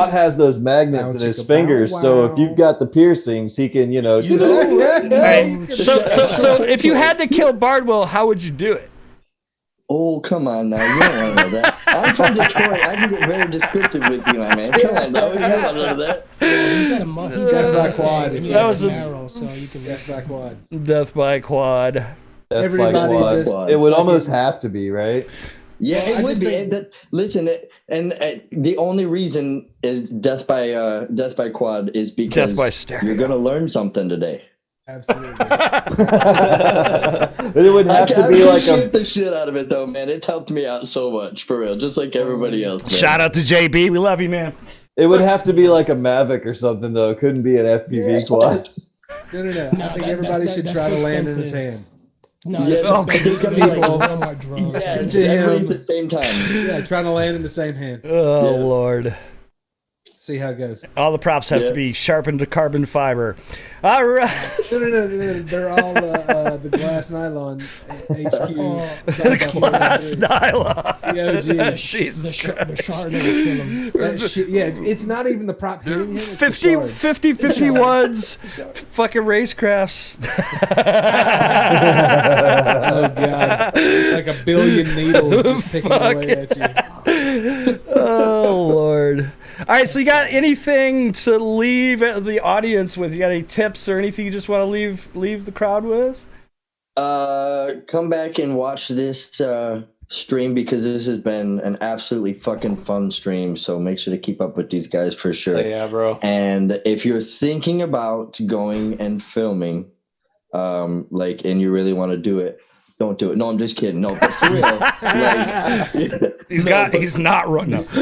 has those magnets in his fingers, so if you've got the piercings, he can, So if you had to kill Bardwell, how would you do it? Oh, come on now. You don't want to know that. I'm from Detroit. I can get very descriptive with you, my man. Come on now. You don't want to know that. He's got a muffin. He's got a black quad. That was a marrow, so you can Death by quad. death by quad. Death by Everybody quad. just- It would almost have to be, right? Yeah, Well, I it would just be. think- Listen, the only reason is death by quad is because Death by stereo. you're gonna learn something today. Absolutely. But it would have to I be like appreciate a. the shit out of it though, man. It's helped me out so much, for real. Just like everybody else. Man. Shout out to JB. We love you, man. It would have to be like a Mavic or something, though. It couldn't be an FPV quad. No. I think that- everybody that's- should that's try to too land in his expensive. hand. No, Yeah, that's no, just because gonna be people- like Walmart drones. Yeah, To everybody him. at the same time. Yeah, trying to land in the same hand. Oh, Yeah. Lord. See how it goes. All the props have Yeah. to be sharpened to carbon fiber. All right. No. They're all the glass nylon HQ. Glass nylon. The OG. Jesus The Christ. shard will kill him. That shit, yeah, it's not even the prop hitting him. It's 50, the shards. 51s. Fucking racecrafts. Oh god, like a billion needles just picking away at you. Oh, Lord. All right, so you got anything to leave the audience with? You got any tips or anything you just want to leave the crowd with? Come back and watch this stream because this has been an absolutely fucking fun stream. So make sure to keep up with these guys for sure. Yeah, bro. And if you're thinking about going and filming, and you really want to do it, don't do it. No, I'm just kidding. No, but for real, He's not running. No.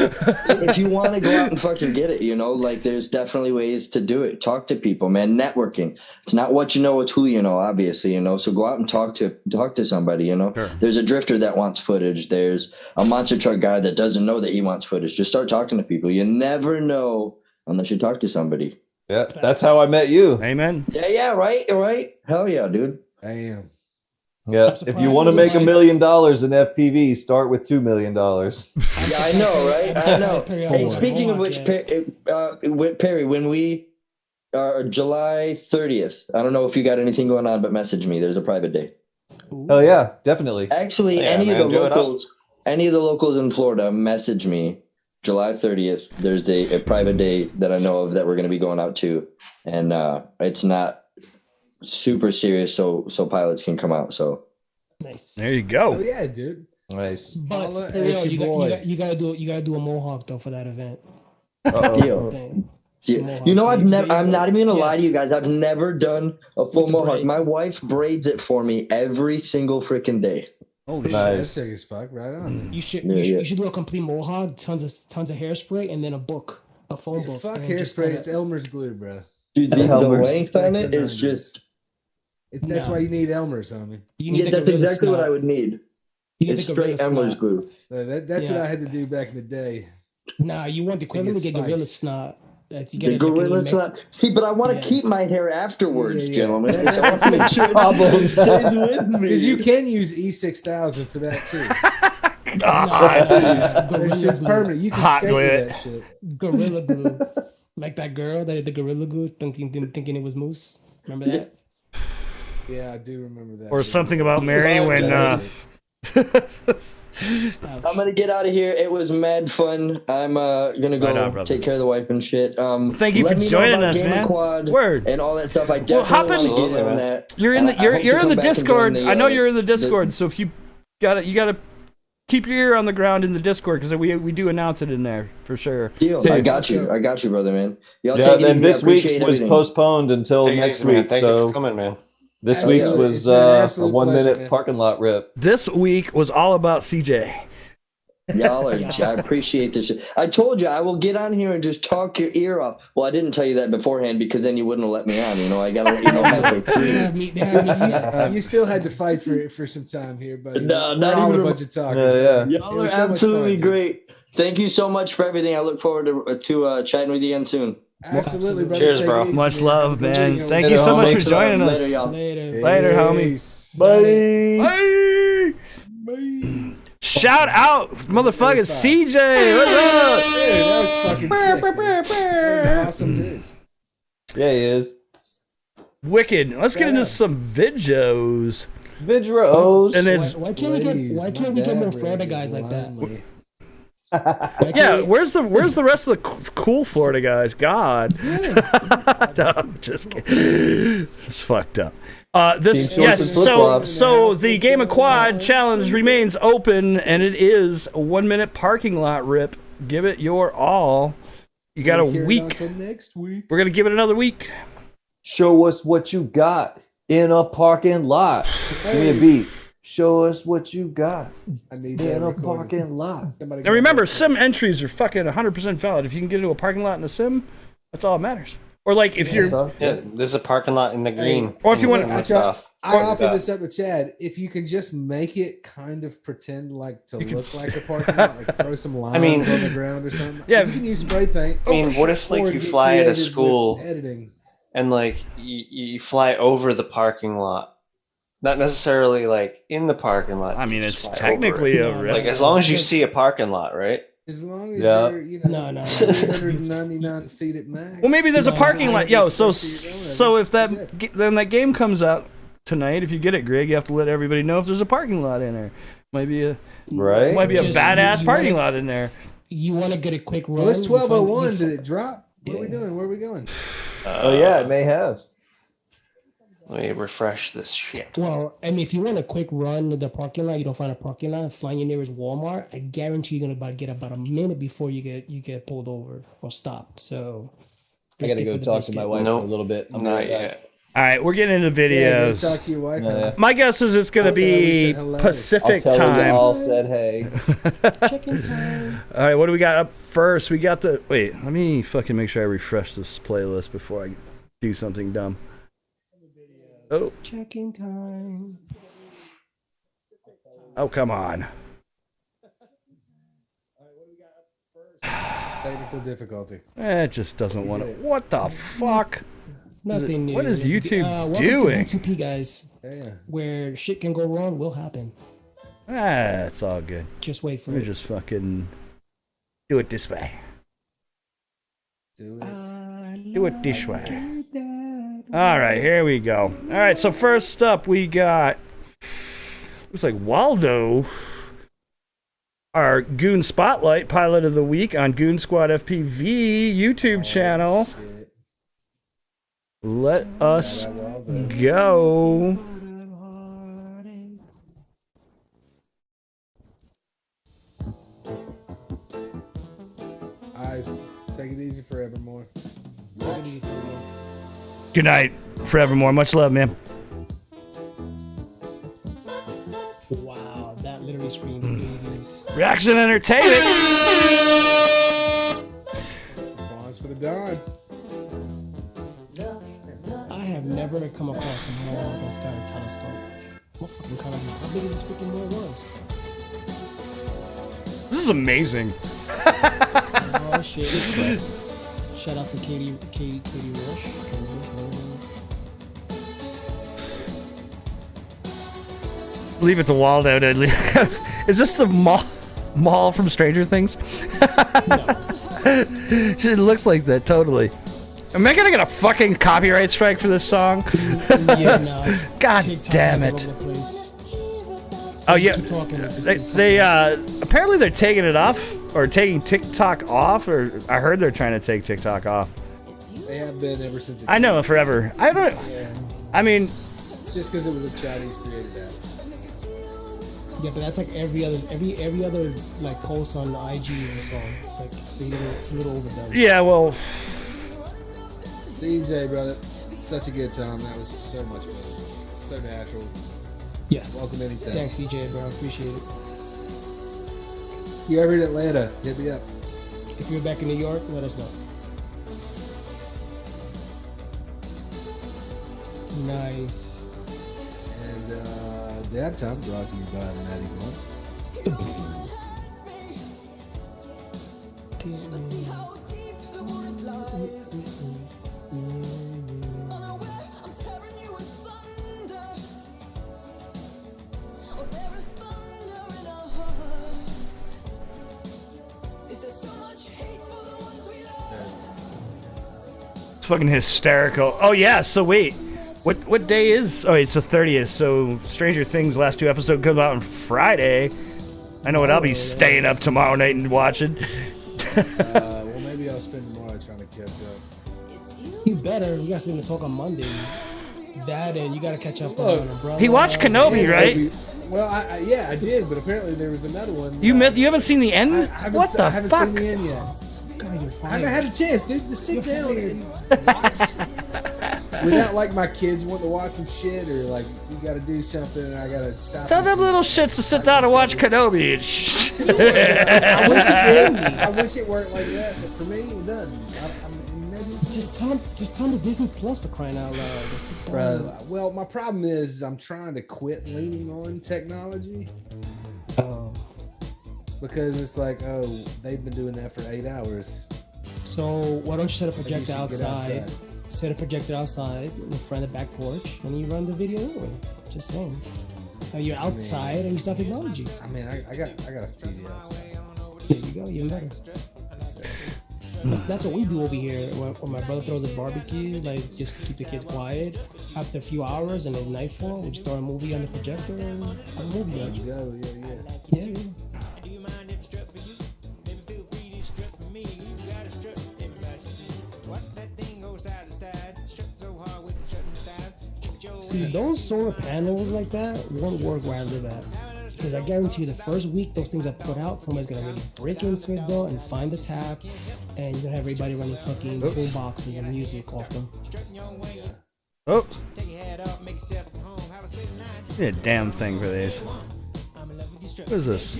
if you want to go out and fucking get it, there's definitely ways to do it. Talk to people, man. Networking. It's not what you know, it's who you know, obviously, So go out and talk to somebody, Sure. There's a drifter that wants footage. There's a monster truck guy that doesn't know that he wants footage. Just start talking to people. You never know unless you talk to somebody. Yeah, that's how I met you. Amen. Yeah, right. Hell yeah, dude. Damn. Yeah, if you want to make $1 million in FPV, start with $2 million. Yeah, I know, right? I know. Hey, speaking of which, Perry, when we July 30th, I don't know if you got anything going on, but message me. There's a private day. Oh yeah, definitely. Actually, Yeah, any man, of the locals in Florida, message me. July 30th, there's a private day that I know of that we're going to be going out to, and it's not super serious, so pilots can come out. So Nice. There you go. Oh yeah, dude. Nice. But Holla for real, at your boy. you gotta do a mohawk though for that event. deal. Thing. Yeah. Mohawk. You know, I'm not even gonna lie to you Yes. guys. I've never done a full With the mohawk. braid. My wife braids it for me every single freaking day. Holy Nice. That's sick as fuck. Right on. You should Yeah, you should do a complete mohawk, tons of hairspray, and then a book, a phone Yeah, book. fuck and just hairspray. kinda- It's Elmer's glue, bro. Dude, the Elmer's. length on That's it the is 90s. just. That's No. why you need Elmer's, homie. You need Yeah, the that's gorilla exactly what snot. I would need. You need It's the gorilla straight Elmer's snot. glue. That's Yeah. what I had to do back in the day. Nah, you want the equivalent to get get gorilla spikes. snot. That's you The get it like in gorilla Mex- snot. See, but I want to Yes. keep my hair afterwards, Yeah. gentlemen. That's I want to make sure problem. it stays with me. Because you can use E6000 for that too. Gorilla It's just glue. permanent. You can Hot skate glue with it. that shit. Gorilla glue. Like that girl that did the gorilla glue, thinking it was moose. Remember that? Yeah, I do remember that. Or shit. something about Mary when I'm gonna get out of here. It was mad fun. I'm gonna go Right on, brother. take care of the wife and shit. Thank you let for me know joining about us, Game man. Quad Word. and all that stuff. I Well, hop definitely in- want to get in on that. you're in the And I you're hope to in come the back and Discord. join the, I know you're in the Discord, so if you gotta keep your ear on the ground in the Discord because we do announce it in there for sure. Deal. Too. I got you, brother, man. Y'all Yeah, take it and easy. I this week's appreciate was everything. postponed until Take it next easy, man. week. Thank you So for coming, man. this Absolutely. week was It's been an a absolute 1 minute pleasure, man. parking lot rip. This week was all about CJ. Y'all are, I appreciate this. I told you I will get on here and just talk your ear off. Well, I didn't tell you that beforehand because then you wouldn't have let me on. I gotta let you know halfway through. You still had to fight for some time here, buddy. No, We're not all even a a- bunch of talkers. Yeah. Y'all It are was so much absolutely fun, dude. great. Thank you so much for everything. I look forward to chatting with you again soon. Absolutely, brother. Cheers, Take bro. it easy, Much man. love, Have a good man. weekend. Thank Later, you so much for homies. joining us. Later, y'all. Later. Later, homie. Peace. Buddy. Bye. Bye. Shout out, motherfucking CJ. What's up? Dude, that was fucking sick. Dude. What an awesome dude. Yeah, he is. Wicked. Let's get Shout into out. some videos. Vidra O's. And it's Why can't we get more Florida guys like that? yeah. Where's the rest of the cool Florida guys? God, no, I'm just kidding. It's fucked up. So the Game of Quad challenge remains open, and it is a 1 minute parking lot rip. Give it your all. You got a week. Until next week. We're gonna give it another week. Show us what you got in a parking lot. Give me a beat. Show us what you got I need in that a recorded. parking lot. Now remember, sim entries are fucking 100% valid. If you can get into a parking lot in a sim, that's all that matters. Or like if you're, there's a parking lot in the green. or if you want I offer this up to Chad. If you can just make it kind of pretend like to look like a parking lot, like throw some lines on the ground or something. Yeah, you can use spray paint. I mean, what if like you fly at a school editing, and like you fly over the parking lot? Not necessarily like in the parking lot. I mean, it's technically a rip. like as long as you see a parking lot, right? As long as you're, you know, 399 feet at max. Well, maybe there's a parking lot. Yo, so if then that game comes out tonight, if you get it, Greg, you have to let everybody know if there's a parking lot in there. Might be a badass parking lot in there. You want to get a quick run? Well, it's 12:01. Did it drop? What are we doing? Where are we going? Oh yeah, it may have. Let me refresh this shit. Well, I mean, if you want a quick run to the parking lot, you don't find a parking lot, find your nearest Walmart. I guarantee you're gonna get about a minute before you get pulled over or stopped. So I gotta go talk to my wife for a little bit. I'm not yet. All right, we're getting into videos. Yeah, talk to your wife. My guess is it's gonna be Pacific I'll tell her time. you all said hey. Check-in time. All right, what do we got up first? We got the wait. Let me fucking make sure I refresh this playlist before I do something dumb. Oh. Check-in time. Oh, come on. Technical difficulty. It just doesn't want to. What the fuck? Nothing new. What is YouTube doing? doing? To guys. Yeah. Where shit can go wrong will happen. It's all good. Just wait for Let it. me just fucking do it this way. Do it. Do it this way. All right, here we go. All right, so first up we got, looks like Waldo, our Goon Spotlight Pilot of the Week on Goon Squad FPV YouTube channel. Shit. Let us go. All right, take it easy, Forevermore. Take it easy, Forevermore. Good night, Forevermore. Much love, man. Wow, that literally screams 80s. Reaction Entertainment. Bonds for the Dawn. I have never come across a MOAR that's got a telescope. What fucking kind of how big is this freaking MOAR was? This is amazing. Oh shit! Shout out to Katie Rush. Leave it to Waldo. Is this the mall from Stranger Things? It looks like that totally. Am I gonna get a fucking copyright strike for this song? Yeah, no. God TikTok damn is it! all over the place. Oh yeah, Keep talking, it's just they apparently they're taking it off or taking TikTok off, or I heard they're trying to take TikTok off. They have been ever since. I know forever. I don't. Yeah. I mean, It's just because it was a Chinese created app. Yeah, but that's like every other like post on IG is a song. It's like it's a little overdone. yeah. Well, CJ, brother, such a good time. That was so much fun. So natural. Yes. Welcome anytime. Thanks, CJ, bro. Appreciate it. If you're ever in Atlanta, hit me up. If you're back in New York, let us know. Nice. And Dab Time brought to you by Natty Blunts. it's fucking hysterical. Oh yeah. So wait, What day is? Oh, it's the 30th. So Stranger Things last 2 episodes come out on Friday. I know what I'll be staying up tomorrow night and watching. Well, maybe I'll spend tomorrow trying to catch up. You better. You guys need to talk on Monday. That and you got to catch up on Umbrella. He watched Kenobi, right? Well, yeah, I did, but apparently there was another one. You haven't seen the end? I What the I haven't fuck? seen the end yet. God, you're I haven't had a chance, dude, to sit down and watch without like my kids wanting to watch some shit or like you got to do something and I got to stop. Tell them little shits to sit down and watch Kenobi. I wish it worked like that, but for me, it doesn't. Maybe it's just tell them it's Disney Plus for crying out loud. Bro, well, my problem is I'm trying to quit leaning on technology. Because it's like, oh, they've been doing that for 8 hours. So why don't you set a projector outside? outside? Set a projector outside in front of the back porch and you run the video anyway. Just saying. So you're outside and you start technology. I mean, I got a TV outside. There you go, even better. That's what we do over here. When my brother throws a barbecue, like just to keep the kids quiet. After a few hours and it's nightfall, we just throw a movie on the projector and a movie. There you go, yeah. See, those solar panels like that won't work where I live at. Because I guarantee you the first week those things are put out, somebody's gonna really break into it though and find the tap, and you're gonna have everybody running fucking boom boxes and music off them. Oh. Need a damn thing for these. What is this?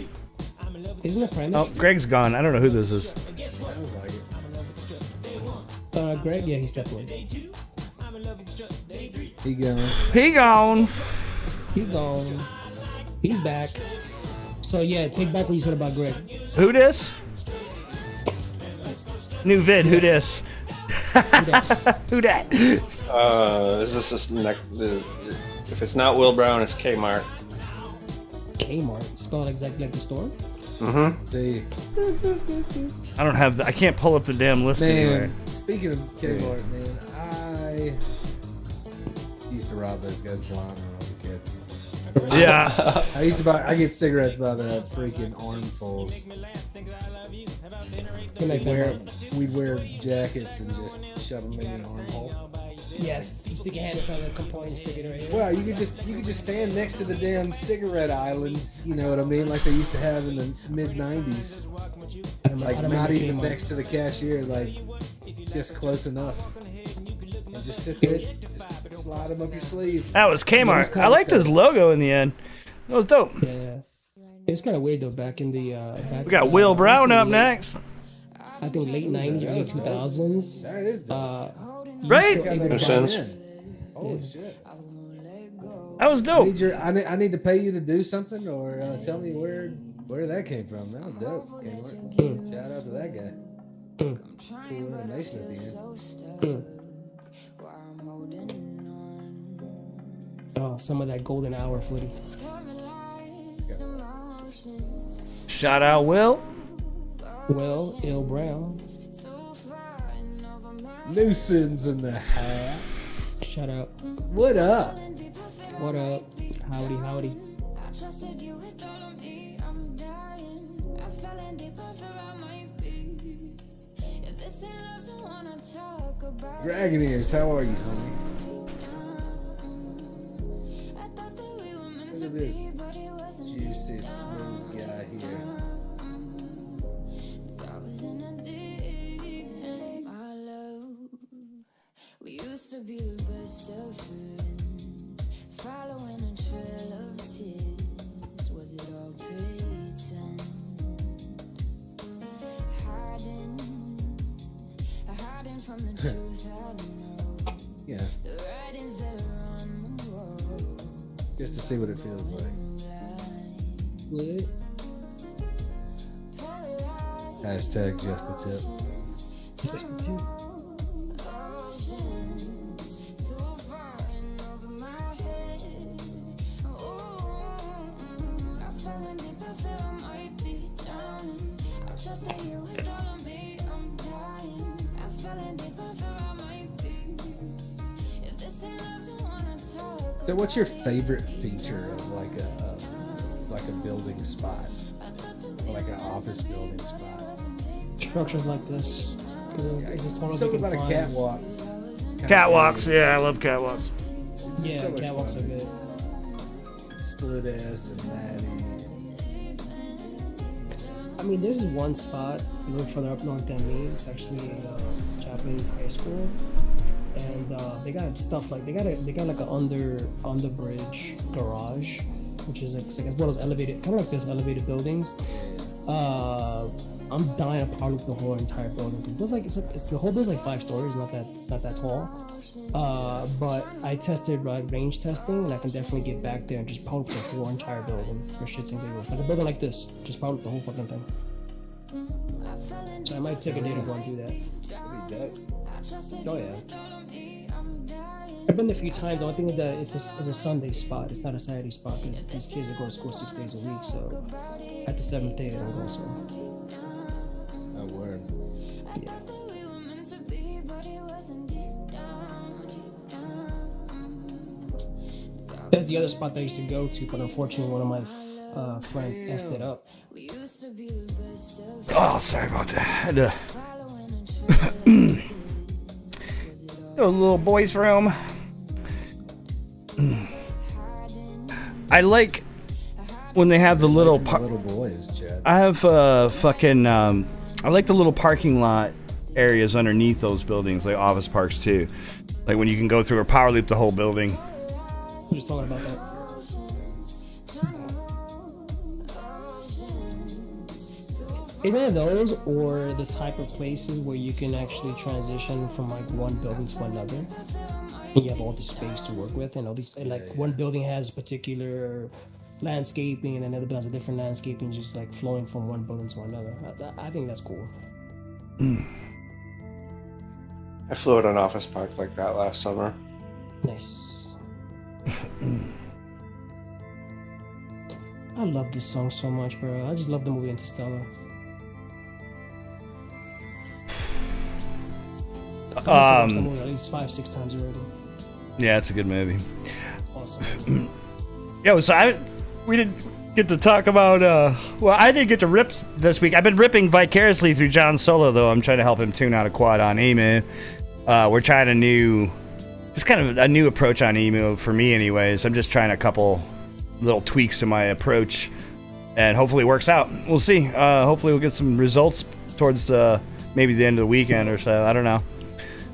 Isn't it Premise? Oh, Greg's gone. I don't know who this is. Greg, yeah, he stepped away. He gone. He gone. He gone. He's back. So yeah, take back what you said about Greg. Who this? New vid. Who this? Who that? Is this if it's not Will Brown, it's Kmart. Kmart, spelled exactly like the store. Mm-hmm. See, I don't have I can't pull up the damn list anywhere. Speaking of Kmart, man, I used to rob those guys blind when I was a kid. Yeah. I get cigarettes by the freaking armfuls. We'd wear jackets and just shove them in the armhole. Yes, you stick your hand inside the component and stick it right here. Well, you could just stand next to the damn cigarette island, you know what I mean, like they used to have in the mid '90s. Like not even next to the cashier, like just close enough. And just sit there, just slide them up your sleeve. That was Kmart. I liked his logo in the end. That was dope. Yeah, it's kind of weird though. Back in the we got Will Brown up next. I think late '90s, early 2000s. That is dope. Right? Makes sense. Holy shit. That was dope. I need to pay you to do something or tell me where that came from. That was dope. Shout out to that guy. Cool animation at the end. Oh, some of that golden hour footy. Shout out Will. Will Il Brown. Newson's in the house. Shut up. What up? What up? Howdy, howdy. Dragon Ears, how are you, homie? Look at this juicy, smooth guy here. We used to be the best of friends, following a trail of tears. Was it all pretend? Hiding from the truth I know. Yeah. The writings that are on the wall. Just to see what it feels like. What? Hashtag just the tip. Just the tip. If this ain't love to wanna So, what's your favorite feature of like a building spot, or like an office building spot? Structures like this, because it's just totally Something about a catwalk. Catwalks, yeah, I love catwalks. Yeah, so much catwalks fun. are good. Split S and Maddie. I mean, there's one spot a little further up north than me. It's actually a Japanese high school, and they got stuff like they got like a under bridge garage, which is like it's one of those elevated, kind of like those elevated buildings. I'm dying to probably the whole entire building. It's the whole building's like 5 stories, it's not that tall. But I tested range testing, and I can definitely get back there and just power up the whole entire building for shits and giggles. Like a building like this, just power up the whole fucking thing. So I might take a day to go and do that. Oh yeah. I've been there a few times. The only thing is that it's a Sunday spot. It's not a Saturday spot because these kids that go to school 6 days a week. So at the 7th day they don't go. So. Oh word. Yeah. That's the other spot that I used to go to, but unfortunately one of my friends effed it up. Oh, sorry about that. Had to a little boy's room. I like when they have the little little boys, Chad. I have fucking I like the little parking lot areas underneath those buildings, like office parks too. Like when you can go through or power loop the whole building. I'm just talking about that. Either those or the type of places where you can actually transition from like one building to another. And you have all the space to work with, and all these, and like one building has particular landscaping and another building has a different landscaping, just like flowing from one building to another. I think that's cool. I flew at an office park like that last summer. Nice. I love this song so much, bro. I just love the movie Interstellar. I watched the movie at least 5-6 times already. Yeah, it's a good movie. Awesome. Yo, so we didn't get to talk about well, I didn't get to rip this week. I've been ripping vicariously through John Solo, though. I'm trying to help him tune out a quad on EMU. We're trying just kind of a new approach on EMU for me anyways. I'm just trying a couple little tweaks to my approach, and hopefully it works out. We'll see. Hopefully we'll get some results towards maybe the end of the weekend or so. I don't know.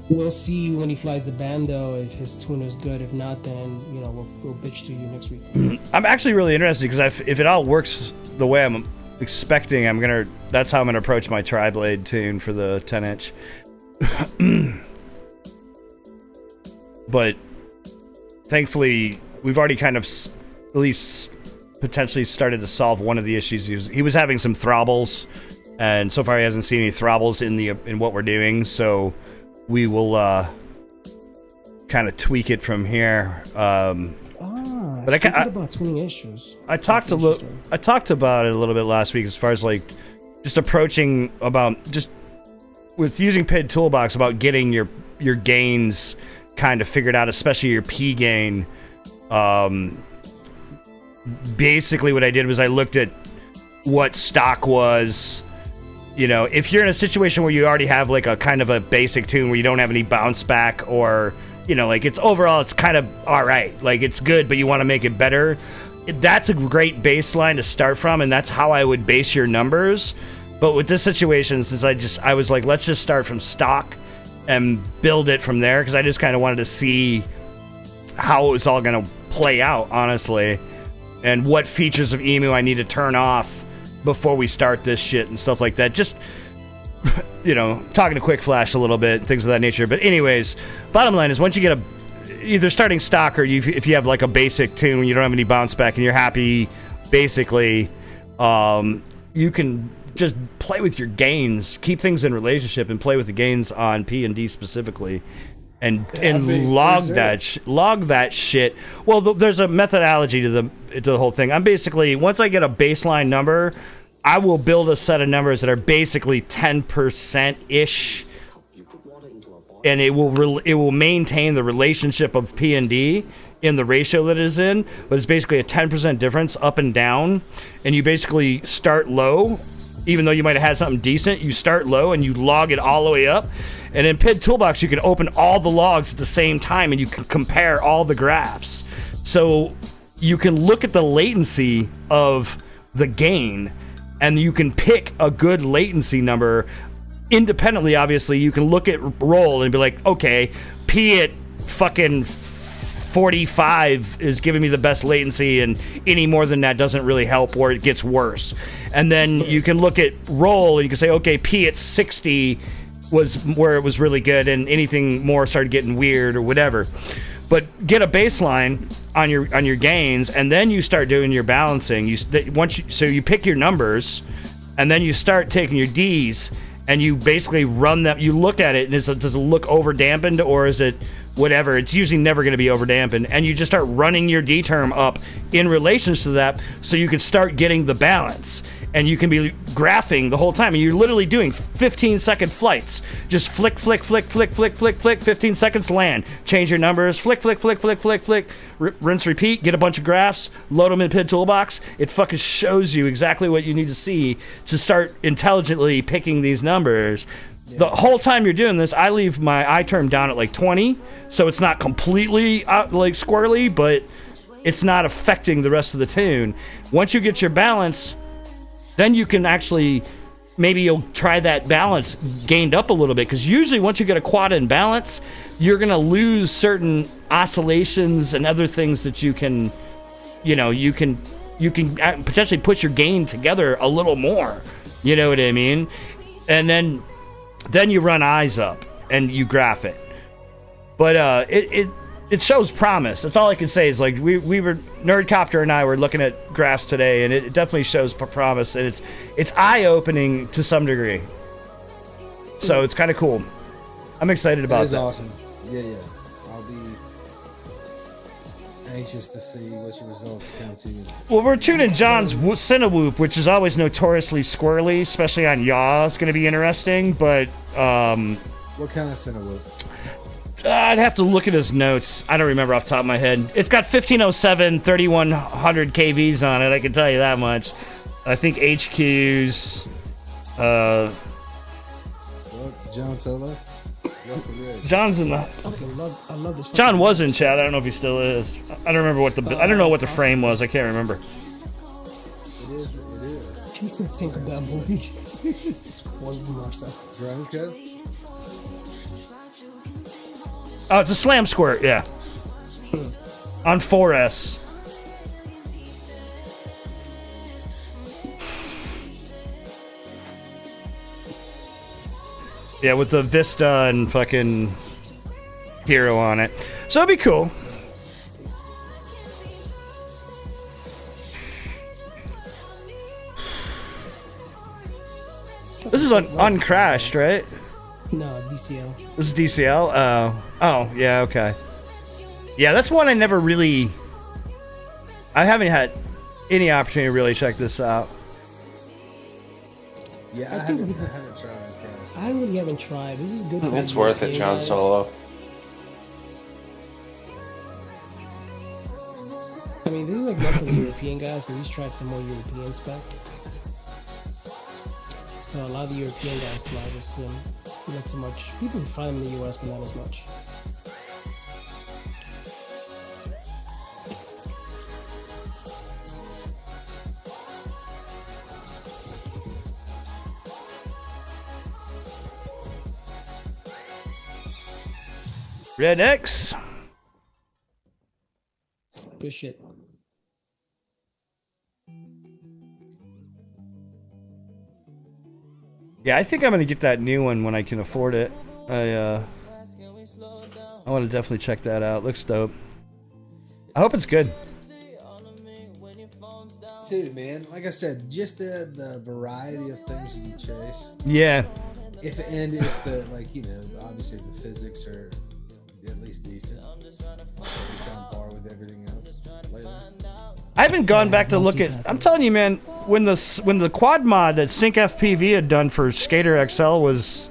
We'll see when he flies the bando if his tune is good. If not, then we'll bitch to you next week. I'm actually really interested because if it all works the way I'm expecting, that's how I'm gonna approach my tri-blade tune for the 10-inch. But thankfully, we've already kind of at least potentially started to solve one of the issues. He was having some throbbles, and so far he hasn't seen any throbbles in what we're doing. So we will kind of tweak it from here. But I about tuning issues. I talked about it a little bit last week as far as like just approaching about just with using PID Toolbox about getting your gains kind of figured out, especially your P gain. Basically what I did was I looked at what stock was. If you're in a situation where you already have like a kind of a basic tune where you don't have any bounce back, or like it's kind of all right, like it's good, but you want to make it better, that's a great baseline to start from, and that's how I would base your numbers. But with this situation, since I was like, let's just start from stock and build it from there, because I just kind of wanted to see how it was all going to play out, honestly, and what features of EMU I need to turn off before we start this shit and stuff like that. Just, talking to Quick Flash a little bit, things of that nature. But anyways, bottom line is once you get either starting stock or if you have like a basic tune, you don't have any bounce back and you're happy, basically, you can just play with your gains, keep things in relationship and play with the gains on P and D specifically. And log that shit. Well, there's a methodology to the whole thing. I'm basically, once I get a baseline number, I will build a set of numbers that are basically 10% ish, and it will maintain the relationship of P and D in the ratio that it is in, but it's basically a 10% difference up and down, and you basically start low. Even though you might have had something decent, you start low and you log it all the way up. And in PID Toolbox, you can open all the logs at the same time and you can compare all the graphs. So you can look at the latency of the gain and you can pick a good latency number independently. Obviously, you can look at roll and be like, okay, P at fucking 45 is giving me the best latency, and any more than that doesn't really help, or it gets worse. And then you can look at roll and you can say, okay, P at 60 was where it was really good, and anything more started getting weird or whatever. But get a baseline on your gains, and then you start doing your balancing. So you pick your numbers, and then you start taking your Ds, and you basically run them. You look at it, and does it look over dampened, or is it whatever? It's usually never going to be over dampened, and you just start running your D term up in relation to that, so you can start getting the balance. And you can be graphing the whole time, and you're literally doing 15-second flights. Just flick, flick, flick, flick, flick, flick, flick, 15 seconds, land. Change your numbers, flick, flick, flick, flick, flick, flick, rinse, repeat, get a bunch of graphs, load them in PID Toolbox. It fucking shows you exactly what you need to see to start intelligently picking these numbers. Yeah. The whole time you're doing this, I leave my I term down at like 20, so it's not completely like squirrely, but it's not affecting the rest of the tune. Once you get your balance, then you can actually, maybe you'll try that balance gained up a little bit, because usually once you get a quad in balance, you're going to lose certain oscillations and other things that you can potentially push your gain together a little more. You know what I mean? And then you run eyes up and you graph it. But it shows promise. That's all I can say. Is like we were, Nerdcopter and I were looking at graphs today, and it definitely shows promise, and it's eye-opening to some degree. So it's kind of cool. I'm excited about that. That is awesome. Yeah. I'll be anxious to see what your results come to. Well, we're tuning John's Cinewhoop, which is always notoriously squirrely, especially on yaw. It's going to be interesting, but what kind of Cinewhoop? I'd have to look at his notes. I don't remember off the top of my head. It's got 1507, 3100 KVs on it, I can tell you that much. I think HQ's... John Solo? What's the rig? John's in the... I love this. John was in chat. I don't know if he still is. I don't remember what the... I don't know what the frame was. I can't remember. It is. Jason think of that movie. One more stuff. Drone code? Oh, it's a slam squirt, yeah. On 4S. Yeah, with the Vista and fucking Hero on it. So it'd be cool. This is uncrashed, right? No, DCL. This is DCL? Oh, yeah, okay. Yeah, that's one I never really... I haven't had any opportunity to really check this out. Yeah, I haven't tried. I really haven't tried. This is good for It's worth it, John Solo. I mean, this is like not for the European guys, because these tracks are more European spec. So a lot of the European guys fly this sim. Not so much. People fly them in the US, but not as much. Red X. Good shit. Yeah, I think I'm gonna get that new one when I can afford it. I want to definitely check that out. Looks dope. I hope it's good. Dude, man, like I said, just the variety of things you can chase. Yeah. If the obviously the physics are at least decent, at least on par with everything else lately. I haven't gone back to look at. I'm telling you, man, when the quad mod that SeaJayeFPV had done for Skater XL was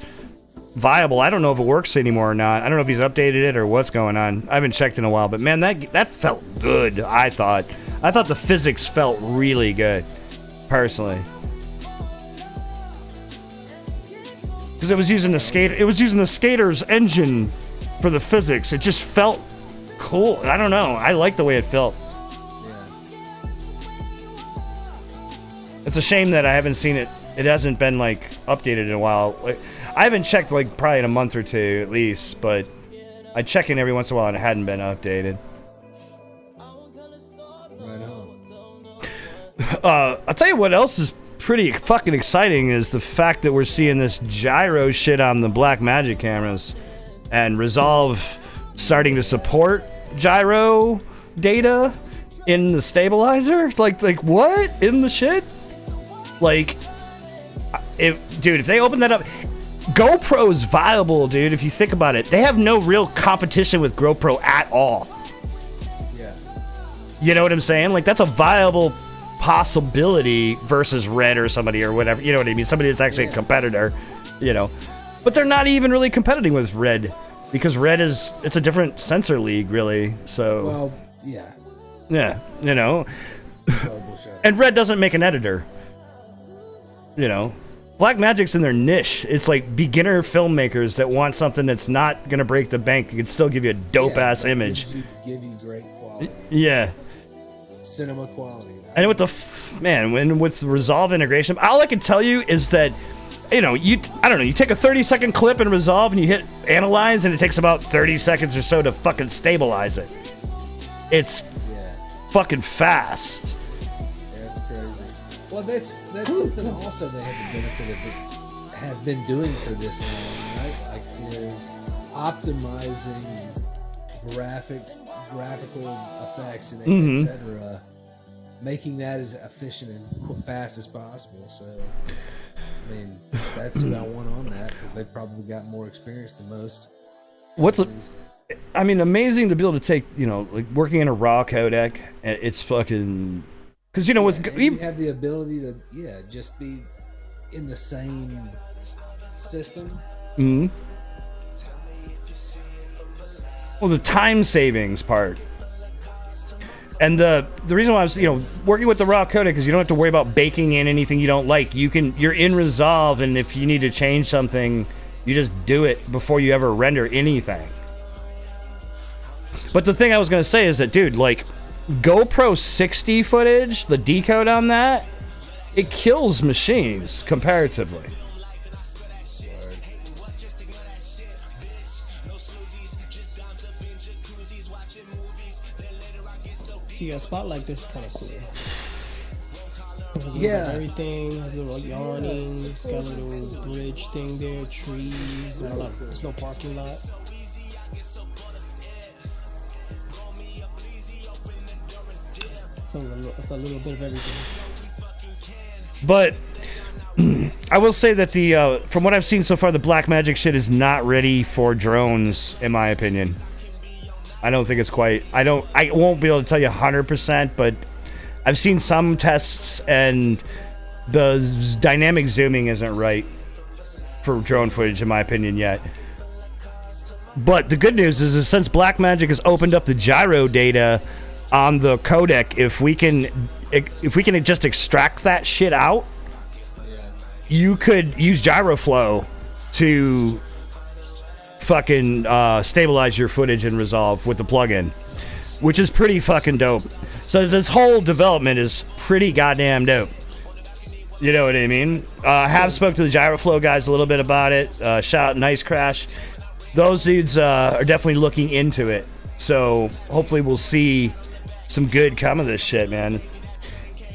viable. I don't know if it works anymore or not. I don't know if he's updated it or what's going on. I haven't checked in a while, but man, that felt good. I thought the physics felt really good, personally, because it was using the skater's engine for the physics. It just felt cool. I don't know. I like the way it felt. It's a shame that I haven't seen it. It hasn't been like updated in a while. I haven't checked like probably in a month or two at least, but I check in every once in a while and it hadn't been updated. Right on. I'll tell you what else is pretty fucking exciting is the fact that we're seeing this gyro shit on the Blackmagic cameras, and Resolve starting to support gyro data in the stabilizer. Like what in the shit? Like, if they open that up, GoPro's viable, dude. If you think about it, they have no real competition with GoPro at all. Yeah. You know what I'm saying? Like, that's a viable possibility versus Red or somebody or whatever. You know what I mean? Somebody that's actually a competitor. You know, but they're not even really competing with Red, because Red it's a different sensor league, really. So. Well, yeah. Yeah, you know. And Red doesn't make an editor. You know, Blackmagic's in their niche. It's like beginner filmmakers that want something that's not gonna break the bank. It can still give you a dope ass image. Give you great quality. Yeah. Cinema quality. And with with Resolve integration, all I can tell you is that, you know, you take a 30-second clip in Resolve and you hit analyze, and it takes about 30 seconds or so to fucking stabilize it. It's fucking fast. That's crazy. Well, that's something also they have the benefit of have been doing for this long, right? Like, is optimizing graphical effects, and etc. Making that as efficient and fast as possible. So, I mean, that's who I want on that, because they've probably got more experience than most. Amazing to be able to take, you know, like working in a raw codec. It's fucking, because you know, you have the ability to just be in the same system. Mm-hmm. Well, the time savings part, and the reason why I was, you know, working with the raw codec is you don't have to worry about baking in anything you don't like. You're in Resolve, and if you need to change something, you just do it before you ever render anything. But the thing I was gonna say is that, dude, like GoPro 60 footage, the decode on that, it kills machines comparatively. See, a spot like this is kind of cool. Has everything, has little awnings, got a little bridge thing there, trees, there's no parking lot. So it's a little bit of everything. But I will say that the from what I've seen so far, the Blackmagic shit is not ready for drones, in my opinion. I don't think it's quite. I won't be able to tell you 100%, but I've seen some tests, and the dynamic zooming isn't right for drone footage, in my opinion, yet. But the good news is since Blackmagic has opened up the gyro data on the codec, if we can just extract that shit out, you could use GyroFlow to fucking stabilize your footage in Resolve with the plugin, which is pretty fucking dope. So this whole development is pretty goddamn dope. You know what I mean? I have spoke to the GyroFlow guys a little bit about it. Shout out Nice Crash. Those dudes are definitely looking into it. So hopefully we'll see some good come of this shit, man.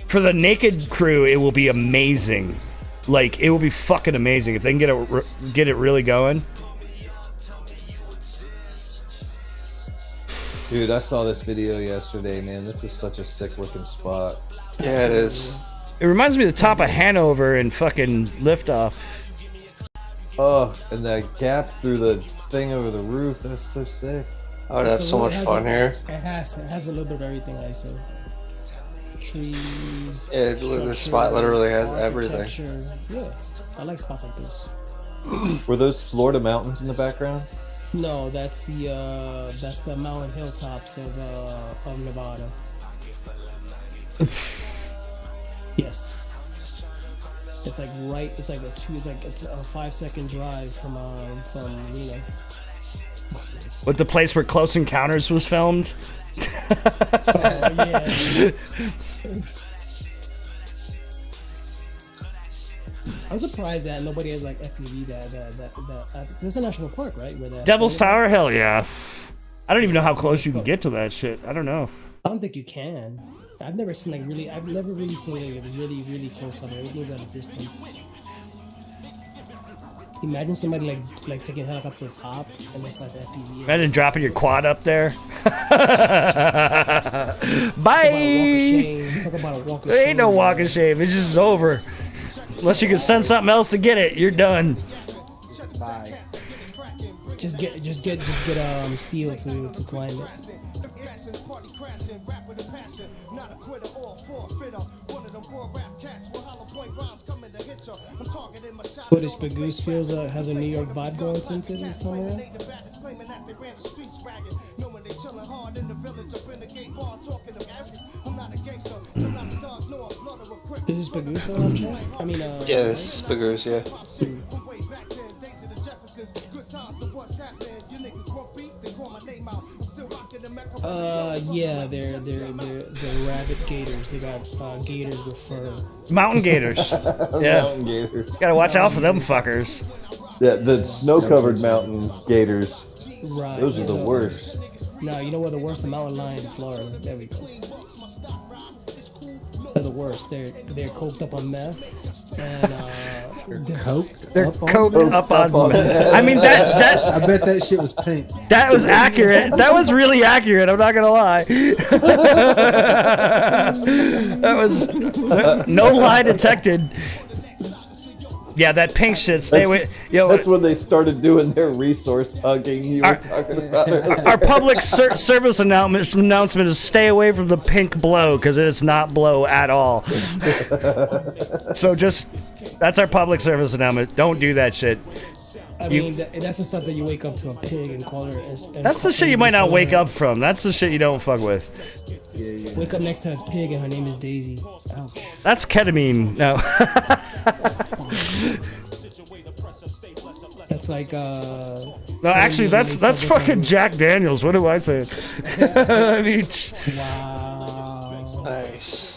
For the Naked crew, it will be amazing. Like, it will be fucking amazing if they can get it really going. Dude, I saw this video yesterday, man. This is such a sick looking spot. Yeah, it is. It reminds me of the top of Hanover and fucking Liftoff. Oh, and that gap through the thing over the roof, that's so sick. I would have so much fun here. It has a little bit of everything, I say. Trees. Yeah, the spot literally has everything. Yeah, I like spots like this. Were those Florida mountains in the background? No, that's the mountain hilltops of Nevada. Yes. It's like right. It's like a 5-second drive from Reno. With the place where Close Encounters was filmed. Yeah. I'm surprised that nobody has like FPV that there's a national park, right? Where Devil's Tower, hell yeah. I don't even know how close you can get to that shit. I don't know. I don't think you can. I've never seen I've never really seen like really close up. Everything's at a distance. Imagine somebody like taking a helicopter to the top and just like FPV. Imagine dropping your quad up there. Bye. Talk about a walk of shame. There ain't no walk of shame. It's just over. Unless you can send something else to get it, you're done. Bye. Just get steel to climb it. But this Pagoose feels has a New York vibe going into this somewhere. Is this Pagoose on that track? I mean, Yeah, this is Pagoose, yeah. Yeah, they're rabbit gators. They got gators with fur. Mountain gators. Yeah. Mountain gators. Gotta watch out for them fuckers. Yeah, the snow-covered mountain gators. Right. Those are the worst. No, you know what the worst? The mountain lion in Florida. There we go. They're the worst. They're coked up on meth, and They're coked. They're up on coked up on meth. I mean that I bet that shit was pink. that was accurate. That was really accurate. I'm not gonna lie. That was no lie detected. Yeah, that pink shit. Stay away. Yo, That's when they started doing their resource hugging you were talking about. our public service announcement is stay away from the pink blow because it's not blow at all. So that's our public service announcement. Don't do that shit. I mean, that's the stuff that you wake up to a pig and call her. That's the shit you might not wake up from. That's the shit you don't fuck with. Wake up next to a pig and her name is Daisy. Ouch. That's ketamine. No. That's like No, actually, that's fucking Jack Daniels. What do I say? I mean, wow. Nice.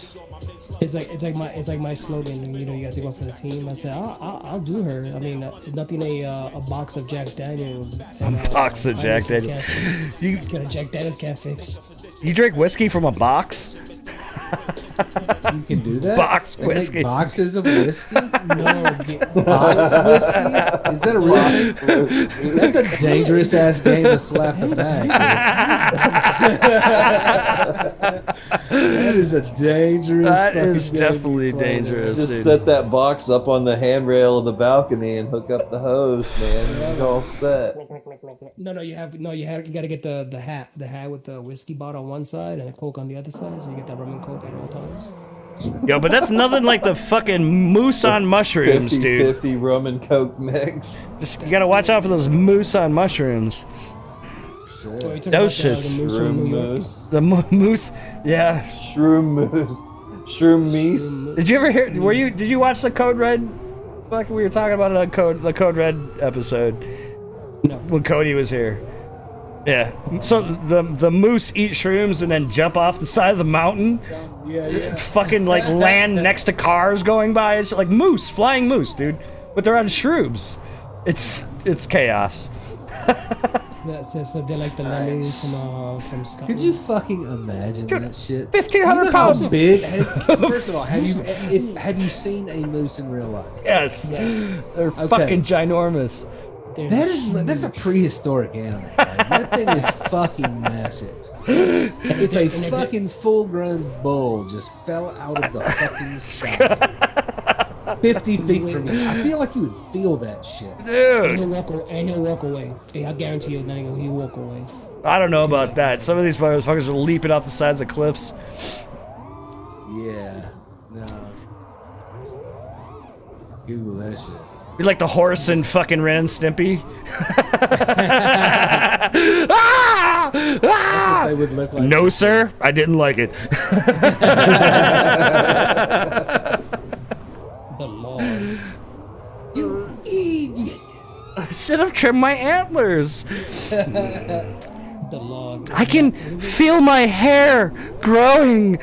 It's like my slogan. You know, you got to go for the team. I said, I'll do her. I mean, nothing a box of Jack Daniels. And, a box of Jack Daniels. You got a Jack Daniels can't fix. You drink whiskey from a box? You can do that? Box They whiskey. make boxes of whiskey? No, Box whiskey? Is that a real thing? That's a dangerous ass game to slap the bag. That is a dangerous. That is fucking game definitely to play. dangerous. Just dude. set that box up on the handrail of the balcony and hook up the hose, man. You're all set. No, you got to get the hat with the whiskey bottle on one side and the Coke on the other side, so you get that rum and Coke at all times. Yo, but that's nothing like the fucking moose on mushrooms, dude. 50 rum and Coke mix. You gotta watch out for those moose on mushrooms. Sure. Oh, you talking Those about shits. the moose from Shroom New York? moose. The moose, yeah. Shroom moose. Shroom meese. Did you ever hear? Did you watch the Code Red? Like we were talking about it on the Code Red episode. No. When Cody was here. Yeah. So the moose eat shrooms and then jump off the side of the mountain. Yeah. Fucking like land next to cars going by. It's like moose, flying moose, dude. But they're on shrooms. It's chaos. So they're like the lemmings from Scotland. Could you fucking imagine that shit? 1,500 how pounds. big? First of all, have you seen a moose in real life? Yes. Yes. They're fucking ginormous. That's a prehistoric animal. Right? That thing is fucking massive. If a fucking full-grown bull just fell out of the fucking sky, 50 feet from you, I feel like you would feel that shit. Dude. And he'll walk away. Hey, I guarantee you, he'll walk away. I don't know about that. Some of these motherfuckers are leaping off the sides of cliffs. Yeah. No. Google that shit. You're like the horse in fucking Ren and Stimpy. That's what they would look like. No, sir, I didn't like it. The Lord. You idiot. I should have trimmed my antlers. The log. I can feel my hair growing.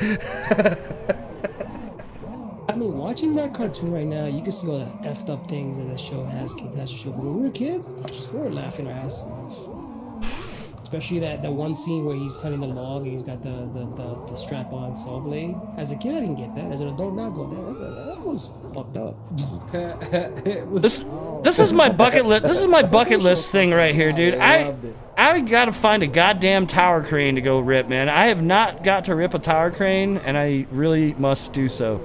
I mean, watching that cartoon right now, you can see all the effed up things that the show has. That's the show. But when we were kids, we were laughing our asses off. Especially that one scene where he's cutting the log and he's got the strap-on saw blade. As a kid, I didn't get that. As an adult now, I go, that was fucked up. This is my bucket list. This is my bucket list thing right here, dude. I gotta find a goddamn tower crane to go rip, man. I have not got to rip a tower crane, and I really must do so.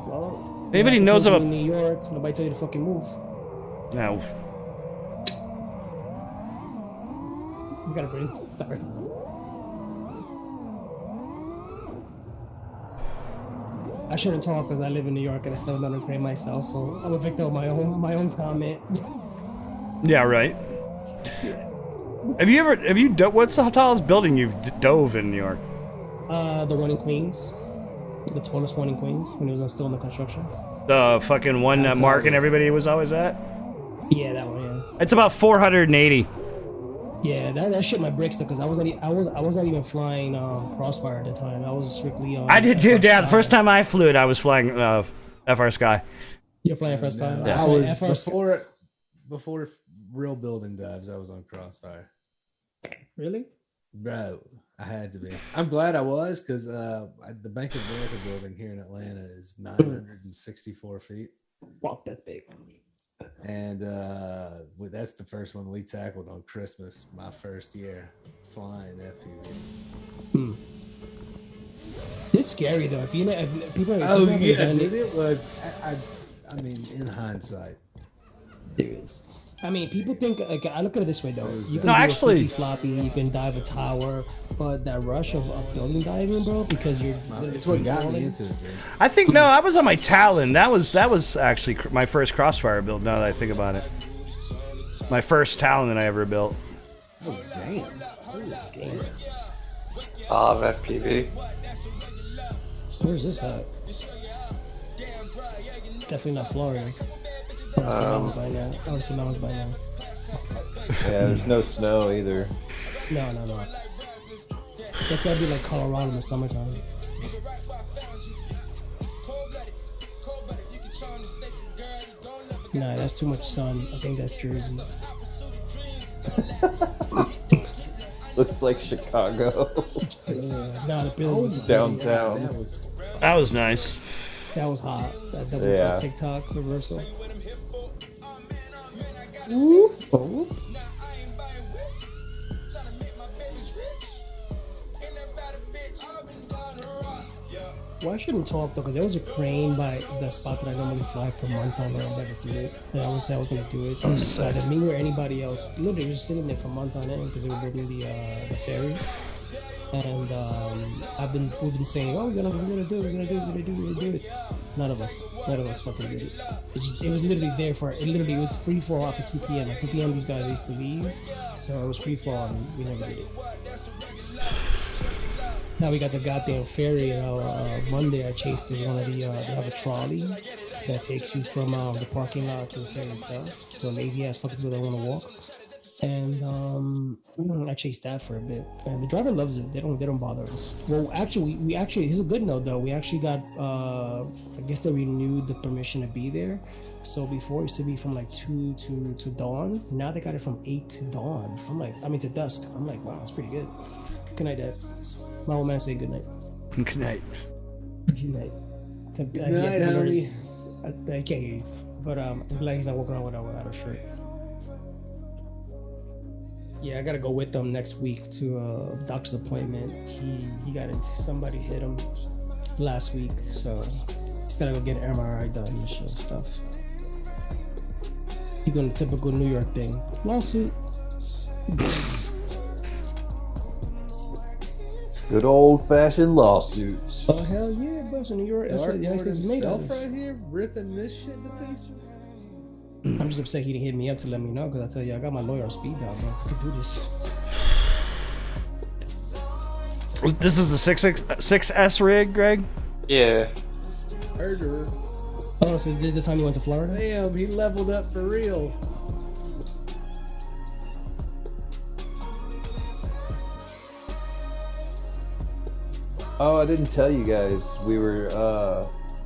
Well, anybody knows about in New York, nobody tell you to fucking move. No. You gotta bring. Sorry. I shouldn't talk because I live in New York and I feel under crane myself, so I'm a victim of my own comment. Yeah, right. Have you what's the tallest building you've dove in New York? The one in Queens, the tallest one in Queens when it was still under construction. The fucking one that Mark and everybody was always at. Yeah, that one. Yeah. It's about 480. Yeah, that shit my brakes though, because I was not even flying Crossfire at the time. I was strictly I did too, Dad. The first time I flew it, I was flying FR Sky. You're flying FR Sky. Yeah. I was before real building dives. I was on Crossfire. Really? Bro, I had to be. I'm glad I was because the Bank of America building here in Atlanta is 964 feet. Wow, that's big. And that's the first one we tackled on Christmas, my first year flying FPV. It's scary though. If people are, it was. I mean, in hindsight, it is. I mean, people think. I look at it this way though. You can actually floppy. You can dive a tower, but that rush of building diving, bro, because it's what got me into it, dude. I think I was on my Talon. That was actually my first Crossfire build. Now that I think about it, my first Talon that I ever built. Oh damn! FPV. Where's this at? Definitely not Florida. I don't see mountains by now. Yeah, there's no snow either. No. That's gotta be like Colorado in the summertime. Nah, that's too much sun. I think that's Jersey. Looks like Chicago. The building downtown. That was nice. That was hot. That was TikTok reversal. Oh. Well, I shouldn't talk though, because there was a crane by the spot that I normally fly for months on, and I never did it. And I always said I was going to do it. But me or anybody else, literally was just sitting there for months on end because they were building the ferry. And we've been saying, oh, we're gonna do it. None of us fucking did it. It was literally there it was free fall after 2 p.m. At 2 p.m. these guys used to leave, so it was free fall and we never did it. Now we got the goddamn ferry. Monday I chased it. They have a trolley that takes you from the parking lot to the ferry itself. So lazy ass fucking people that want to walk. And I chased that for a bit, and the driver loves it. They don't bother us. Well, actually, we this is a good note though. We actually got I guess they renewed the permission to be there. So before it used to be from like 2 to dawn. Now they got it from 8 to dawn. To dusk. I'm like, wow, that's pretty good. Good night, Dad. My old man said good night. Good night. Good night. Good night, homie. I can't hear you, but I'm glad he's not walking around without a shirt. Yeah, I gotta go with them next week to a doctor's appointment. He got into somebody hit him last week, so he's gotta go get an MRI done and shit stuff. He's doing the typical New York thing. Lawsuit. Good old-fashioned lawsuits. Oh hell yeah, bro! So New York, that's what the United States is made of. Right here, ripping this shit to pieces. I'm just upset he didn't hit me up to let me know, because I tell you, I got my lawyer on speed dial, bro. I could do this. This is the 6S rig, Greg? Yeah. Murderer. Oh, so did the time you went to Florida? Damn, he leveled up for real. Oh, I didn't tell you guys. We were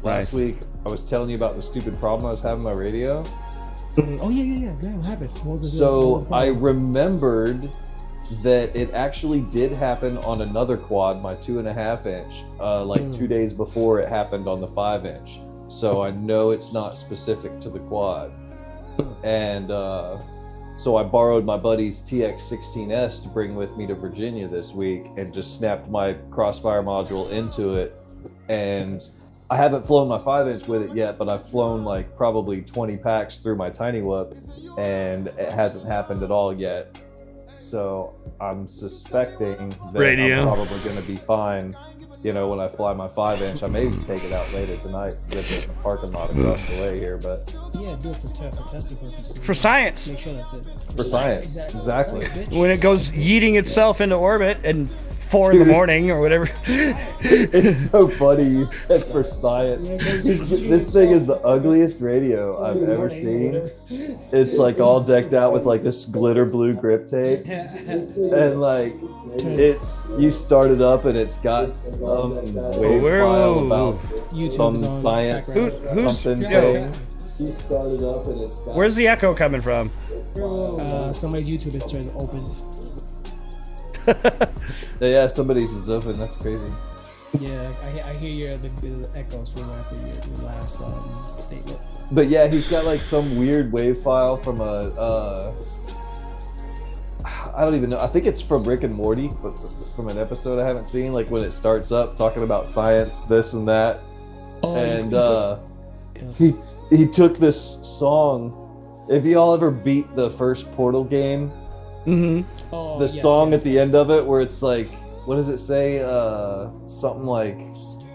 last Nice. week. I was telling you about the stupid problem I was having with my radio. Oh yeah. What happened? What was So the I problem? remembered that it actually did happen on another quad, my 2.5 inch, like 2 days before it happened on the 5 inch. So I know it's not specific to the quad. And so I borrowed my buddy's TX16S to bring with me to Virginia this week and just snapped my Crossfire module into it. And I haven't flown my 5 inch with it yet, but I've flown like probably 20 packs through my Tiny Whoop, and it hasn't happened at all yet. So I'm suspecting that Radio. I'm probably going to be fine, you know, when I fly my 5 inch. I may even take it out later tonight, get it in the parking lot across the way here, but Yeah, do it for testing purposes. For science. Make sure that's it. for science, exactly. When it goes yeeting itself into orbit and 4 in the Dude. morning or whatever. It's so funny you said for science. This thing is the ugliest radio I've ever seen. It's like all decked out with like this glitter blue grip tape, and like it's you start it up and it's got some wave file about YouTube some is on science background. Who's something yo, thing. You start it up and it's got where's the echo coming from? Somebody's YouTube is turned open. Yeah, somebody's is open. That's crazy. Yeah, I hear the echoes from after your last statement. But yeah, he's got like some weird wave file from a I don't even know. I think it's from Rick and Morty, but from an episode I haven't seen. Like when it starts up talking about science, this and that, and he took this song. If y'all ever beat the first Portal game, the song at the end of it, where it's like, what does it say? Something like,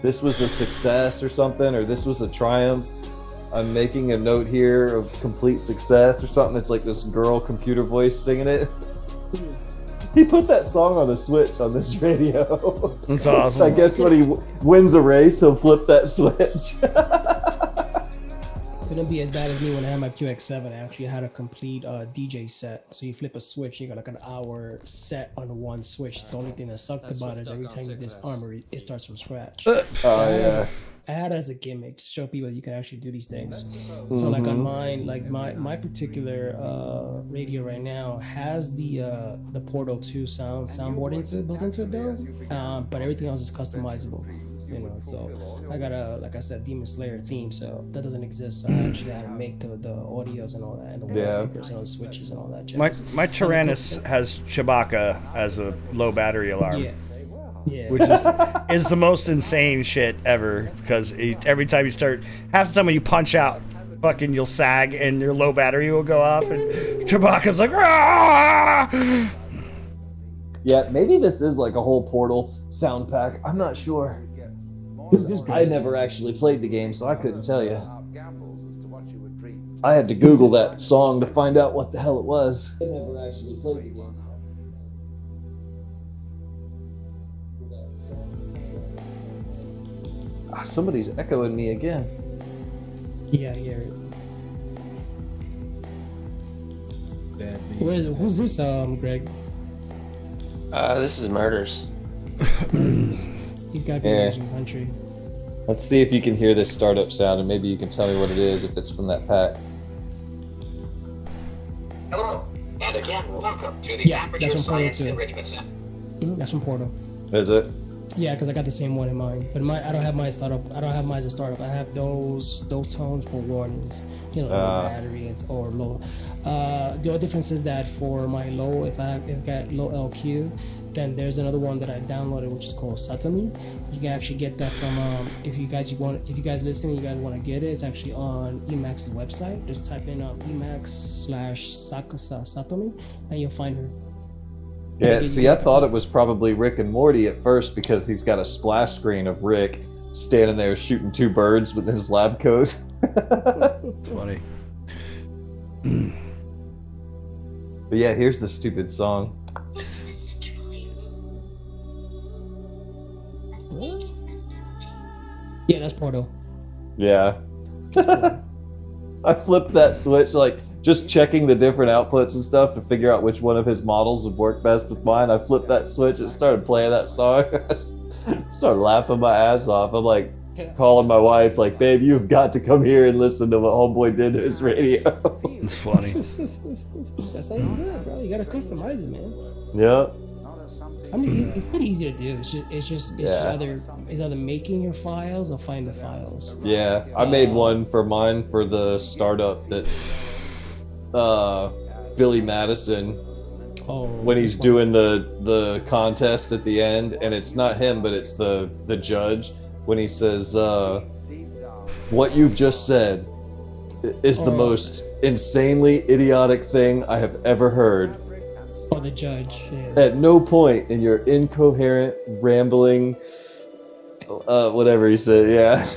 "This was a success" or something, or "This was a triumph. I'm making a note here of complete success" or something. It's like this girl computer voice singing it. He put that song on a switch on this radio. That's awesome. I guess when he wins a race, he'll flip that switch. It wouldn't be as bad as me when I had my QX7. I actually had a complete DJ set. So you flip a switch, you got like an hour set on one switch. The only thing that sucked about it is every time you disarm it starts from scratch. Oh yeah. I had it as a gimmick to show people you can actually do these things. So like on mine, like my particular radio right now has the Portal 2 soundboard built into it though, but everything else is customizable. You know, so I got a, like I said, Demon Slayer theme, so that doesn't exist. So I actually had to make the audios and all that, and the wallpapers and all the switches and all that jazz. My Tyrannus has Chewbacca as a low battery alarm. Yeah. Which is the most insane shit ever, because every time you start, half the time when you punch out, fucking you'll sag and your low battery will go off, and Chewbacca's like, "Rah!" Yeah, maybe this is like a whole Portal sound pack. I'm not sure. I never actually played the game, so I couldn't tell you. I had to Google that song to find out what the hell it was. I never actually played the game. Somebody's echoing me again. Yeah, I hear it. Who's this, Greg? This is Murders. He's got to be in Yeah. Asian country. Let's see if you can hear this startup sound, and maybe you can tell me what it is, if it's from that pack. Hello, and again, welcome to the Yeah, Aperture that's from Portal Science 2. Enrichment Center. That's from Portal. Is it? Yeah, because I got the same one in mine, but I don't have mine startup. I don't have mine as a startup. I have those tones for warnings, you know, low battery or low. The only difference is that for my low, if I got low LQ, then there's another one that I downloaded which is called Satomi. You can actually get that from if you guys listening, you guys want to get it. It's actually on Emax's website. Just type in Emax/Satomi, and you'll find her. Yeah, see, I thought it was probably Rick and Morty at first because he's got a splash screen of Rick standing there shooting two birds with his lab coat. Funny. But yeah, here's the stupid song. Yeah, that's Porto. Yeah. I flipped that switch, like just checking the different outputs and stuff to figure out which one of his models would work best with mine. I flipped that switch and started playing that song. I started laughing my ass off. I'm like calling my wife, like, babe, you've got to come here and listen to what homeboy did to his radio. It's funny. That's how you do it, bro. You gotta customize it, man. Yeah. I mean, it's pretty easy to do. It's either making your files or find the files. Yeah, I made one for mine for the startup that's Billy Madison. Oh, when he's doing the contest at the end, and it's not him, but it's the judge, when he says, what you've just said is the most insanely idiotic thing I have ever heard. Oh, the judge. Yeah. At no point in your incoherent, rambling, whatever he said, yeah.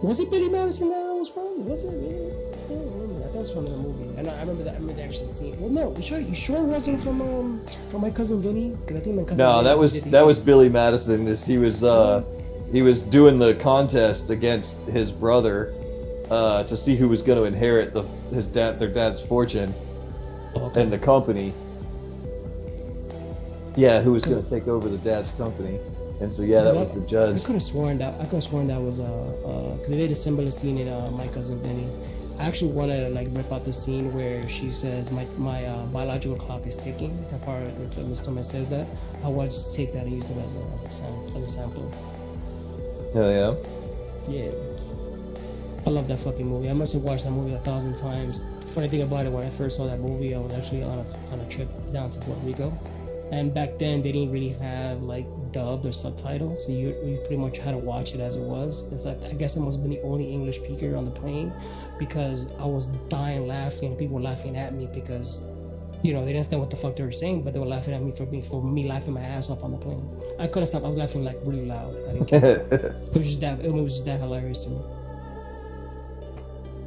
Was it Billy Madison that I was from? Was it? Yeah. I don't remember that. That was from the movie. And I remember that. I remember actually seeing. Well, no, you sure it wasn't from My Cousin Vinny? Because I think My Cousin. No, Vinny that was Billy Madison. He was doing the contest against his brother to see who was going to inherit their dad's fortune and the company. Yeah, who was going to take over the dad's company. And so yeah, that was the judge. I could have sworn that was because they did a similar scene in My Cousin Vinny. I actually want to like rip out the scene where she says my biological clock is ticking. That part where Miss Thomas says that. I want to just take that and use it as a sample. Hell yeah. Yeah. I love that fucking movie. I must have watched that movie 1,000 times. The funny thing about it, when I first saw that movie, I was actually on a trip down to Puerto Rico. And back then, they didn't really have like dubbed or subtitles, so you pretty much had to watch it as it was. It's like, I guess I must have been the only English speaker on the plane, because I was dying laughing. People were laughing at me because, they didn't understand what the fuck they were saying, but they were laughing at me for me laughing my ass off on the plane. I couldn't stop. I was laughing like really loud. I didn't care. It was just that hilarious to me.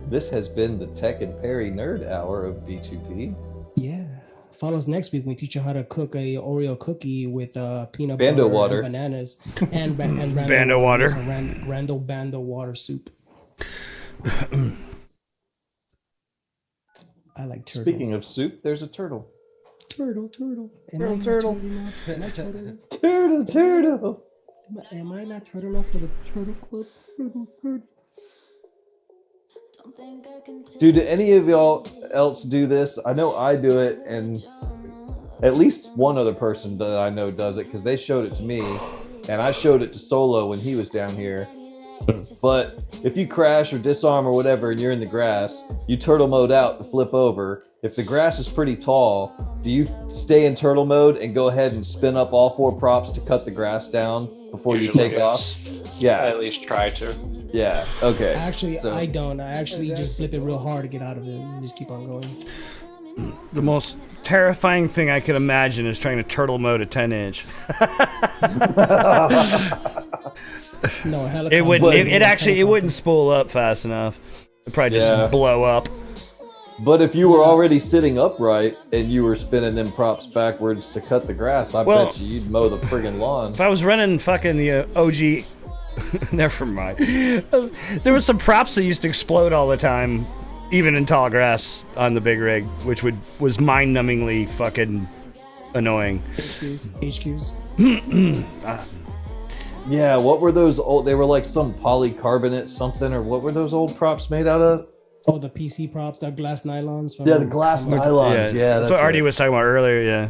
This has been the Tech and Perry Nerd Hour of B2P. Yeah. Follow us next week when we teach you how to cook a Oreo cookie with peanut Bando butter water. and bananas and Bando water. Bando water soup. I like turtles. Speaking of soup, there's a turtle. Turtle. Turtle. Am I not turtle enough for the turtle club? Dude, do any of y'all else do this? I know I do it, and at least one other person that I know does it, because they showed it to me, and I showed it to Solo when he was down here. But if you crash or disarm or whatever and you're in the grass, you turtle mode out to flip over. If the grass is pretty tall, do you stay in turtle mode and go ahead and spin up all 4 props to cut the grass down before Usually you take off? Yeah. I at least try to. Yeah, okay. Actually, I don't. I actually just flip it real hard to get out of it and just keep on going. The most terrifying thing I could imagine is trying to turtle mode a 10-inch. No, it wouldn't. It wouldn't spool up fast enough. It'd probably just blow up. But if you were already sitting upright and you were spinning them props backwards to cut the grass, I bet you'd mow the friggin' lawn. If I was running fucking the OG, never mind. There was some props that used to explode all the time, even in tall grass on the big rig, which was mind-numbingly fucking annoying. HQs. Yeah, what were those old? They were like some polycarbonate something, or what were those old props made out of? Oh, the PC props, the glass nylons. Yeah, the glass nylons. Yeah, that's what Artie was talking about earlier. Yeah.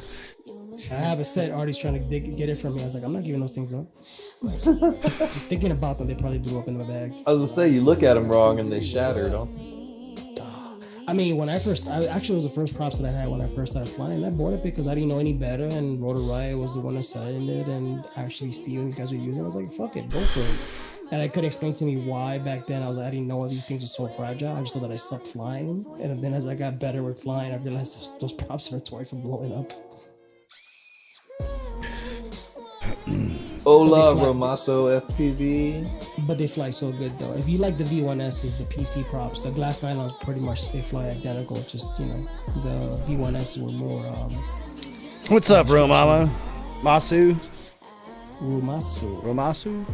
I have a set. Artie's trying to get it from me. I was like, I'm not giving those things up. Just thinking about them, they probably blew up in my bag. I was gonna say, you look at them wrong and they shatter, don't they? I mean, when I actually was the first props that I had when I first started flying. I bought it because I didn't know any better, and Rotor Riot was the one that selling it, and actually Steve and these guys were using it. I was like, fuck it, go for it. And I could explain to me why back then I didn't know these things were so fragile. I just thought that I sucked flying, and then as I got better with flying, I realized those props are notorious for blowing up. Hola Romaso FPV. But they fly so good though. If you like the V1Ss, the PC props, the glass nylons pretty much they fly identical. Just the V1Ss were more. What's up, Romama? Masu? Romasu. Romasu?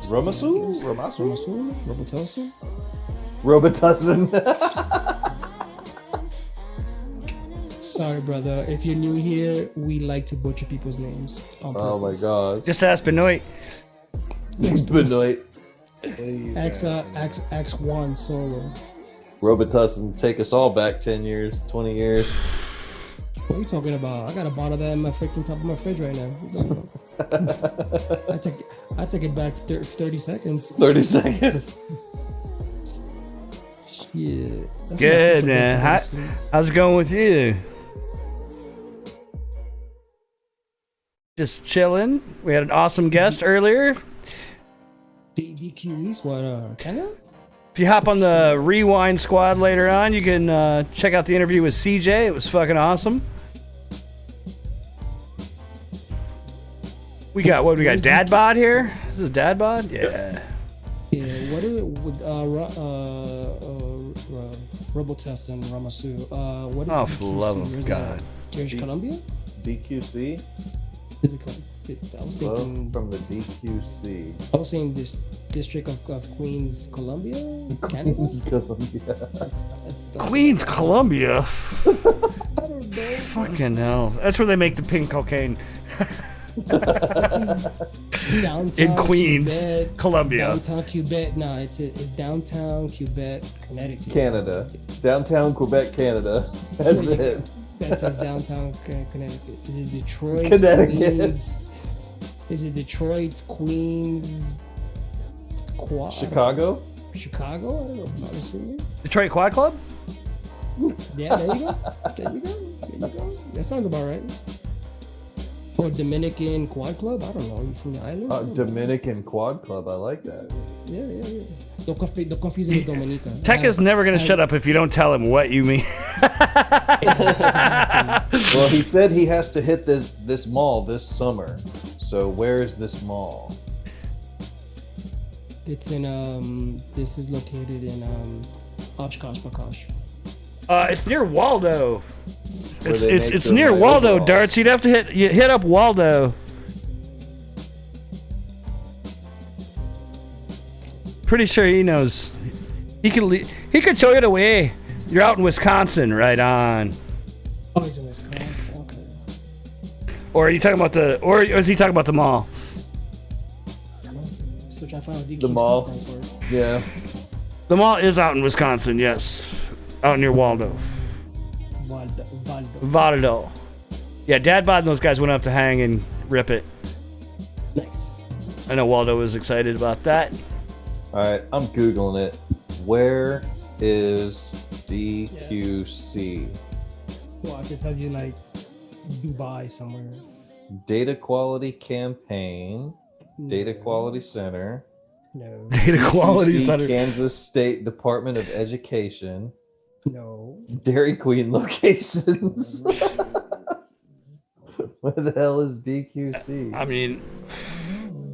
Romasu? Robotosu? Robitussin. Sorry, brother. If you're new here, we like to butcher people's names. Oh my god. Just ask Benoit. Benoit. X1 solo. Robitussin, take us all back 10 years, 20 years. What are you talking about? I got a bottle of that in my freaking top of my fridge right now. I take it back 30 seconds. 30 seconds. Yeah. Good, man. How's it going with you? Just chilling. We had an awesome guest earlier. DQ East, what, Canada? If you hop on the Rewind Squad later on, you can check out the interview with CJ. It was fucking awesome. We got Dad Bod here. This is Dad Bod? Yeah. Yeah, what is it with Robotest and Ramasu? What is Oh, DQC? for the love of God. British Columbia? DQC? Is it, I was Love thinking from the DQC. I was saying this District of Queens, Columbia? Canada? Queens, Columbia. That's Queens, Columbia. I don't know. Fucking hell. That's where they make the pink cocaine. Downtown In Queens, Quebec, Columbia. Downtown Quebec. No, it's downtown Quebec, Connecticut. Canada. Downtown Quebec, Canada. That's it. That's downtown Connecticut. Is it Detroit? Connecticut. Queens? Is it Detroit, Queens, Quad? Chicago? Chicago? I don't know. I'm not assuming. Detroit Quad Club? Yeah, there you go. There you go. There you go. That sounds about right. Or Dominican Quad Club? I don't know. Are you from the island? Dominican Quad Club. I like that. Yeah. Don't confuse me with Dominica. Tech is never going to shut up if you don't tell him what you mean. Well, he said he has to hit this mall this summer. So where is this mall? It's in this is located in Oshkosh Bakosh. It's near Waldo. It's the near Mighty Waldo, Ball. Darts. You'd have to hit up Waldo. Pretty sure he knows. He could show you the way. You're out in Wisconsin, right on. Oh, he's in Wisconsin. Okay. Or are you talking about or is he talking about the mall? Still trying to find out what DQC The mall. stands for. Yeah. The mall is out in Wisconsin, yes. Out near Waldo. Waldo. Yeah, Dad Bod and those guys went up to hang and rip it. Nice. I know Waldo was excited about that. All right, I'm Googling it. Where is DQC? Well, I could tell you like Dubai somewhere. Data Quality Campaign. Data Quality Center. No. Data Quality DQC, Center. Kansas State Department of Education. No. Dairy Queen locations. What the hell is DQC? I mean,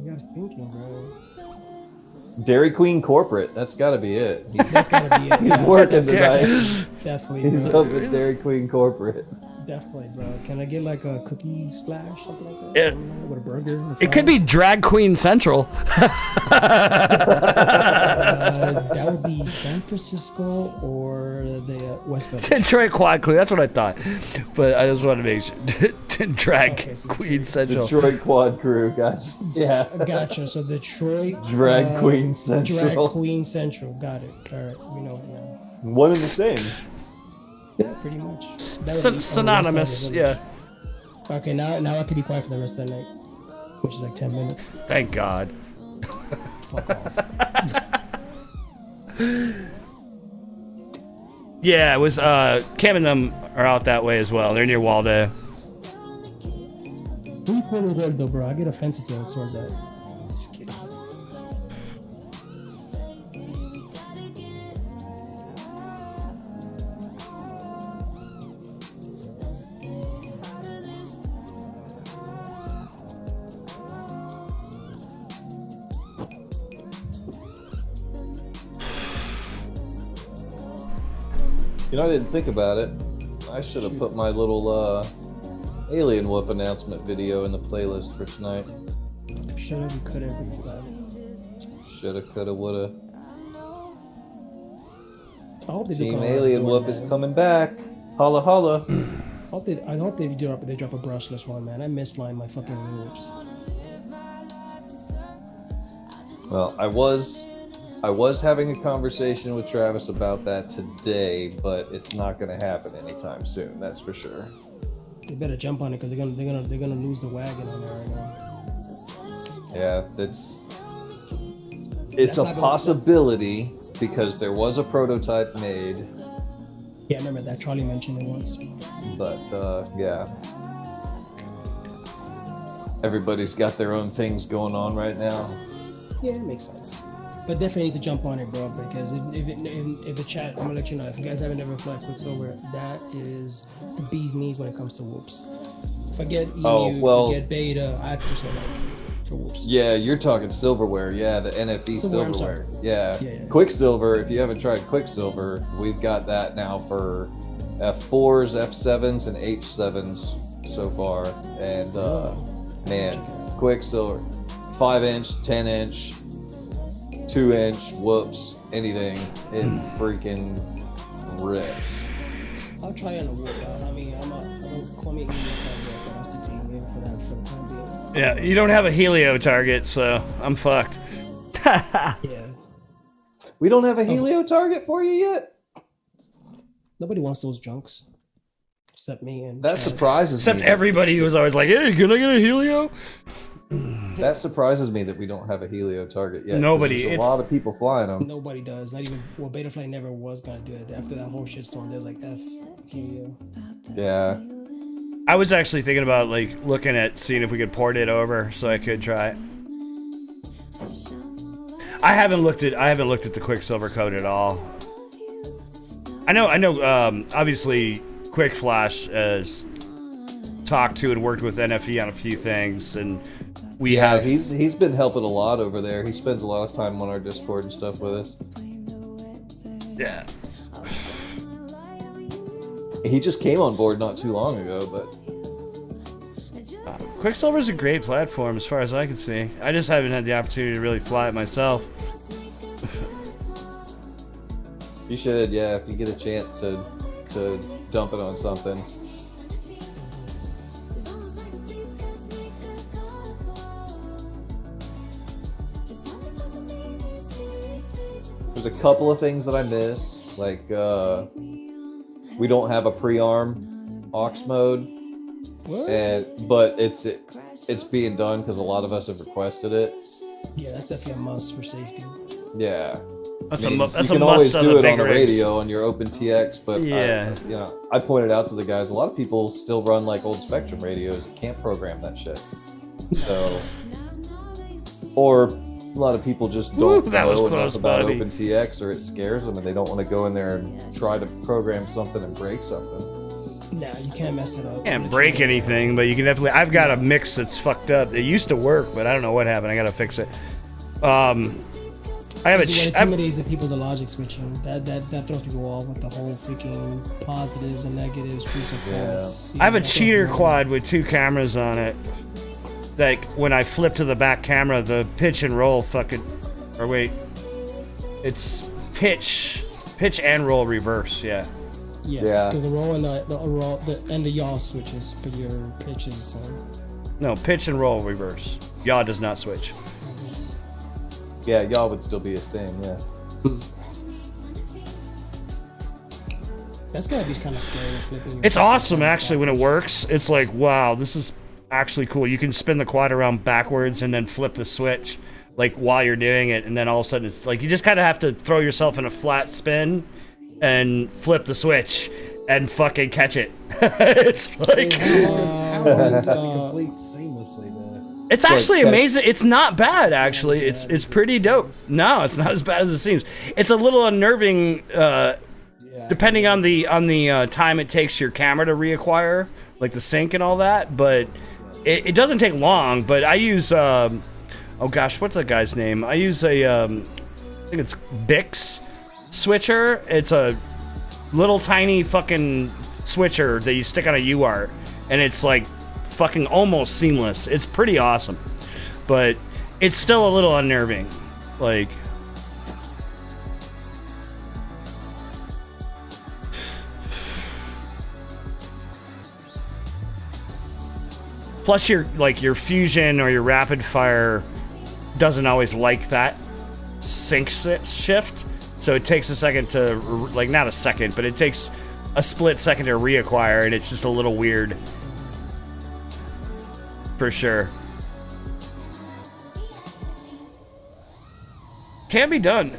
You guys thinking, bro. Dairy Queen corporate. That's got to be it. That's gotta be it. He's Yeah. working tonight. Definitely. He's Bro. up at Dairy Queen corporate. Definitely, bro. Can I get like a cookie splash, something like that? Yeah. Something like that, with a burger. and it could be fries? Drag Queen Central. That would be San Francisco or the West Coast. Detroit Quad Club. That's what I thought. But I just wanted to make sure. Drag Okay, so Queen Central. Detroit Quad Crew, guys. Yeah. Gotcha. So Detroit. Drag Queen Central. Drag Queen Central. Got it. All right. We know it now. One and the same. Yeah, pretty much. That would be on the west side of Synonymous. the Yeah. village. Okay, now I can be quiet for the rest of the night, which is like 10 minutes. Thank God. Fuck off. Yeah, it was Cam and them are out that way as well. They're near Waldo. Who you calling Waldo, bro? I get offensive to sort that. Just kidding. You know, I didn't think about it. I should have put my little alien whoop announcement video in the playlist for tonight. Shoulda, we coulda, Shoulda, coulda, woulda. I hope they Team do Alien Whoop is coming back. Holla holla. I hope they drop a brushless one, man. I miss flying my fucking whoops. Well, I was having a conversation with Travis about that today, but it's not going to happen anytime soon. That's for sure. They better jump on it because they're gonna lose the wagon on there right now. Yeah, it's a possibility because there was a prototype made. Yeah, I remember that. Charlie mentioned it once. But yeah, everybody's got their own things going on right now. Yeah, it makes sense. But definitely need to jump on it, bro, because if the chat, I'm gonna let you know, if you guys haven't ever flight Quicksilver, that is the bee's knees when it comes to whoops. Forget EU, forget beta, I just don't like it for whoops. Yeah, you're talking silverware. Yeah, the NFE silverware. Yeah. Quicksilver, if you haven't tried Quicksilver, we've got that now for F4s, F7s, and H7s so far. And man, Quicksilver, 5-inch, 10-inch, 2-inch, whoops, anything, it freaking rips. I'll try on a whoop. I mean, I'm a clummy plastic team here for the time being. Yeah, you don't have a helio target, so I'm fucked. Yeah. We don't have a helio target for you yet? Nobody wants those junks. Except me and that surprises Except me. everybody was always like, hey, can I get a helio? That surprises me that we don't have a helio target yet. Nobody. There's a lot of people flying them. Nobody does. Not even Betaflight never was gonna do it. After that whole shitstorm, there's like helio. Yeah. I was actually thinking about like looking at seeing if we could port it over so I could try it. I haven't looked at the Quicksilver code at all. I know obviously Quick Flash has talked to and worked with NFE on a few things, and he's been helping a lot over there. He spends a lot of time on our Discord and stuff with us. Yeah. He just came on board not too long ago, but Quicksilver's a great platform as far as I can see. I just haven't had the opportunity to really fly it myself. you should, yeah, if you get a chance to dump it on something. There's a couple of things that I miss, like we don't have a pre-arm aux mode, but it's being done because a lot of us have requested it. Yeah, that's definitely a must for safety. Yeah, that's you a must. can always on do the it big on the rigs. radio on your OpenTX, but yeah, I pointed out to the guys, a lot of people still run like old Spectrum radios and can't program that shit. So, or a lot of people just don't know enough about OpenTX, or it scares them and they don't want to go in there and try to program something and break something. Nah, you can't mess it up. Can't break anything, but you can definitely. I've got a mix that's fucked up. It used to work, but I don't know what happened. I gotta fix it. I have it intimidates the people's logic switching. That throws people off with the whole freaking positives and negatives. I have a cheater quad with 2 cameras on it. Like when I flip to the back camera, the pitch and roll it's pitch and roll reverse. Yeah. Yes, because the roll and the yaw switches, but your pitch is. No, pitch and roll reverse. Yaw does not switch. Yeah, yaw would still be the same. Yeah. That's gotta be kind of scary. Flipping It's awesome actually when it works. It's like, wow, this is actually cool. You can spin the quad around backwards and then flip the switch like while you're doing it, and then all of a sudden it's like you just kind of have to throw yourself in a flat spin and flip the switch and fucking catch it. It's like how does that complete seamlessly though? It's actually amazing. It's not bad actually. It's pretty dope. No, it's not as bad as it seems. It's a little unnerving depending on the time it takes your camera to reacquire, like the sync and all that, but it doesn't take long. But I use oh gosh, what's that guy's name? I use a I think it's Bix switcher. It's a little tiny fucking switcher that you stick on a UART, and it's like fucking almost seamless. It's pretty awesome, but it's still a little unnerving. Like, plus your fusion or your rapid fire doesn't always like that sync shift, so it takes a second to, like, not a second, but it takes a split second to reacquire, and it's just a little weird for sure. Can be done.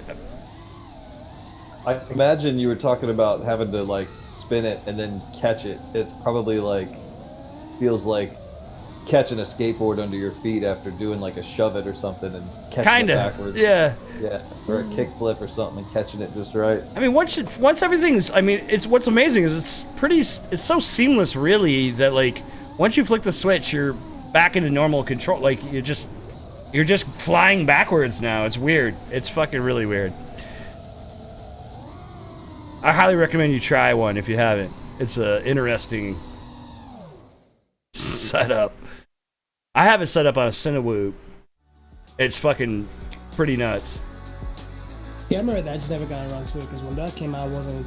I imagine you were talking about having to like spin it and then catch it. It probably like feels like catching a skateboard under your feet after doing like a shove it or something and catching it backwards. Yeah, or a kickflip or something and catching it just right. I mean, once everything's, I mean, it's what's amazing is it's so seamless, really, that like once you flick the switch, you're back into normal control. Like you're just flying backwards now. It's weird. It's fucking really weird. I highly recommend you try one if you haven't. It's a interesting setup. I have it set up on a Cinewoop. It's fucking pretty nuts. Yeah, I remember that. I just never got around to it because when that came out, I wasn't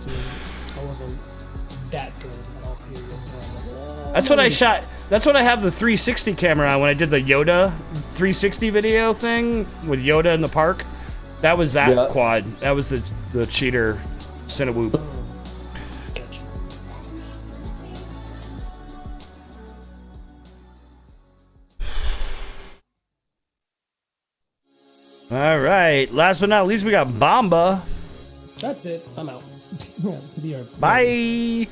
that good at all periods. So I was like, oh, that's what I shot. That's what I have the 360 camera on when I did the Yoda 360 video thing with Yoda in the park. That was that quad. That was the cheater Cinewoop. All right. Last but not least, we got Bomba. That's it. I'm out. Bye.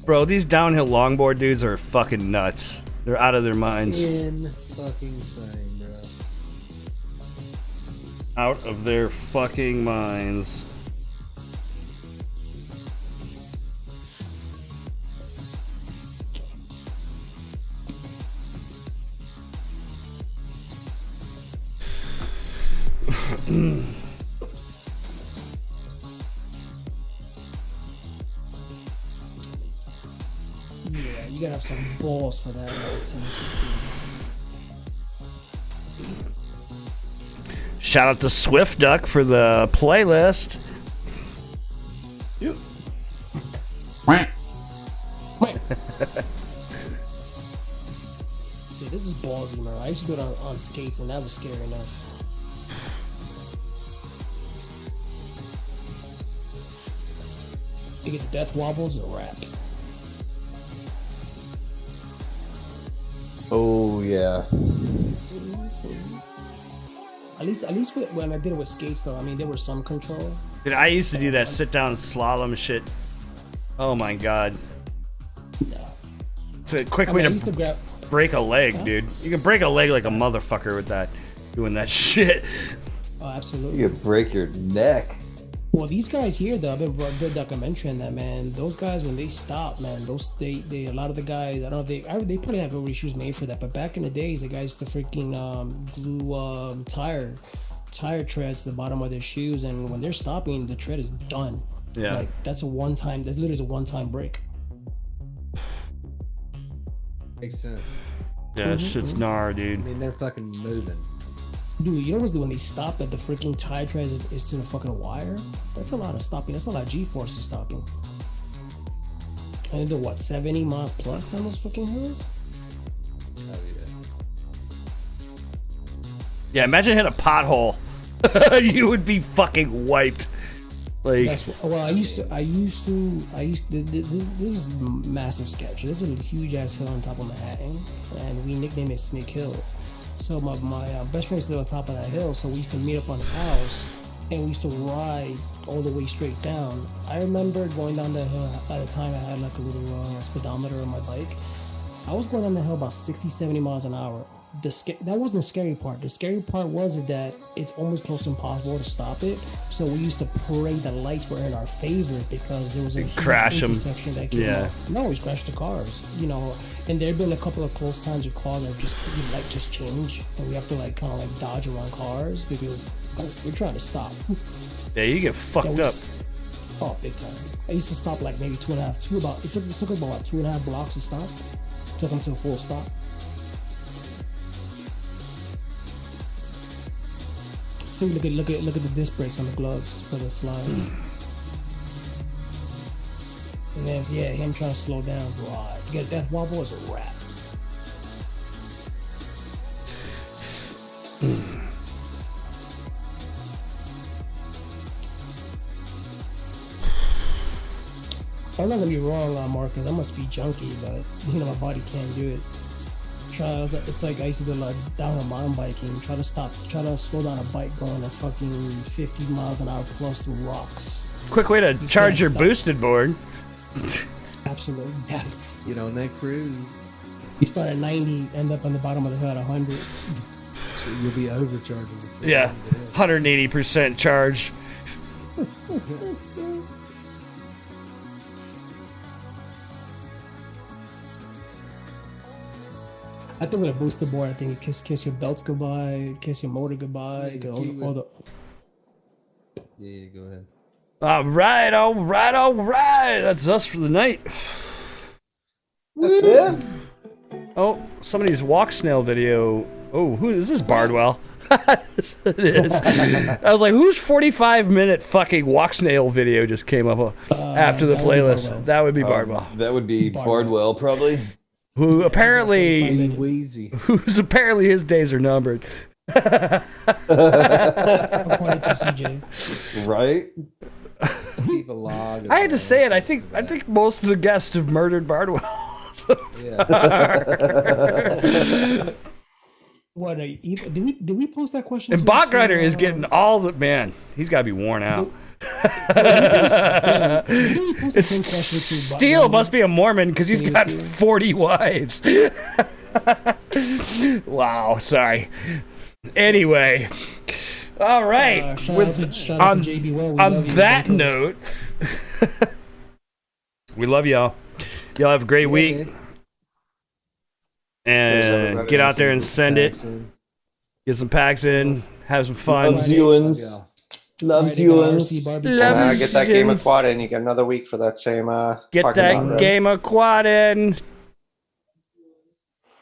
Bro, these downhill longboard dudes are fucking nuts. They're out of their minds. Insane, bro. Out of their fucking minds. Yeah, you gotta have some balls for that. Shout out to Swift Duck for the playlist. Yep. Yeah, this is ballsy, man. I used to do it on skates, and that was scary enough. You get the death wobbles, a wrap. Oh yeah. At least when I did it with skates, though, I mean, there was some control. Dude, I used to do that sit-down slalom shit. Oh my god. It's a quick way to break a leg, dude. You can break a leg like a motherfucker with that, doing that shit. Oh, absolutely. You could break your neck. Well, these guys here, though, I've been good documentary on that, man. Those guys, when they stop, man, they a lot of the guys, I don't know if they probably have rubber shoes made for that, but back in the days, the guys used to freaking glue tire treads to the bottom of their shoes, and when they're stopping, the tread is done. Yeah. Like, that's literally a one-time break. Makes sense. Yeah, that shit's gnar, dude. I mean, they're fucking moving. Dude, you know what's when they stop at the freaking tire treads is to the fucking wire? That's a lot of stopping. That's a lot of G-forces stopping. And they're what, 70 miles plus down those fucking hills? Oh yeah. Yeah, imagine hitting a pothole. You would be fucking wiped. Like, this is a massive sketch. This is a huge ass hill on top of Manhattan, and we nicknamed it Snake Hills. So my best friend used to live on top of that hill, so we used to meet up on his house, and we used to ride all the way straight down. I remember going down the hill. At the time, I had like a little speedometer on my bike. I was going down the hill about 60, 70 miles an hour. That wasn't the scary part. The scary part was that it's almost close to impossible to stop it. So we used to pray the lights were in our favor because there was a crash intersection that came up. No, we crashed the cars, you know. And there've been a couple of close times with cars that just the light just change, and we have to like kind of like dodge around cars because we're trying to stop. Yeah, you get fucked up. Oh, big time. I used to stop like maybe it took about 2.5 blocks to stop. Took them to a full stop. So look at the disc brakes on the gloves for the slides. And then him trying to slow down, right? To get a death wobble is a wrap. I'm not gonna be wrong, Marcus. I must be junky, but you know my body can't do it. It's like I used to do like downhill mountain biking. Try to slow down a bike going at fucking 50 miles an hour plus through rocks. Quick way to charge your boosted board. Absolutely. Get on that cruise. You start at 90, end up on the bottom of the hill at 100. So you'll be overcharging. Yeah, 180% charge. I think with a booster board, I think you kiss your belts goodbye, kiss your motor goodbye. Yeah, all the... Yeah, go ahead. All right. That's us for the night. That's it? Oh, somebody's walk snail video. Oh, who is this? Bardwell. Yes, it is. I was like, whose 45-minute fucking walk snail video just came up after the playlist? That would be Bardwell. That would be Bardwell, probably. Who apparently, wheezy. Apparently his days are numbered. According to CJ. Right? Keep a log. I had to say it. I think most of the guests have murdered Bardwell. What? Did we post that question? And Bot Grinder is getting all the man. He's got to be worn out. Steele must be a Mormon because he's got 40 wives. Wow, sorry. Anyway, all right. On that note, we love y'all. Y'all have a great week. And get out there and send it. Get some packs in. Have some fun. Loves Ewans. Get that game of quad in. You get another week for that same. Get that game of quad in.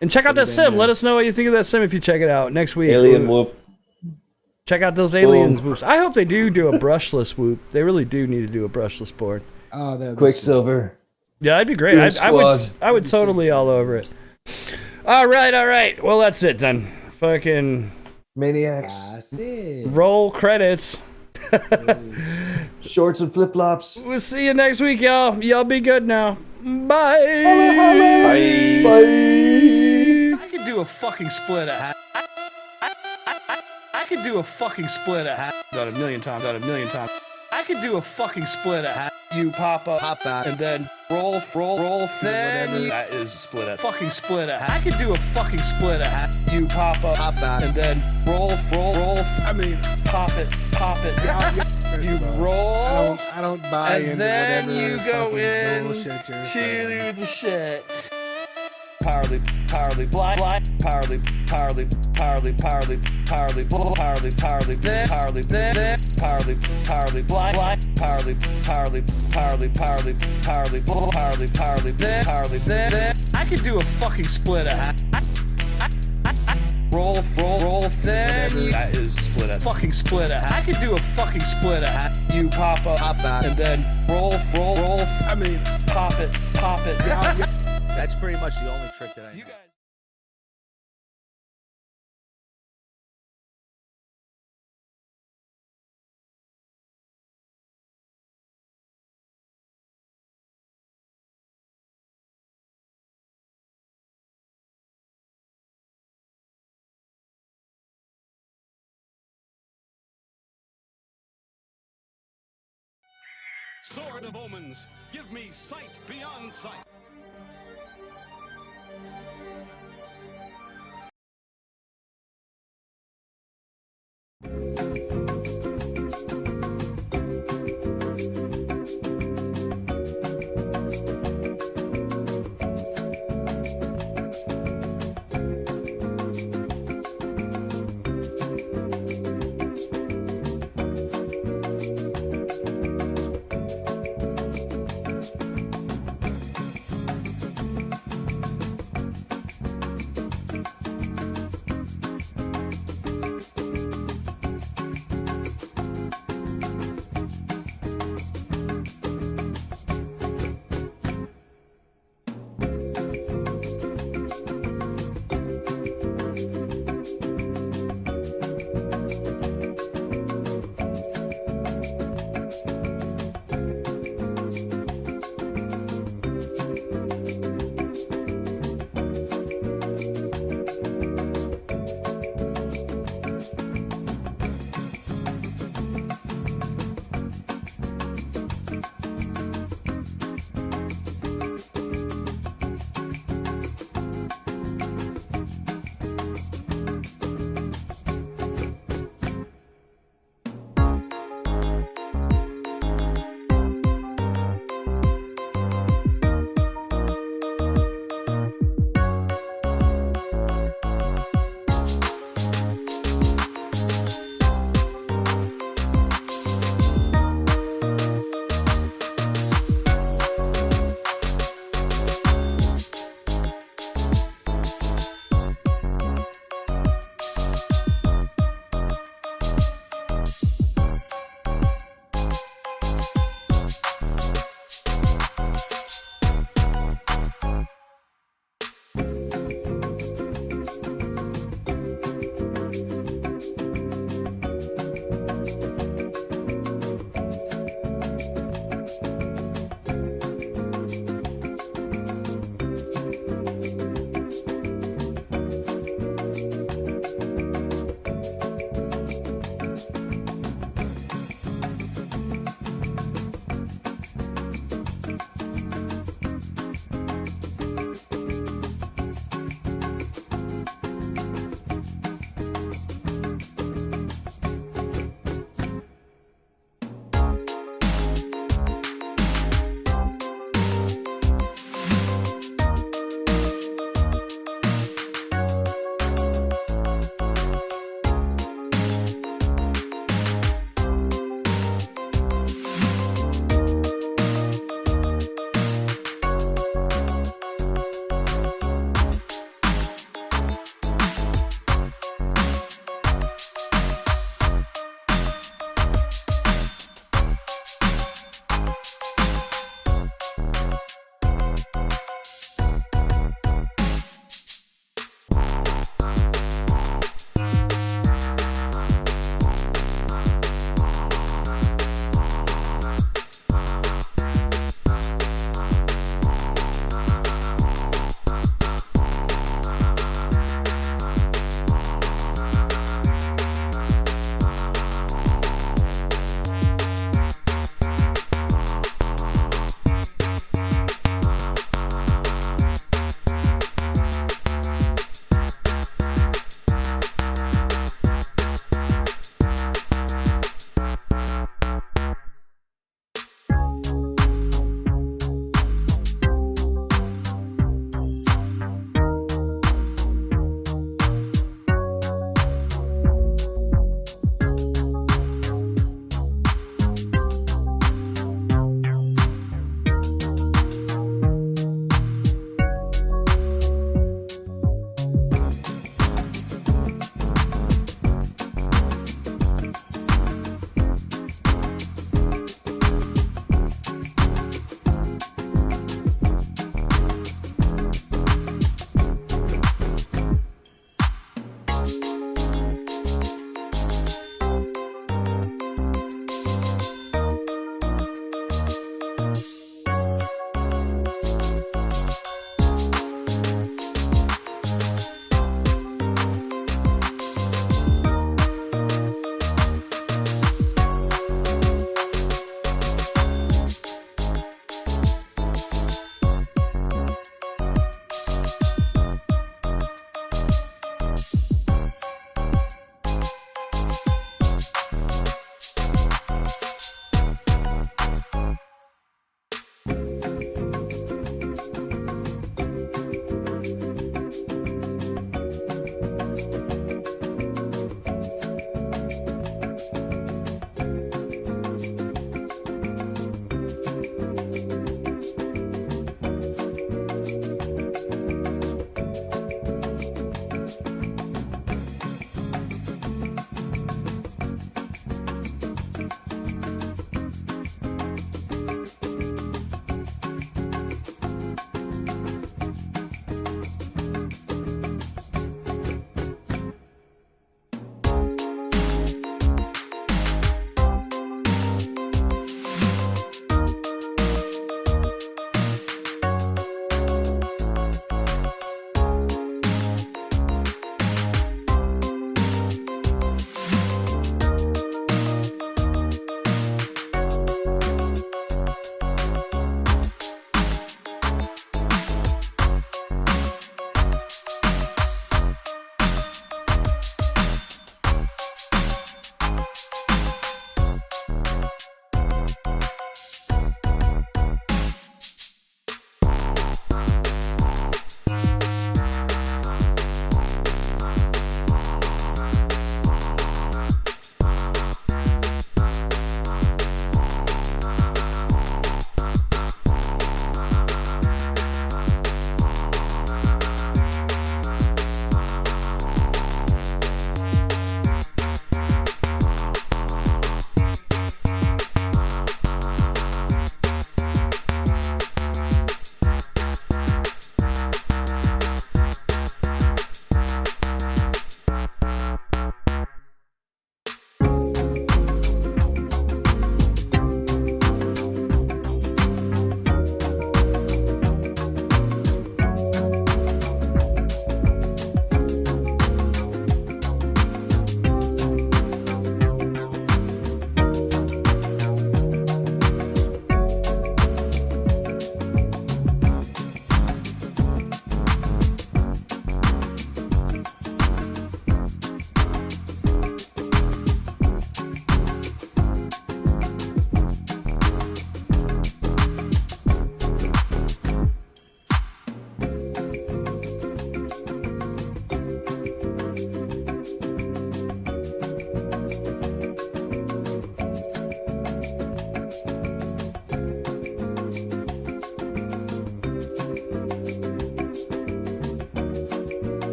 And check out that sim. Let us know what you think of that sim if you check it out next week. Alien whoop. Check out those aliens whoops. I hope they do a brushless whoop. They really do need to do a brushless board. Oh, that Quicksilver. Yeah, that'd be great. I would totally all over it. All right. Well, that's it then. Fucking Maniacs. Roll credits. Shorts and flip flops. We'll see you next week, y'all. Y'all be good now. Bye. Bye. I could do a fucking split a I could do a fucking split a Done a million times. I could do a fucking split a You pop out, and then roll, then that is split a fucking split a I could do a fucking split a You pop out, and then roll. I mean, pop it. You roll. I don't buy and into then whatever you go in to the shit. Powerly, blind, powerly, blind, I could do a fucking split a roll, then you, that is split a fucking split a I could do a fucking split a You pop out, and then roll. I mean, pop it. That's pretty much the only trick that I know. Sword of omens, give me sight beyond sight.